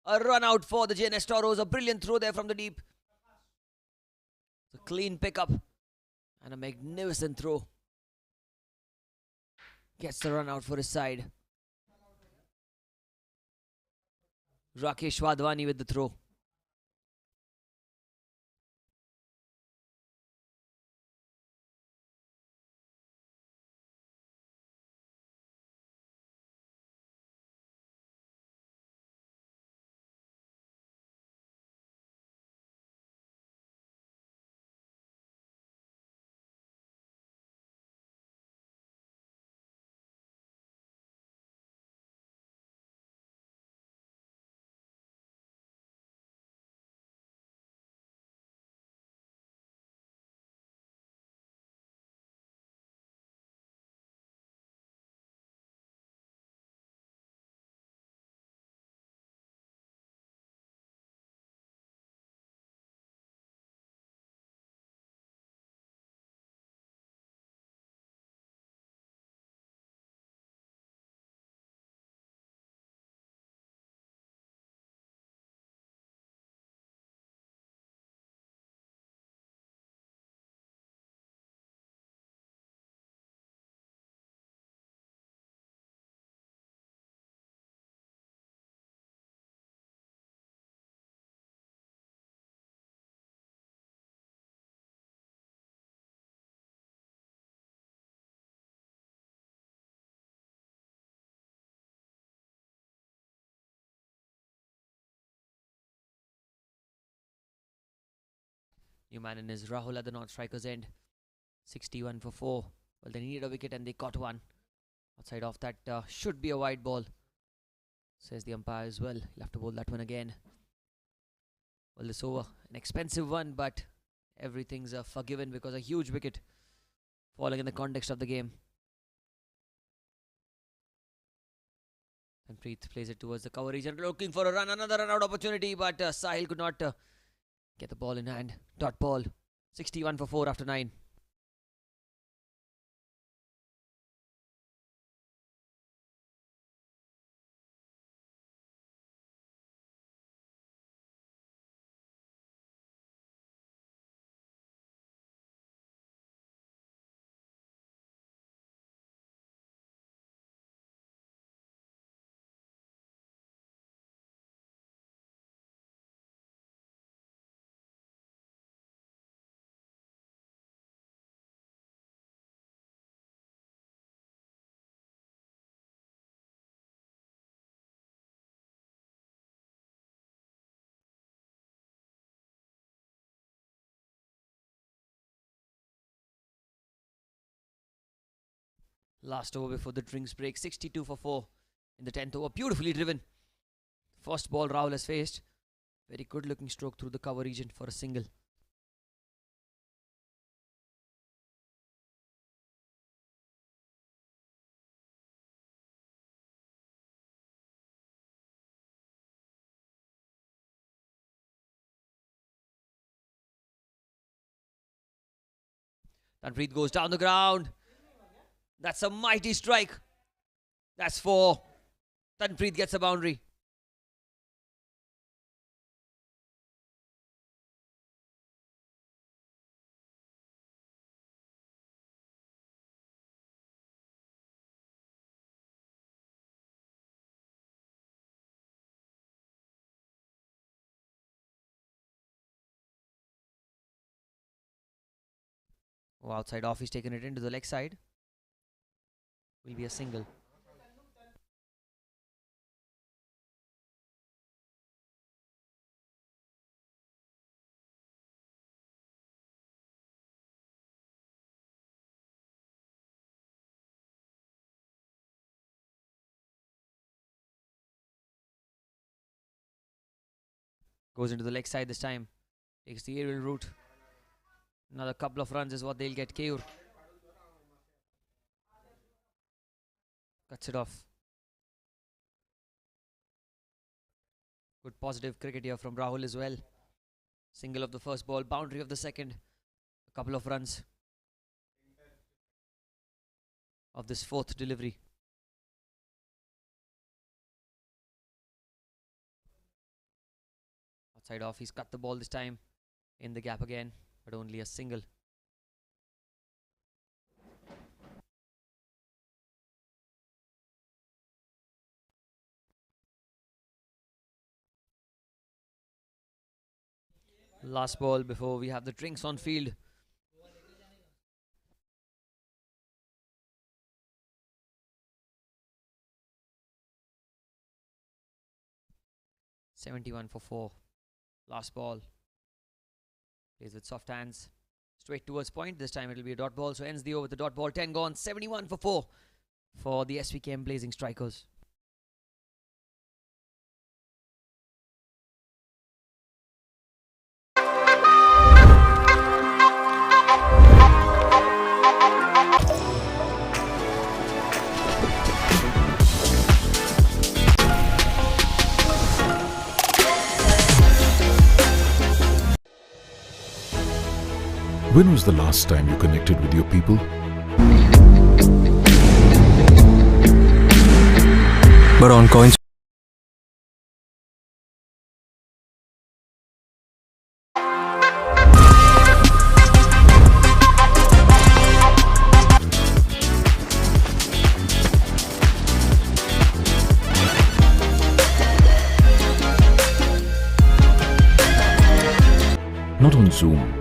A run out for the JNS Toros. A brilliant throw there from the deep. It's a clean pickup. And a magnificent throw. Gets the run out for his side. Rakesh Wadhwani with the throw. New man in is Rahul at the non-striker's end. 61 for 4. Well, they needed a wicket and they got one. Outside off, that should be a wide ball, says the umpire as well. He'll have to bowl that one again. Well, this over, an expensive one, but everything's forgiven because a huge wicket falling in the context of the game. And Preet plays it towards the cover region, looking for a run, another run out opportunity, but Sahil could not get the ball in hand. Dot ball. 61 for 4 after 9. Last over before the drinks break. 62 for 4 in the 10th over. Beautifully driven. First ball Rahul has faced. Very good looking stroke through the cover region for a single. Tanpreet goes down the ground. That's a mighty strike. That's 4. Tanpreet gets a boundary. Oh, outside off, he's taken it into the leg side. Will be a single. Goes into the leg side this time. Takes the aerial route. Another couple of runs is what they'll get. Keyur cuts it off. Good positive cricket here from Rahul as well. Single of the first ball, boundary of the second. A couple of runs of this fourth delivery. Outside off, he's cut the ball this time. In the gap again, but only a single. Last ball before we have the drinks on field. .71 for 4. Last ball. Plays with soft hands. Straight towards point. This time it will be a dot ball. So ends the over with the dot ball. 10 gone. 71 for 4 for the SVKM Blazing Strikers. When was the last time you connected with your people? But on coins. Not on Zoom.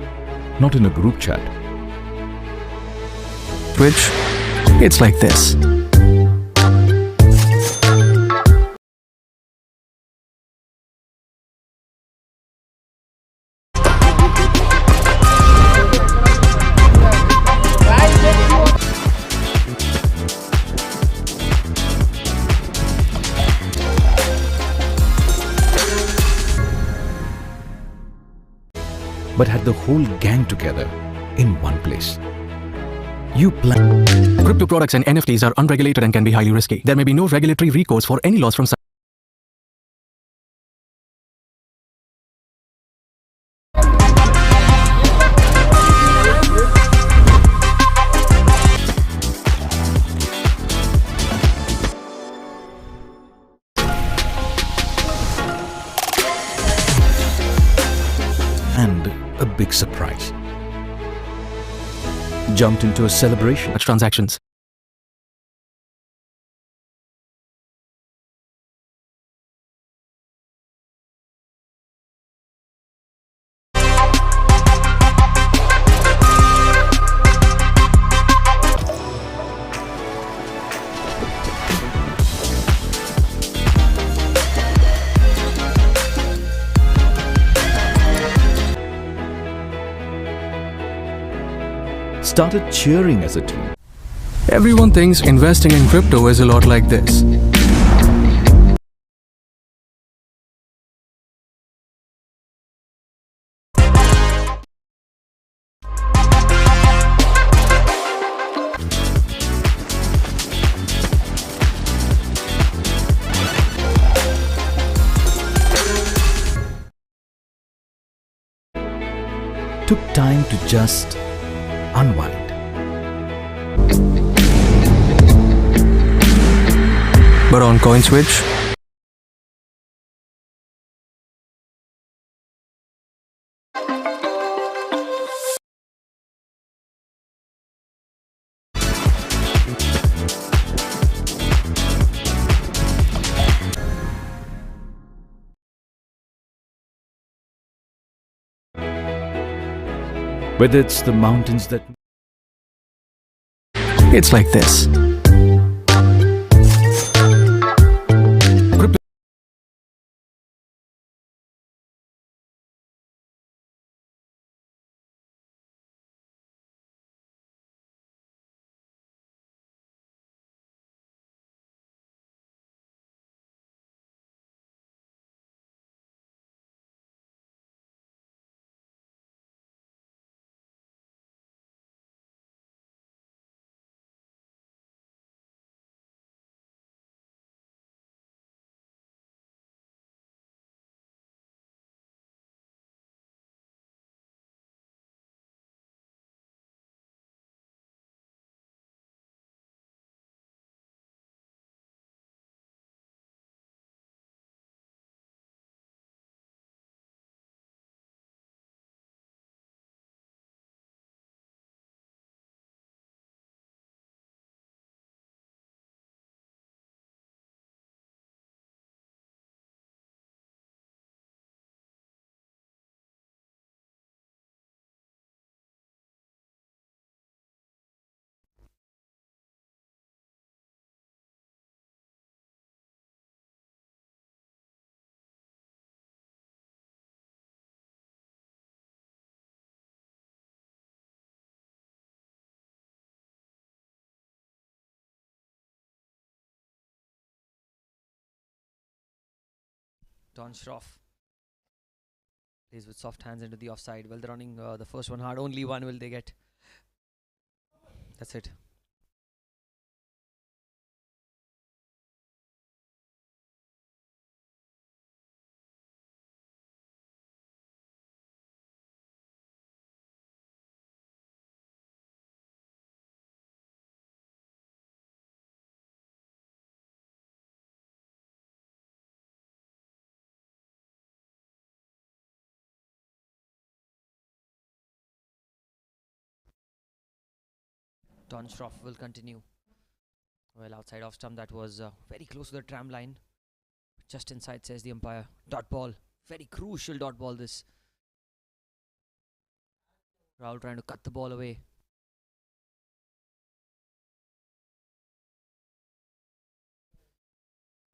Not in a group chat. Which, it's like this. But had the whole gang together in one place. You plan. Crypto products and NFTs are unregulated and can be highly risky. There may be no regulatory recourse for any loss from such. And a big surprise. Jumped into a celebration. Such transactions. Started cheering as a team. Everyone thinks investing in crypto is a lot like this. Took time to just unwind. But on CoinSwitch, Whether it's the mountains that it's like this. Crypto Don Schroff plays with soft hands into the offside. Well, they're running the first one hard. Only one will they get. That's it. Don Schroff will continue. Well, outside off stump, that was very close to the tram line. Just inside, says the umpire. Dot ball. Very crucial dot ball, this. Rahul trying to cut the ball away.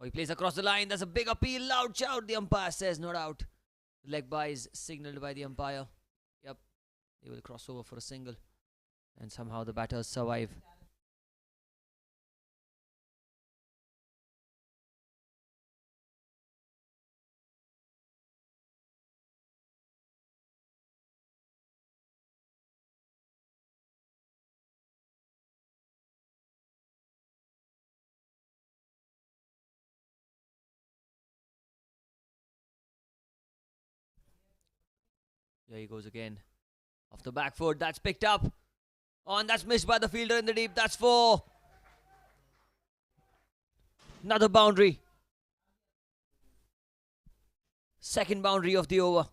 Oh, he plays across the line. That's a big appeal. Loud shout. The umpire says not out. Leg by is signaled by the umpire. Yep. They will cross over for a single. And somehow the batters survive. Here he goes again. Off the back foot. That's picked up. Oh, and that's missed by the fielder in the deep. That's 4. Another boundary. Second boundary of the over.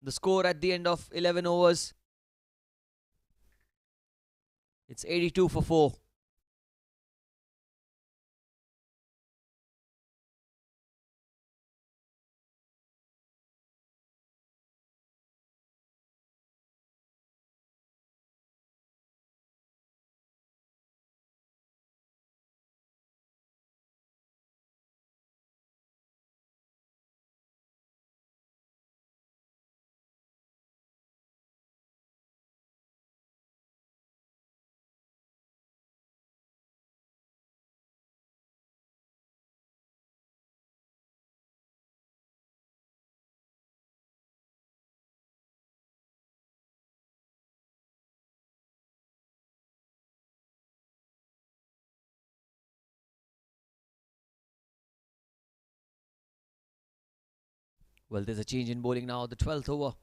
The score at the end of 11 overs. It's 82 for 4. Well, there's a change in bowling now. The 12th over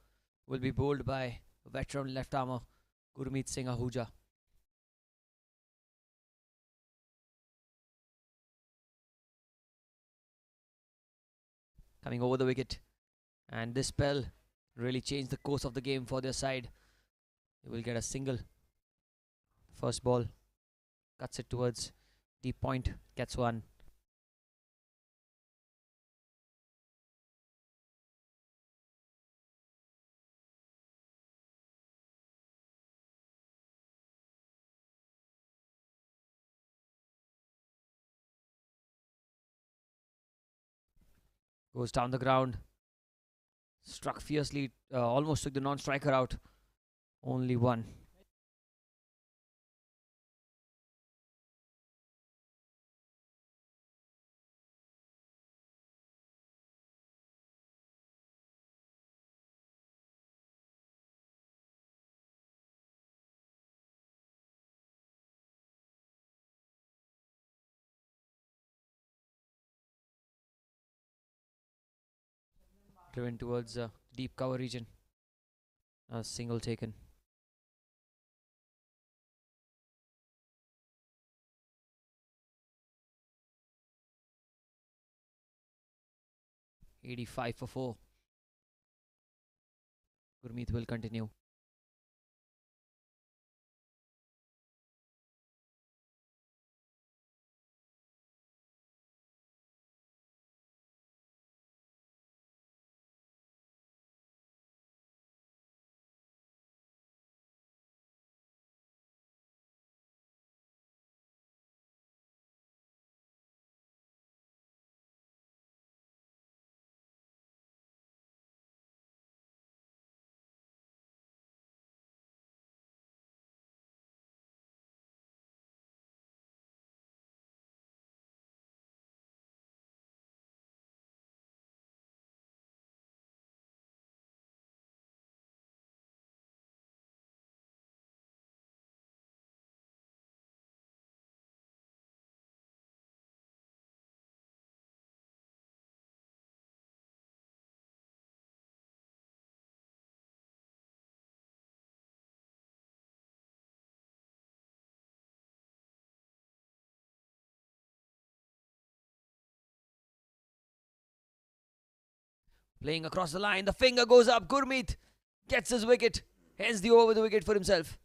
will be bowled by veteran left armer Gurmeet Singh Ahuja. Coming over the wicket, and this spell really changed the course of the game for their side. They will get a single. First ball cuts it towards deep point, gets one. Goes down the ground, struck fiercely, almost took the non-striker out. Only one. Driven towards deep cover region. A single taken. "85 for 4. Gurmeet will continue. Playing across the line, the finger goes up. Gurmeet gets his wicket, hence the over the wicket for himself.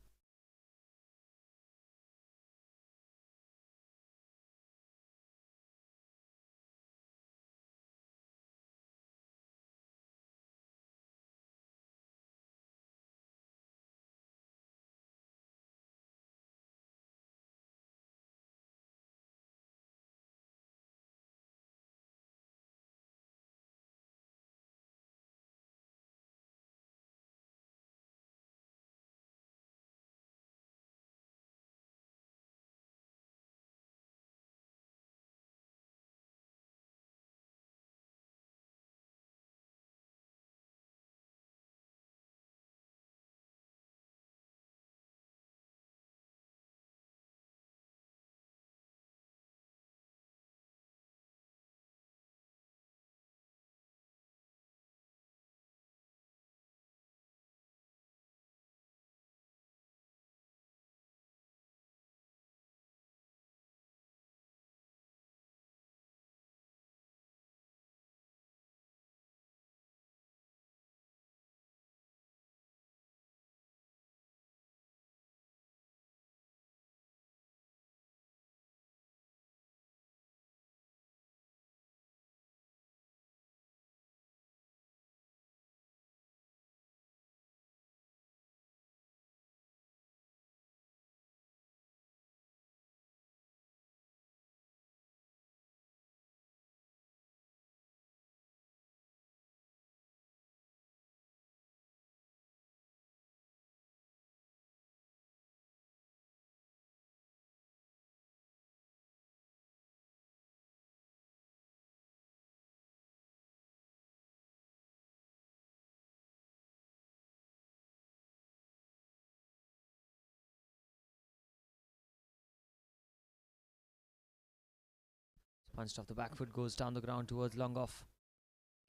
Punched off the back foot, goes down the ground towards long off.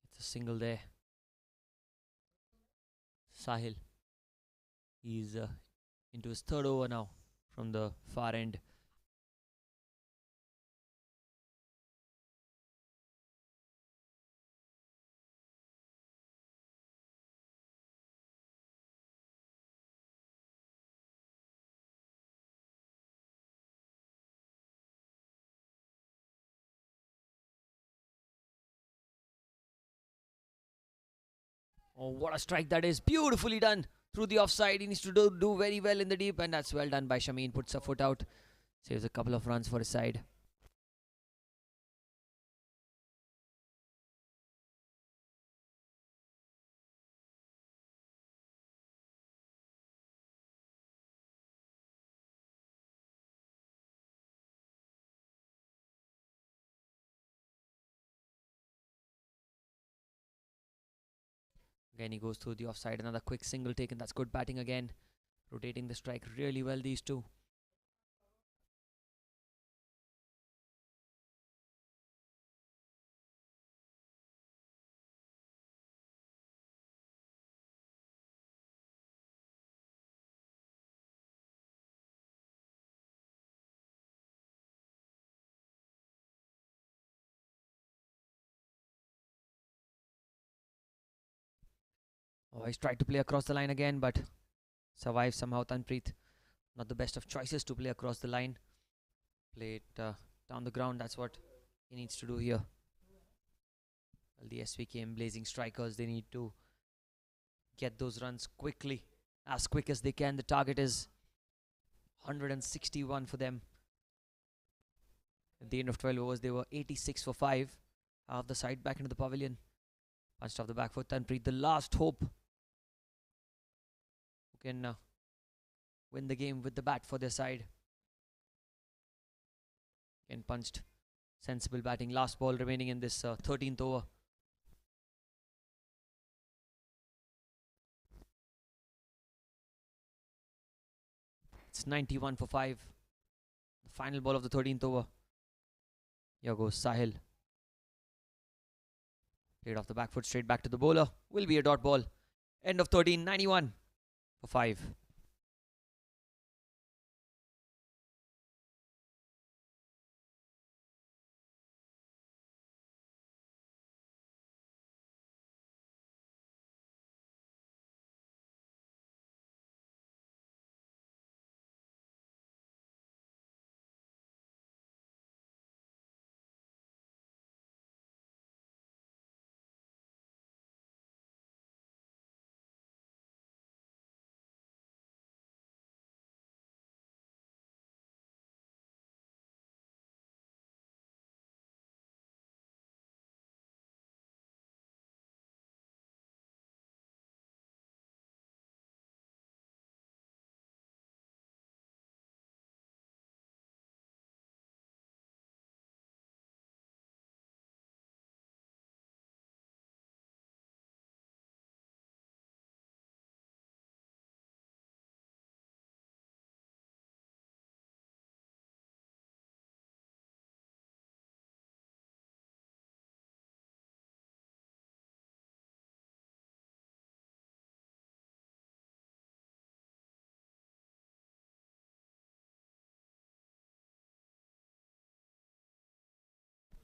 It's a single there. Sahil. He's into his third over now from the far end. Oh, what a strike that is. Beautifully done through the offside. He needs to do very well in the deep, and that's well done by Shameen. Puts a foot out. Saves a couple of runs for his side. Again, he goes through the offside. Another quick single taken. That's good batting again. Rotating the strike really well, these two. Oh, he's tried to play across the line again, but survives somehow. Tanpreet, not the best of choices to play across the line. Play it down the ground. That's what he needs to do here. Well, the SVKM Blazing Strikers, they need to get those runs quickly, as quick as they can. The target is 161 for them. At the end of 12 overs, they were 86 for 5. Half the side back into the pavilion. Punched off the back foot. Tanpreet, the last hope, who can win the game with the bat for their side. Again punched. Sensible batting. Last ball remaining in this 13th over. It's 91 for 5. The final ball of the 13th over. Here goes Sahil. Played off the back foot, straight back to the bowler. Will be a dot ball. End of 13, 91 for 5.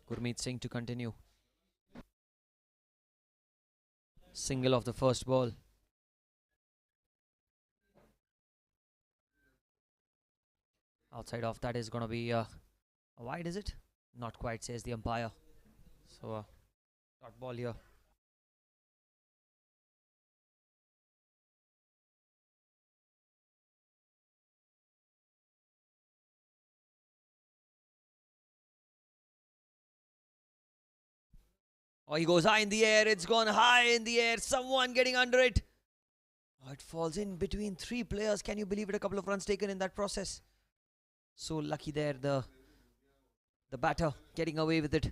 Gurmeet Singh to continue. Single of the first ball. Outside of that is going to be a wide, is it? Not quite, says the umpire. So, dot ball here. Oh, he goes high in the air. It's gone high in the air. Someone getting under it. Oh, it falls in between 3 players. Can you believe it? A couple of runs taken in that process. So lucky there, the batter getting away with it.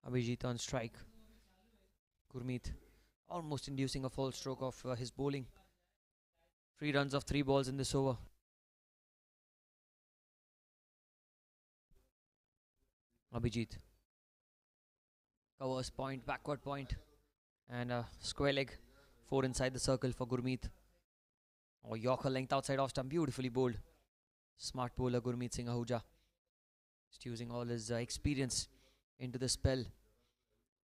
Abhijit on strike. Gurmeet almost inducing a false stroke of his bowling. 3 runs of 3 balls in this over. Abhijit covers point, backward point, and a square leg. 4 inside the circle for Gurmeet. Oh, Yorker length outside off stump, beautifully bowled. Smart bowler Gurmeet Singh Ahuja. Just using all his experience into the spell.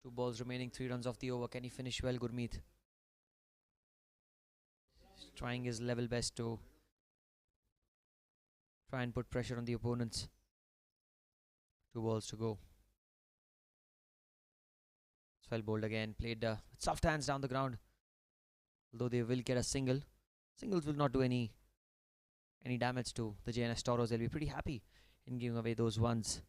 2 balls remaining, 3 runs off the over. Can he finish well, Gurmeet? He's trying his level best to try and put pressure on the opponents. 2 balls to go. It's well bowled again. Played with soft hands down the ground. Although they will get a single. Singles will not do any damage to the JNS Toros. They'll be pretty happy in giving away those ones.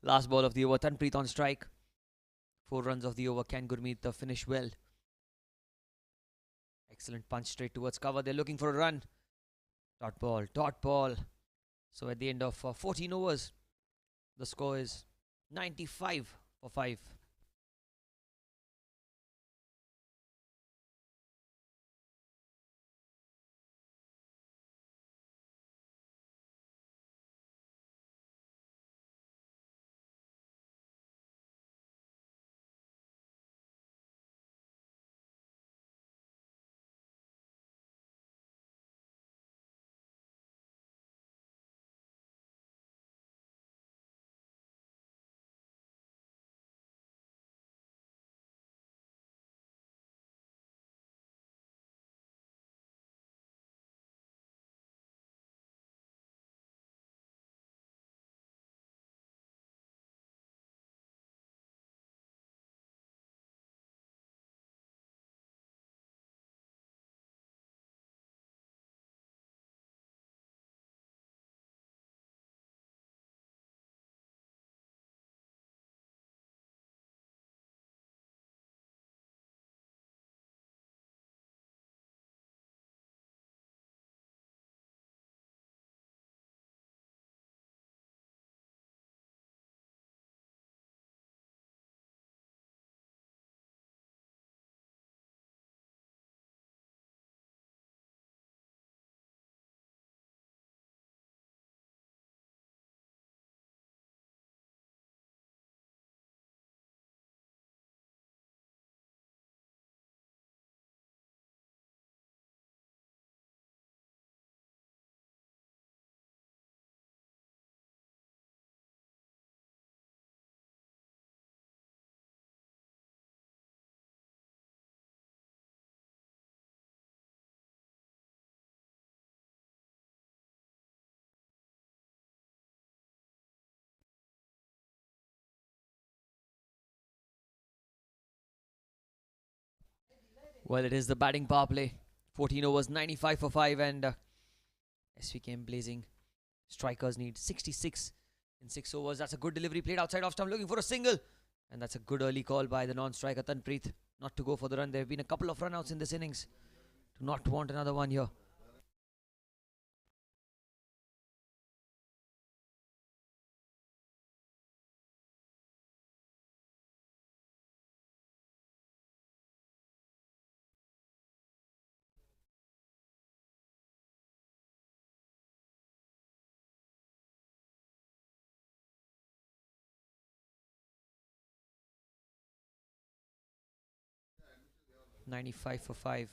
Last ball of the over. Tanpreet on strike. 4 runs of the over. Can Gurmeet finish well? Excellent punch straight towards cover. They're looking for a run. Dot ball, dot ball. So at the end of 14 overs, the score is 95 for 5. Well, it is the batting power play. 14 overs, 95 for 5, and SVKM Blazing Strikers need 66 in 6 overs. That's a good delivery played outside off stump, looking for a single. And that's a good early call by the non-striker Tanpreet not to go for the run. There have been a couple of run-outs in this innings. Do not want another one here. .95 for 5.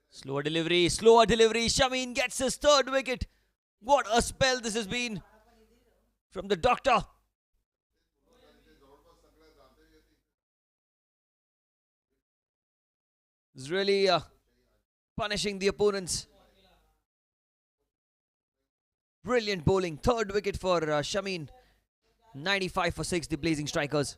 Slower delivery. Shameen gets his 3rd wicket. What a spell this has been from the doctor. It's really punishing the opponents. Brilliant bowling. 3rd wicket for Shameen. 95 for 6, the Blazing Strikers.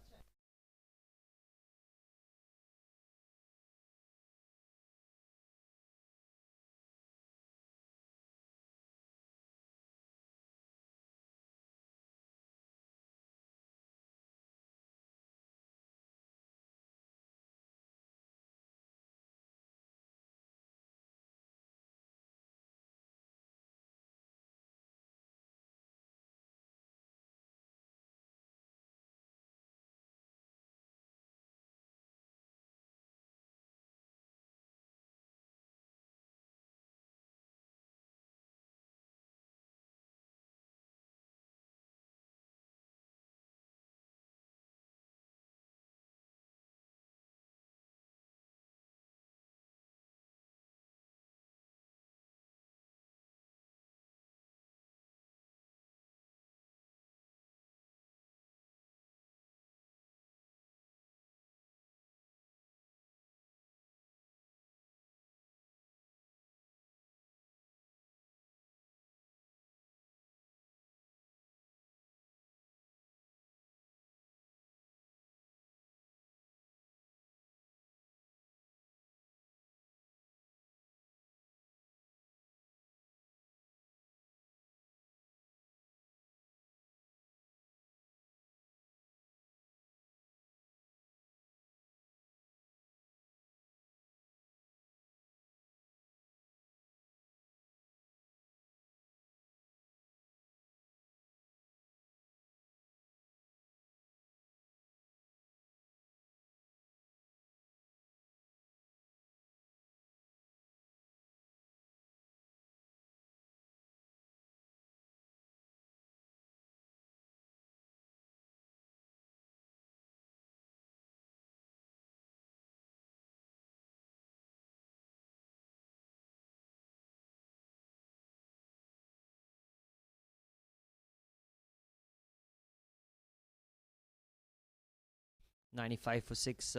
95 for 6.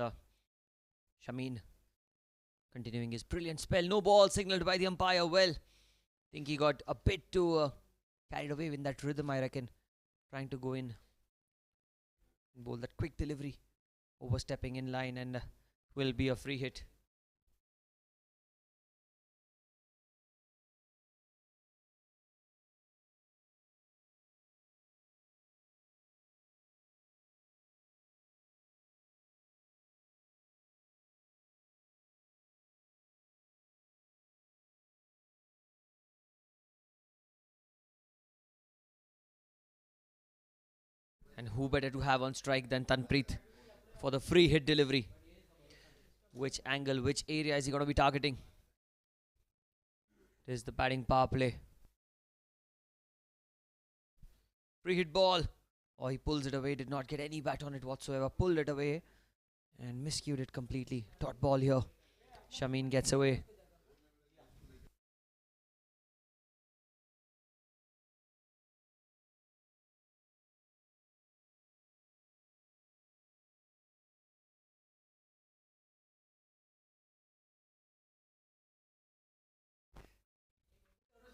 Shameen continuing his brilliant spell. No ball signalled by the umpire. Well, think he got a bit too carried away in that rhythm, I reckon. Trying to go in. Bowl that quick delivery. Overstepping in line and will be a free hit. And who better to have on strike than Tanpreet for the free hit delivery. Which angle, which area is he going to be targeting? This is the batting power play. Free hit ball. Oh, he pulls it away. Did not get any bat on it whatsoever. Pulled it away and miscued it completely. Dot ball here. Shameen gets away.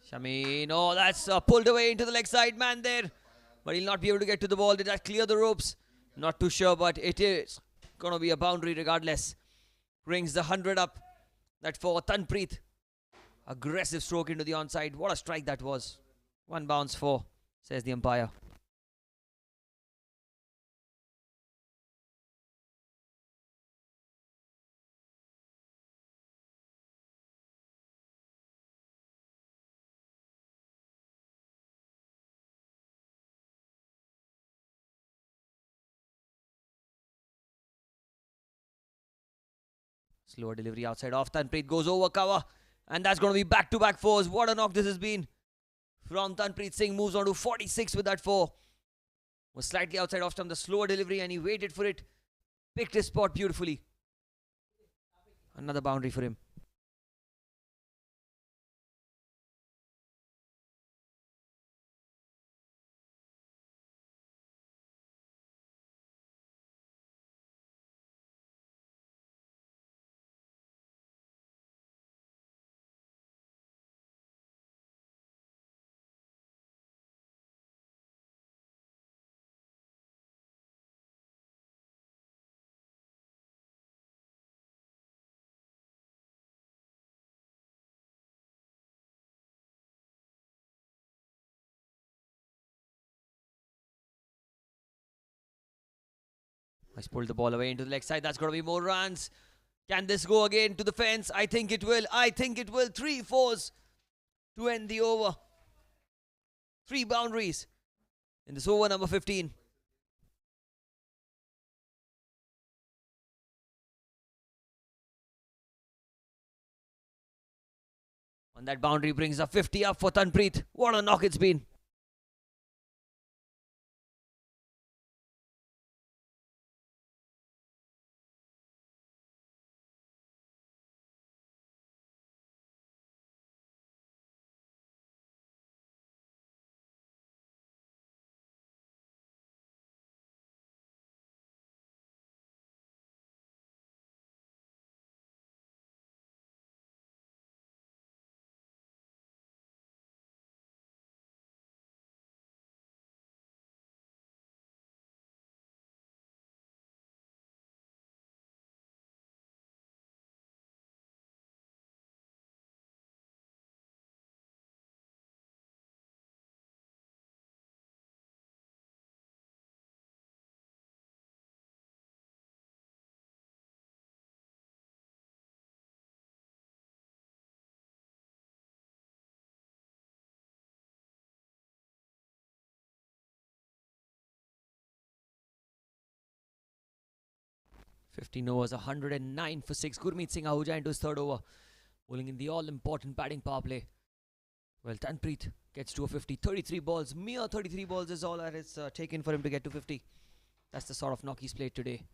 Shameen, oh, that's pulled away into the leg side, man there. But he'll not be able to get to the ball. Did that clear the ropes? Not too sure, but it is going to be a boundary regardless. Rings the 100 up. That for Tanpreet. Aggressive stroke into the onside. What a strike that was. One bounce for, says the umpire. Slower delivery outside off. Tanpreet goes over cover. And that's going to be back-to-back fours. What a knock this has been. From Tanpreet Singh, moves on to 46 with that 4. Was slightly outside off stump, the slower delivery, and he waited for it. Picked his spot beautifully. Another boundary for him. He's pulled the ball away into the leg side. That's going to be more runs. Can this go again to the fence? I think it will. I think it will. 3 fours to end the over. 3 boundaries in this over number 15. And that boundary brings a 50 up for Tanpreet. What a knock it's been. Fifteen overs, 109 for 6. Gurmeet Singh Ahuja into his 3rd over. Bowling in the all-important batting power play. Well, Tanpreet gets to a 50. 33 balls. Mere 33 balls is all that it's taken for him to get to 50. That's the sort of knock he's played today.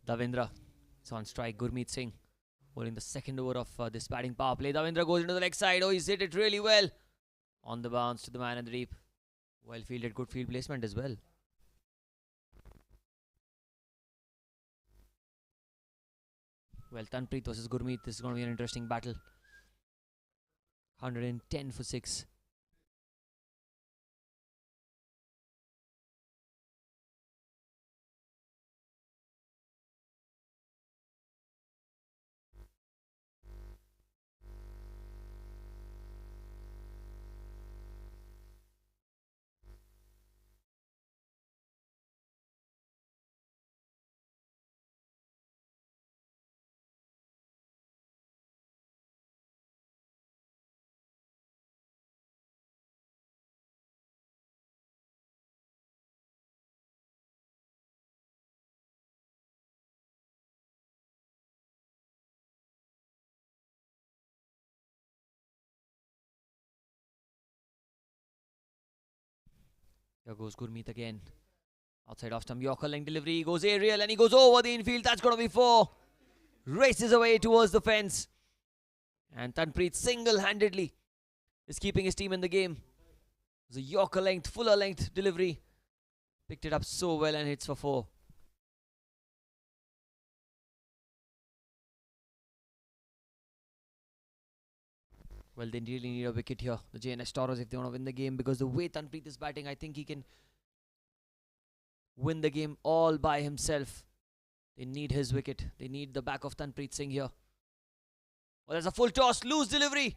Davendra is on strike. Gurmeet Singh holding the second over of this batting power play. Davendra goes into the leg side. Oh, he's hit it really well. On the bounce to the man in the deep. Well fielded, good field placement as well. Well, Tanpreet versus Gurmeet. This is going to be an interesting battle. 110 for 6. Here goes Gurmeet again. Outside off stump, Yorker length delivery. He goes aerial and he goes over the infield. That's going to be 4. Races away towards the fence. And Tanpreet single-handedly is keeping his team in the game. It was a Yorker length, fuller length delivery. Picked it up so well and hits for 4. Well, they really need a wicket here, the JNS Toros, if they want to win the game, because the way Tanpreet is batting, I think he can win the game all by himself. They need his wicket. They need the back of Tanpreet Singh here. Well, there's a full toss, loose delivery.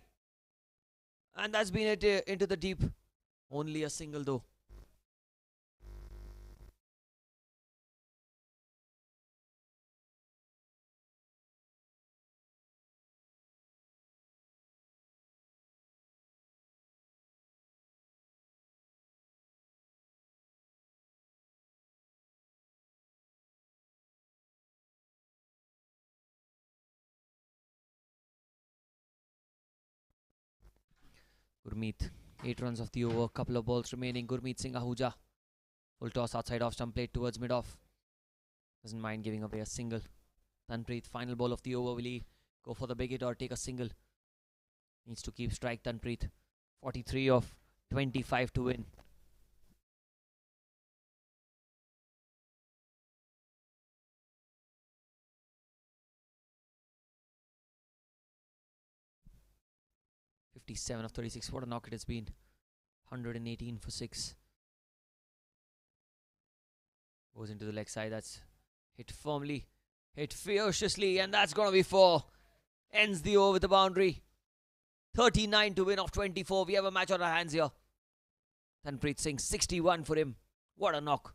And that's been it into the deep. Only a single though. Gurmeet, 8 runs of the over, couple of balls remaining. Gurmeet Singh Ahuja. Full toss outside off stump plate towards mid-off. Doesn't mind giving away a single. Tanpreet, final ball of the over. Will he go for the big hit or take a single? Needs to keep strike, Tanpreet. 43 of 25 to win. .57 of 36. What a knock it has been. 118 for 6. Goes into the leg side. That's hit firmly. Hit ferociously. And that's going to be 4. Ends the over with a boundary. 39 to win off 24. We have a match on our hands here. Tanpreet Singh, 61 for him. What a knock.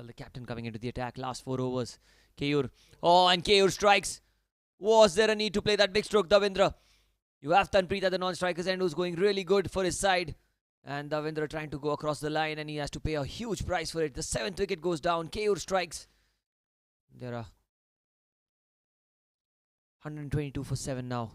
Well, the captain coming into the attack. Last 4 overs. Keyur. Oh, and Keyur strikes. Was there a need to play that big stroke, Davindra? You have Tanpreet at the non-strikers end, who's going really good for his side. And Davindra trying to go across the line, and he has to pay a huge price for it. The 7th wicket goes down. Keyur strikes. There are 122 for 7 now.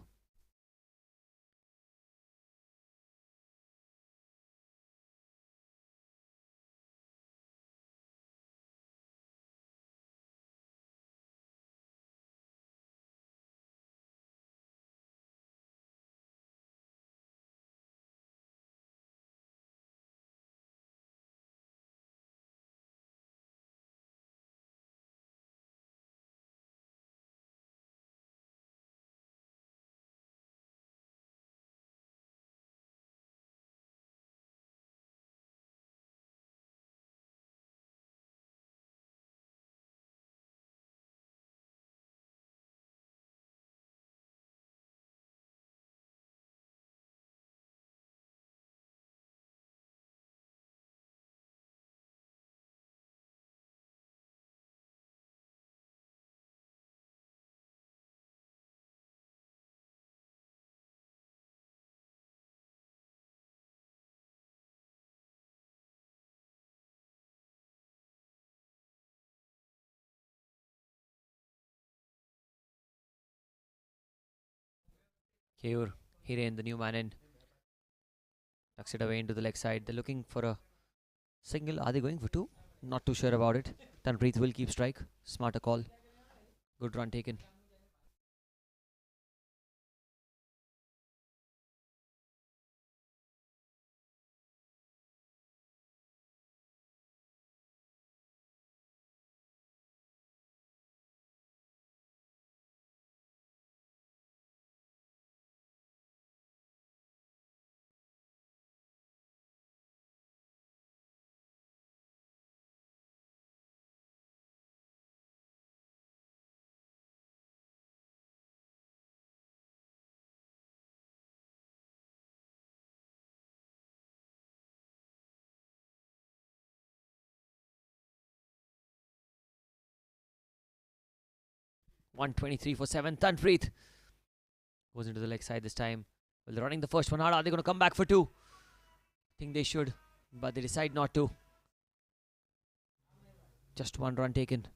Keyur, Hiren, the new man in. Tucks it away into the leg side. They're looking for a single. Are they going for 2? Not too sure about it. Tanpreet will keep strike. Smarter call. Good run taken. .123 for 7. Tanpreet goes into the leg side this time. Well, they're running the first one hard. Are they going to come back for 2? I think they should, but they decide not to. Just 1 run taken.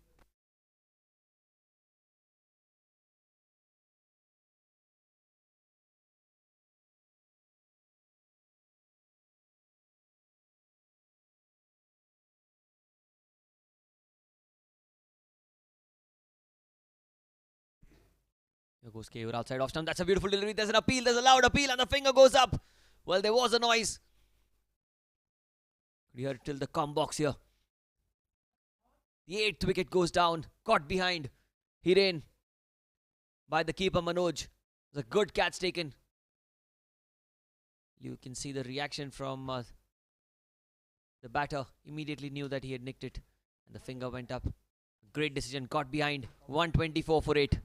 Here goes Keyur outside off stump. That's a beautiful delivery. There's an appeal. There's a loud appeal, and the finger goes up. Well, there was a noise. You hear it till the com box here. The 8th wicket goes down. Caught behind. Hiren by the keeper Manoj. It was a good catch taken. You can see the reaction from the batter. Immediately knew that he had nicked it, and the finger went up. Great decision. Caught behind. 124 for 8.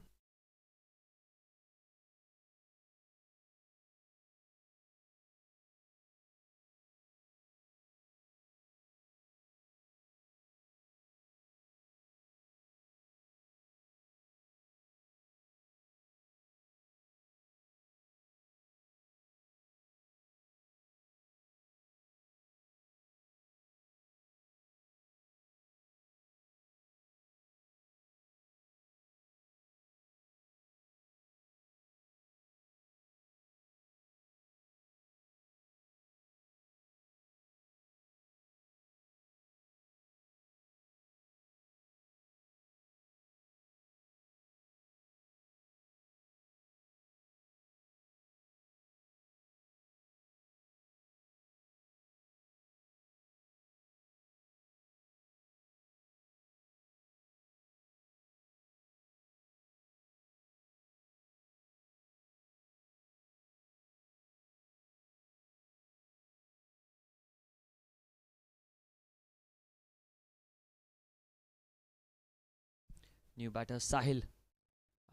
New batter Sahil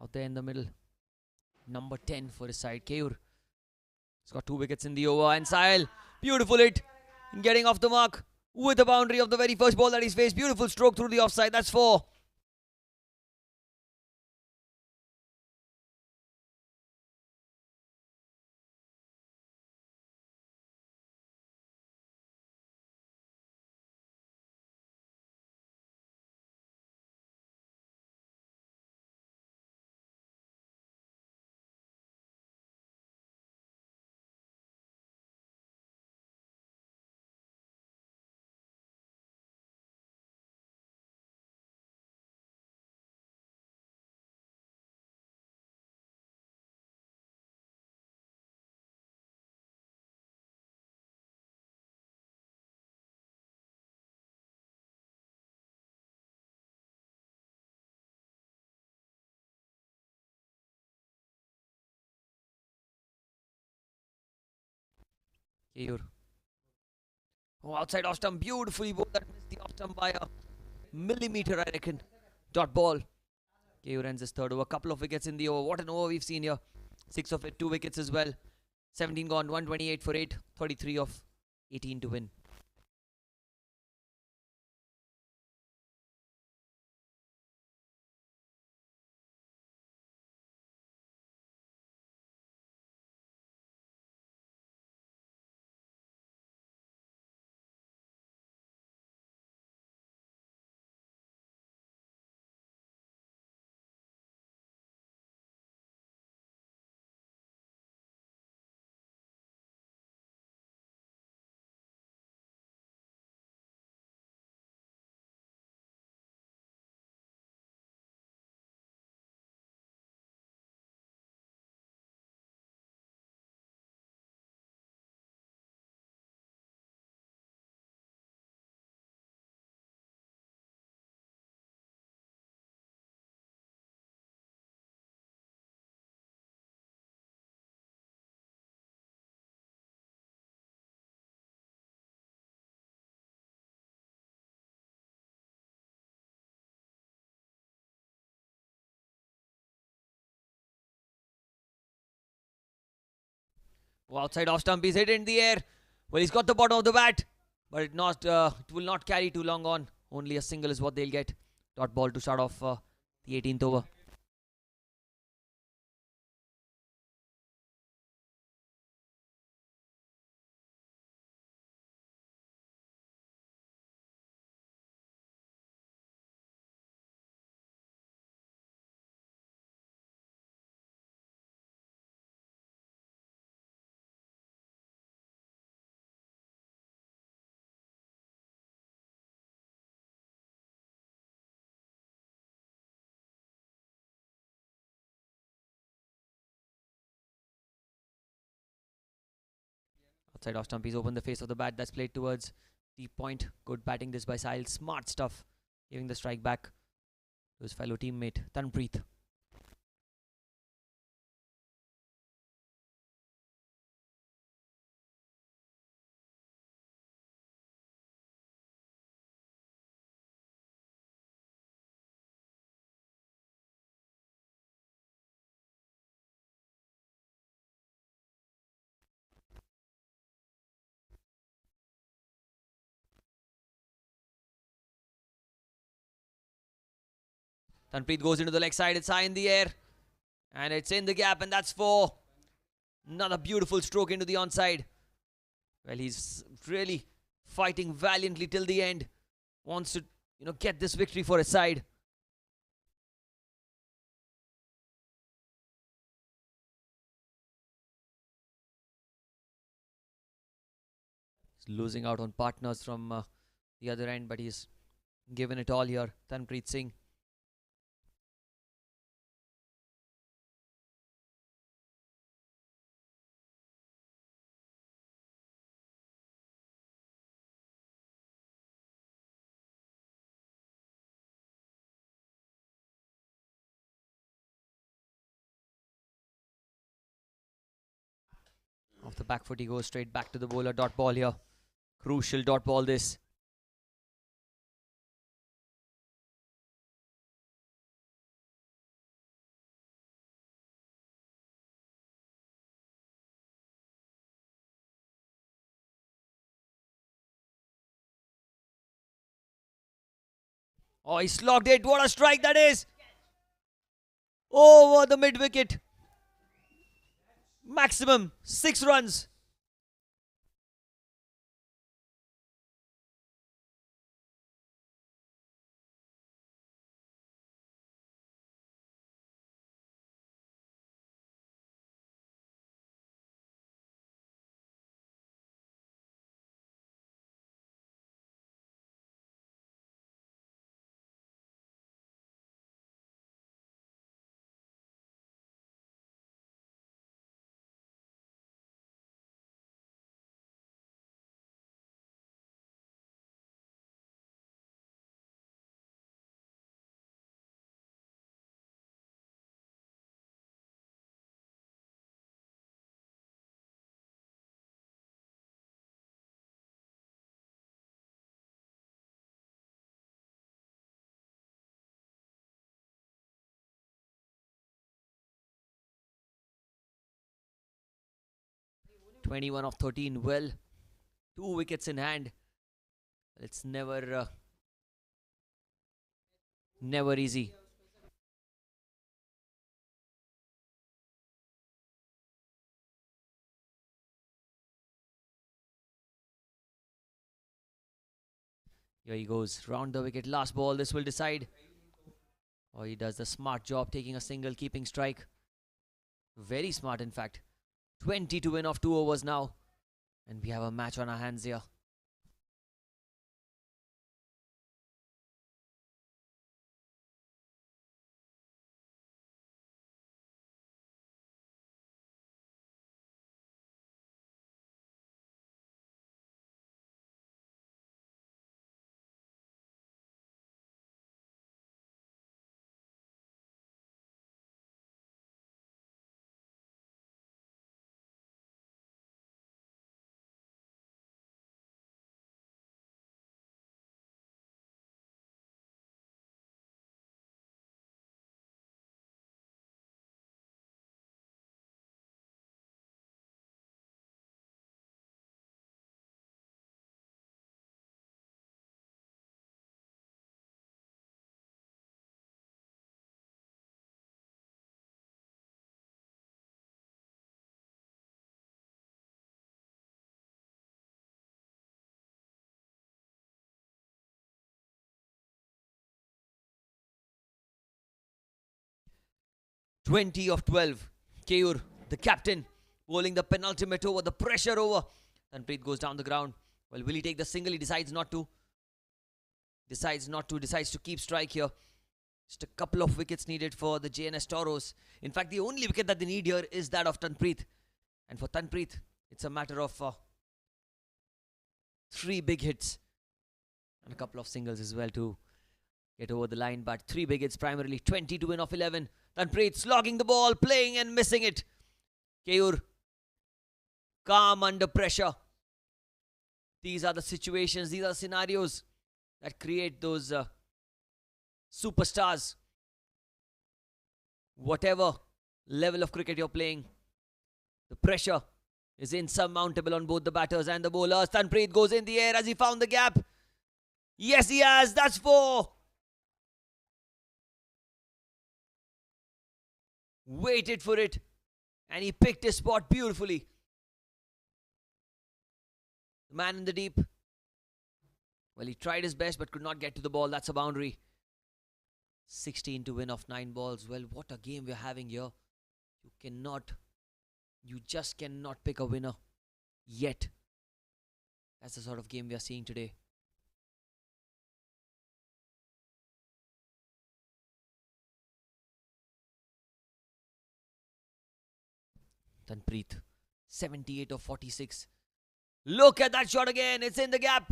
out there in the middle. Number 10 for his side. Keyur. He's got 2 wickets in the over. And Sahil, beautiful hit. Getting off the mark. with the boundary of the very first ball that he's faced. Beautiful stroke through the offside. That's 4. Keyur. Oh, outside off stump. Beautifully bowled. That missed the off stump by a millimeter, I reckon. Dot ball. Keyur ends his third over. Couple of wickets in the over. What an over we've seen here. 6 of it, 2 wickets as well. 17 gone, 128 for 8. 33 of 18 to win. Oh, outside off stump. He's hit in the air. Well, he's got the bottom of the bat. But it will not carry too long on. Only a single is what they'll get. Dot ball to start off the 18th over. Outside off stump. He's opened the face of the bat. That's played towards the point. Good batting this by Sahil. Smart stuff. Giving the strike back to his fellow teammate Tanpreet. Tanpreet goes into the leg side. It's high in the air. And it's in the gap. And that's 4. Another beautiful stroke into the onside. Well, he's really fighting valiantly till the end. Wants to, get this victory for his side. He's losing out on partners from the other end, but he's given it all here. Tanpreet Singh. Off the back foot, he goes straight back to the bowler. Dot ball here. Crucial dot ball this. Oh, he slogged it. What a strike that is. Over the mid wicket. Maximum 6 runs. #21 of 13. Well, 2 wickets in hand. It's never easy. Here he goes. Round the wicket. Last ball. This will decide. Oh, he does the smart job taking a single, keeping strike. Very smart, in fact. 20 to win off 2 overs now. And we have a match on our hands here. #20 of 12. Keyur, the captain, bowling the penultimate over, the pressure over. Tanpreet goes down the ground. Well, will he take the single? He decides not to. Decides to keep strike here. Just a couple of wickets needed for the JNS Toros. In fact, the only wicket that they need here is that of Tanpreet. And for Tanpreet, it's a matter of 3 big hits. And a couple of singles as well to get over the line. But 3 big hits primarily. 20 to win off 11. Tanpreet slogging the ball, playing and missing it. Keyur, calm under pressure. These are the situations, these are scenarios that create those superstars. Whatever level of cricket you're playing, the pressure is insurmountable on both the batters and the bowlers. Tanpreet goes in the air as he found the gap. Yes, he has. That's 4. Waited for it, and he picked his spot beautifully. The man in the deep. Well, he tried his best but could not get to the ball. That's a boundary. 16 to win off 9 balls. Well, what a game we're having here. You just cannot pick a winner yet. That's the sort of game we are seeing today. Tanpreet, 78 of 46. Look at that shot again. It's in the gap.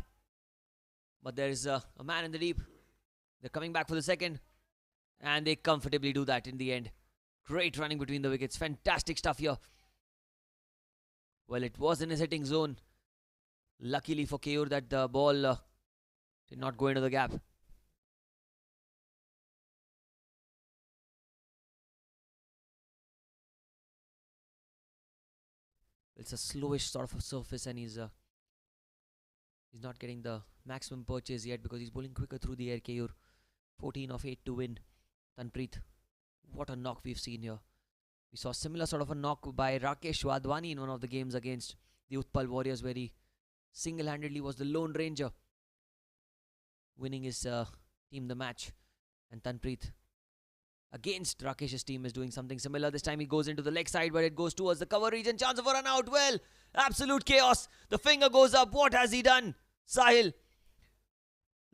But there is a man in the deep. They're coming back for the second. And they comfortably do that in the end. Great running between the wickets. Fantastic stuff here. Well, it was in his hitting zone. Luckily for Keyur that the ball did not go into the gap. It's a slowish sort of a surface, and he's not getting the maximum purchase yet because he's bowling quicker through the air, Keyur. 14 of 8 to win. Tanpreet, what a knock we've seen here. We saw similar sort of a knock by Rakesh Wadhwani in one of the games against the Utpal Warriors, where he single-handedly was the Lone Ranger, winning his team the match. And Tanpreet, against Rakesh's team, is doing something similar. This time he goes into the leg side, but it goes towards the cover region. Chance of a run out. Well, absolute chaos. The finger goes up. What has he done? Sahil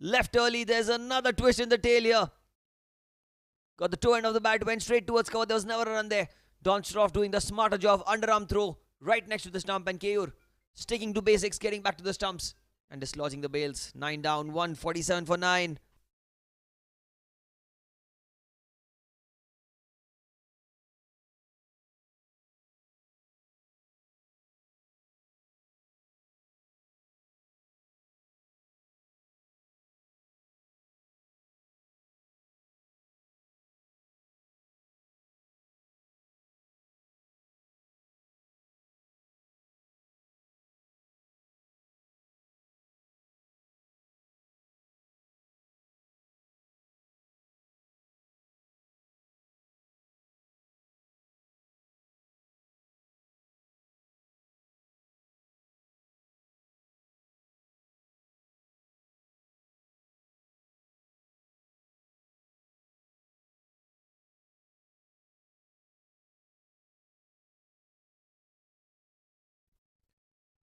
left early. There's another twist in the tail here. Got the toe end of the bat, went straight towards cover. There was never a run there. Don Stroff doing the smarter job. Underarm throw right next to the stump, and Keyur sticking to basics, getting back to the stumps and dislodging the bails. 9 down, 147 for 9.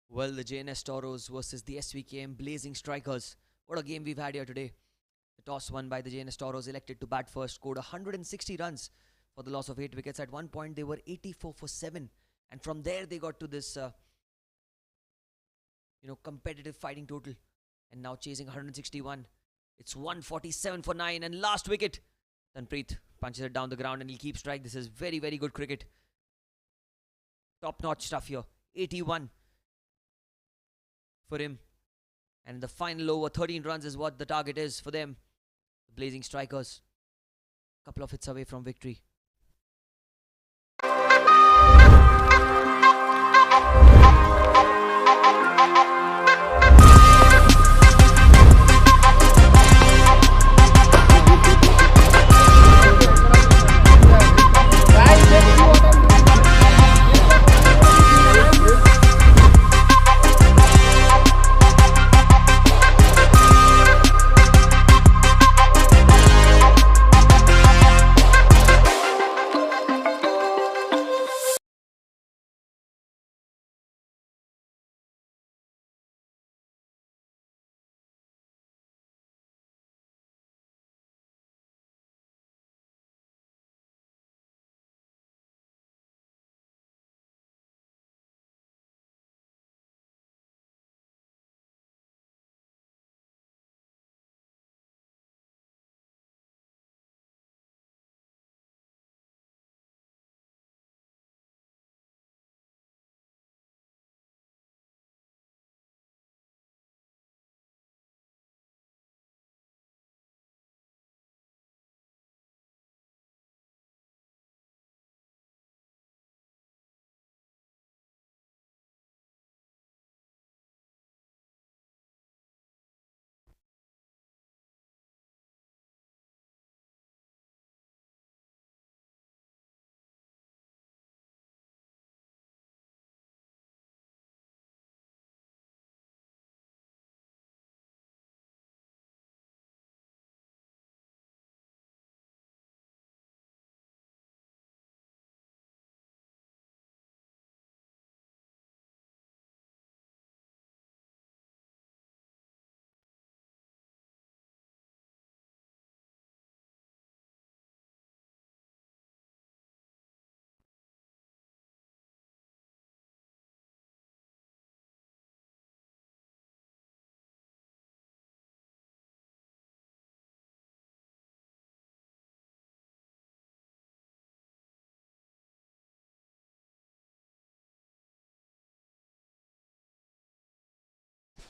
Well, the JNS Toros versus the SVKM Blazing Strikers. What a game we've had here today. The toss won by the JNS Toros, elected to bat first, scored 160 runs for the loss of 8 wickets. At one point, they were 84 for 7. And from there, they got to this, competitive fighting total. And now chasing 161. It's 147 for 9. And last wicket, Tanpreet punches it down the ground and he'll keep strike. This is very, very good cricket. Top-notch stuff here. 81 for him. And the final over, 13 runs is what the target is for them. The Blazing Strikers. Couple of hits away from victory.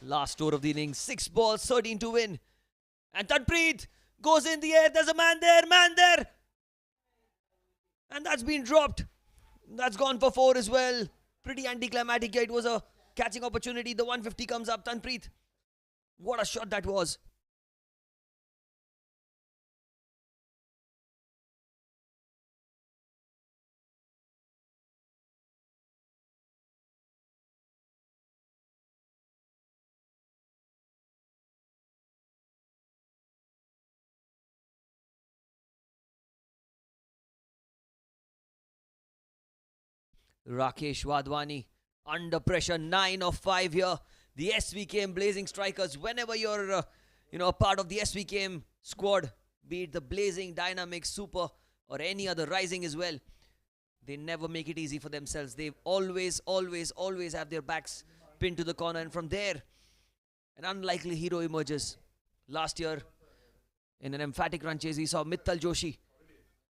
Last over of the innings, 6 balls, 13 to win. And Tanpreet goes in the air. There's a man there. And that's been dropped. That's gone for 4 as well. Pretty anticlimactic here. It was a catching opportunity. The 150 comes up. Tanpreet, what a shot that was. Rakesh Wadhwani under pressure, 9 of 5 here. The SVKM Blazing Strikers, whenever you're a part of the SVKM squad, be it the Blazing, Dynamic, Super or any other Rising as well, they never make it easy for themselves. They always have their backs pinned to the corner, and from there an unlikely hero emerges. Last year in an emphatic run chase, we saw Mittal Joshi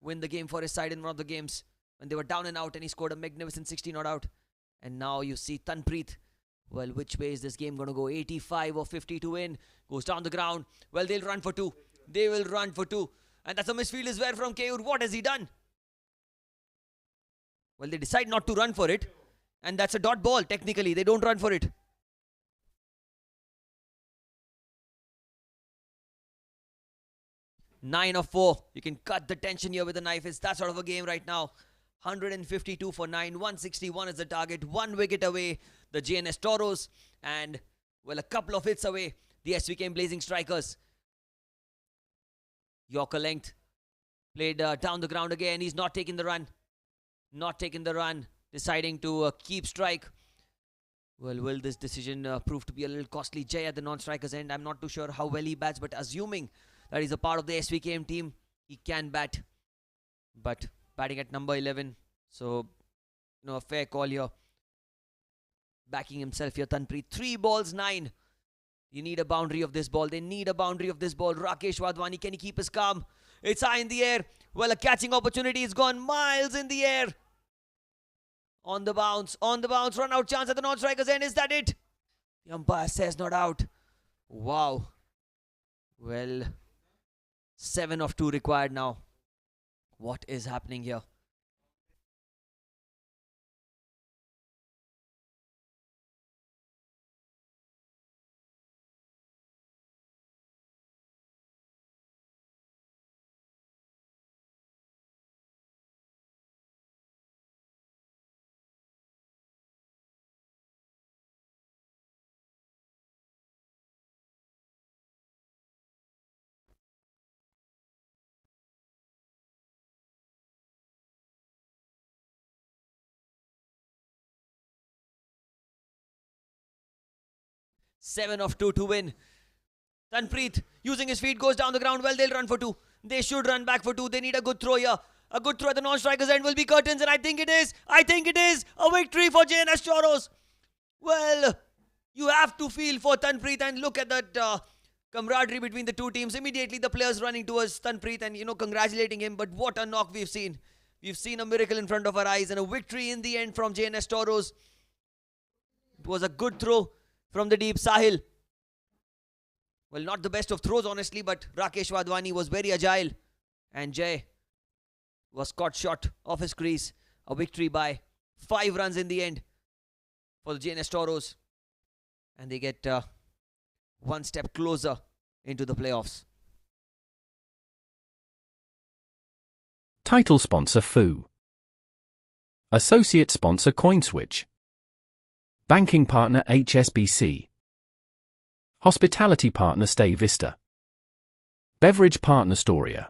win the game for his side in one of the games when they were down and out, and he scored a magnificent 60 not out. And now you see Tanpreet. Well, which way is this game going to go? 85 or 50 to win. Goes down the ground. Well, they'll run for 2. They will run for 2. And that's a misfield as well from Keyur. What has he done? Well, they decide not to run for it. And that's a dot ball, technically. They don't run for it. Nine of 4. You can cut the tension here with a knife. It's that sort of a game right now. 152 for 9. 161 is the target. 1 wicket away, the JNS Toros. And, well, a couple of hits away, the SVKM Blazing Strikers. Yorker length. Played down the ground again. He's not taking the run. Not taking the run. Deciding to keep strike. Well, will this decision prove to be a little costly? Jay at the non-striker's end. I'm not too sure how well he bats, but assuming that he's a part of the SVKM team, he can bat. But batting at number 11. So, a fair call here. Backing himself here, Tanpreet. 3 balls, 9. You need a boundary of this ball. They need a boundary of this ball. Rakesh Wadhwani, can he keep his calm? It's high in the air. Well, a catching opportunity. It's gone miles in the air. On the bounce. Run out chance at the non-striker's end. Is that it? The umpire says not out. Wow. Well, 7 of 2 required now. What is happening here? Seven of 2 to win. Tanpreet using his feet goes down the ground. Well, they'll run for 2. They should run back for 2. They need a good throw here. A good throw at the non-striker's end will be curtains, and I think it is. A victory for JNS Toros. Well, you have to feel for Tanpreet, and look at that camaraderie between the two teams. Immediately the players running towards Tanpreet and congratulating him. But what a knock we've seen. We've seen a miracle in front of our eyes, and a victory in the end from JNS Toros. It was a good throw from the deep. Sahil. Well, not the best of throws, honestly, but Rakesh Wadhwani was very agile. And Jay was caught short off his crease. A victory by 5 runs in the end for the JNS Toros. And they get 1 step closer into the playoffs. Title sponsor FU. Associate sponsor CoinSwitch. Banking partner HSBC. Hospitality partner Stay Vista. Beverage partner Storia.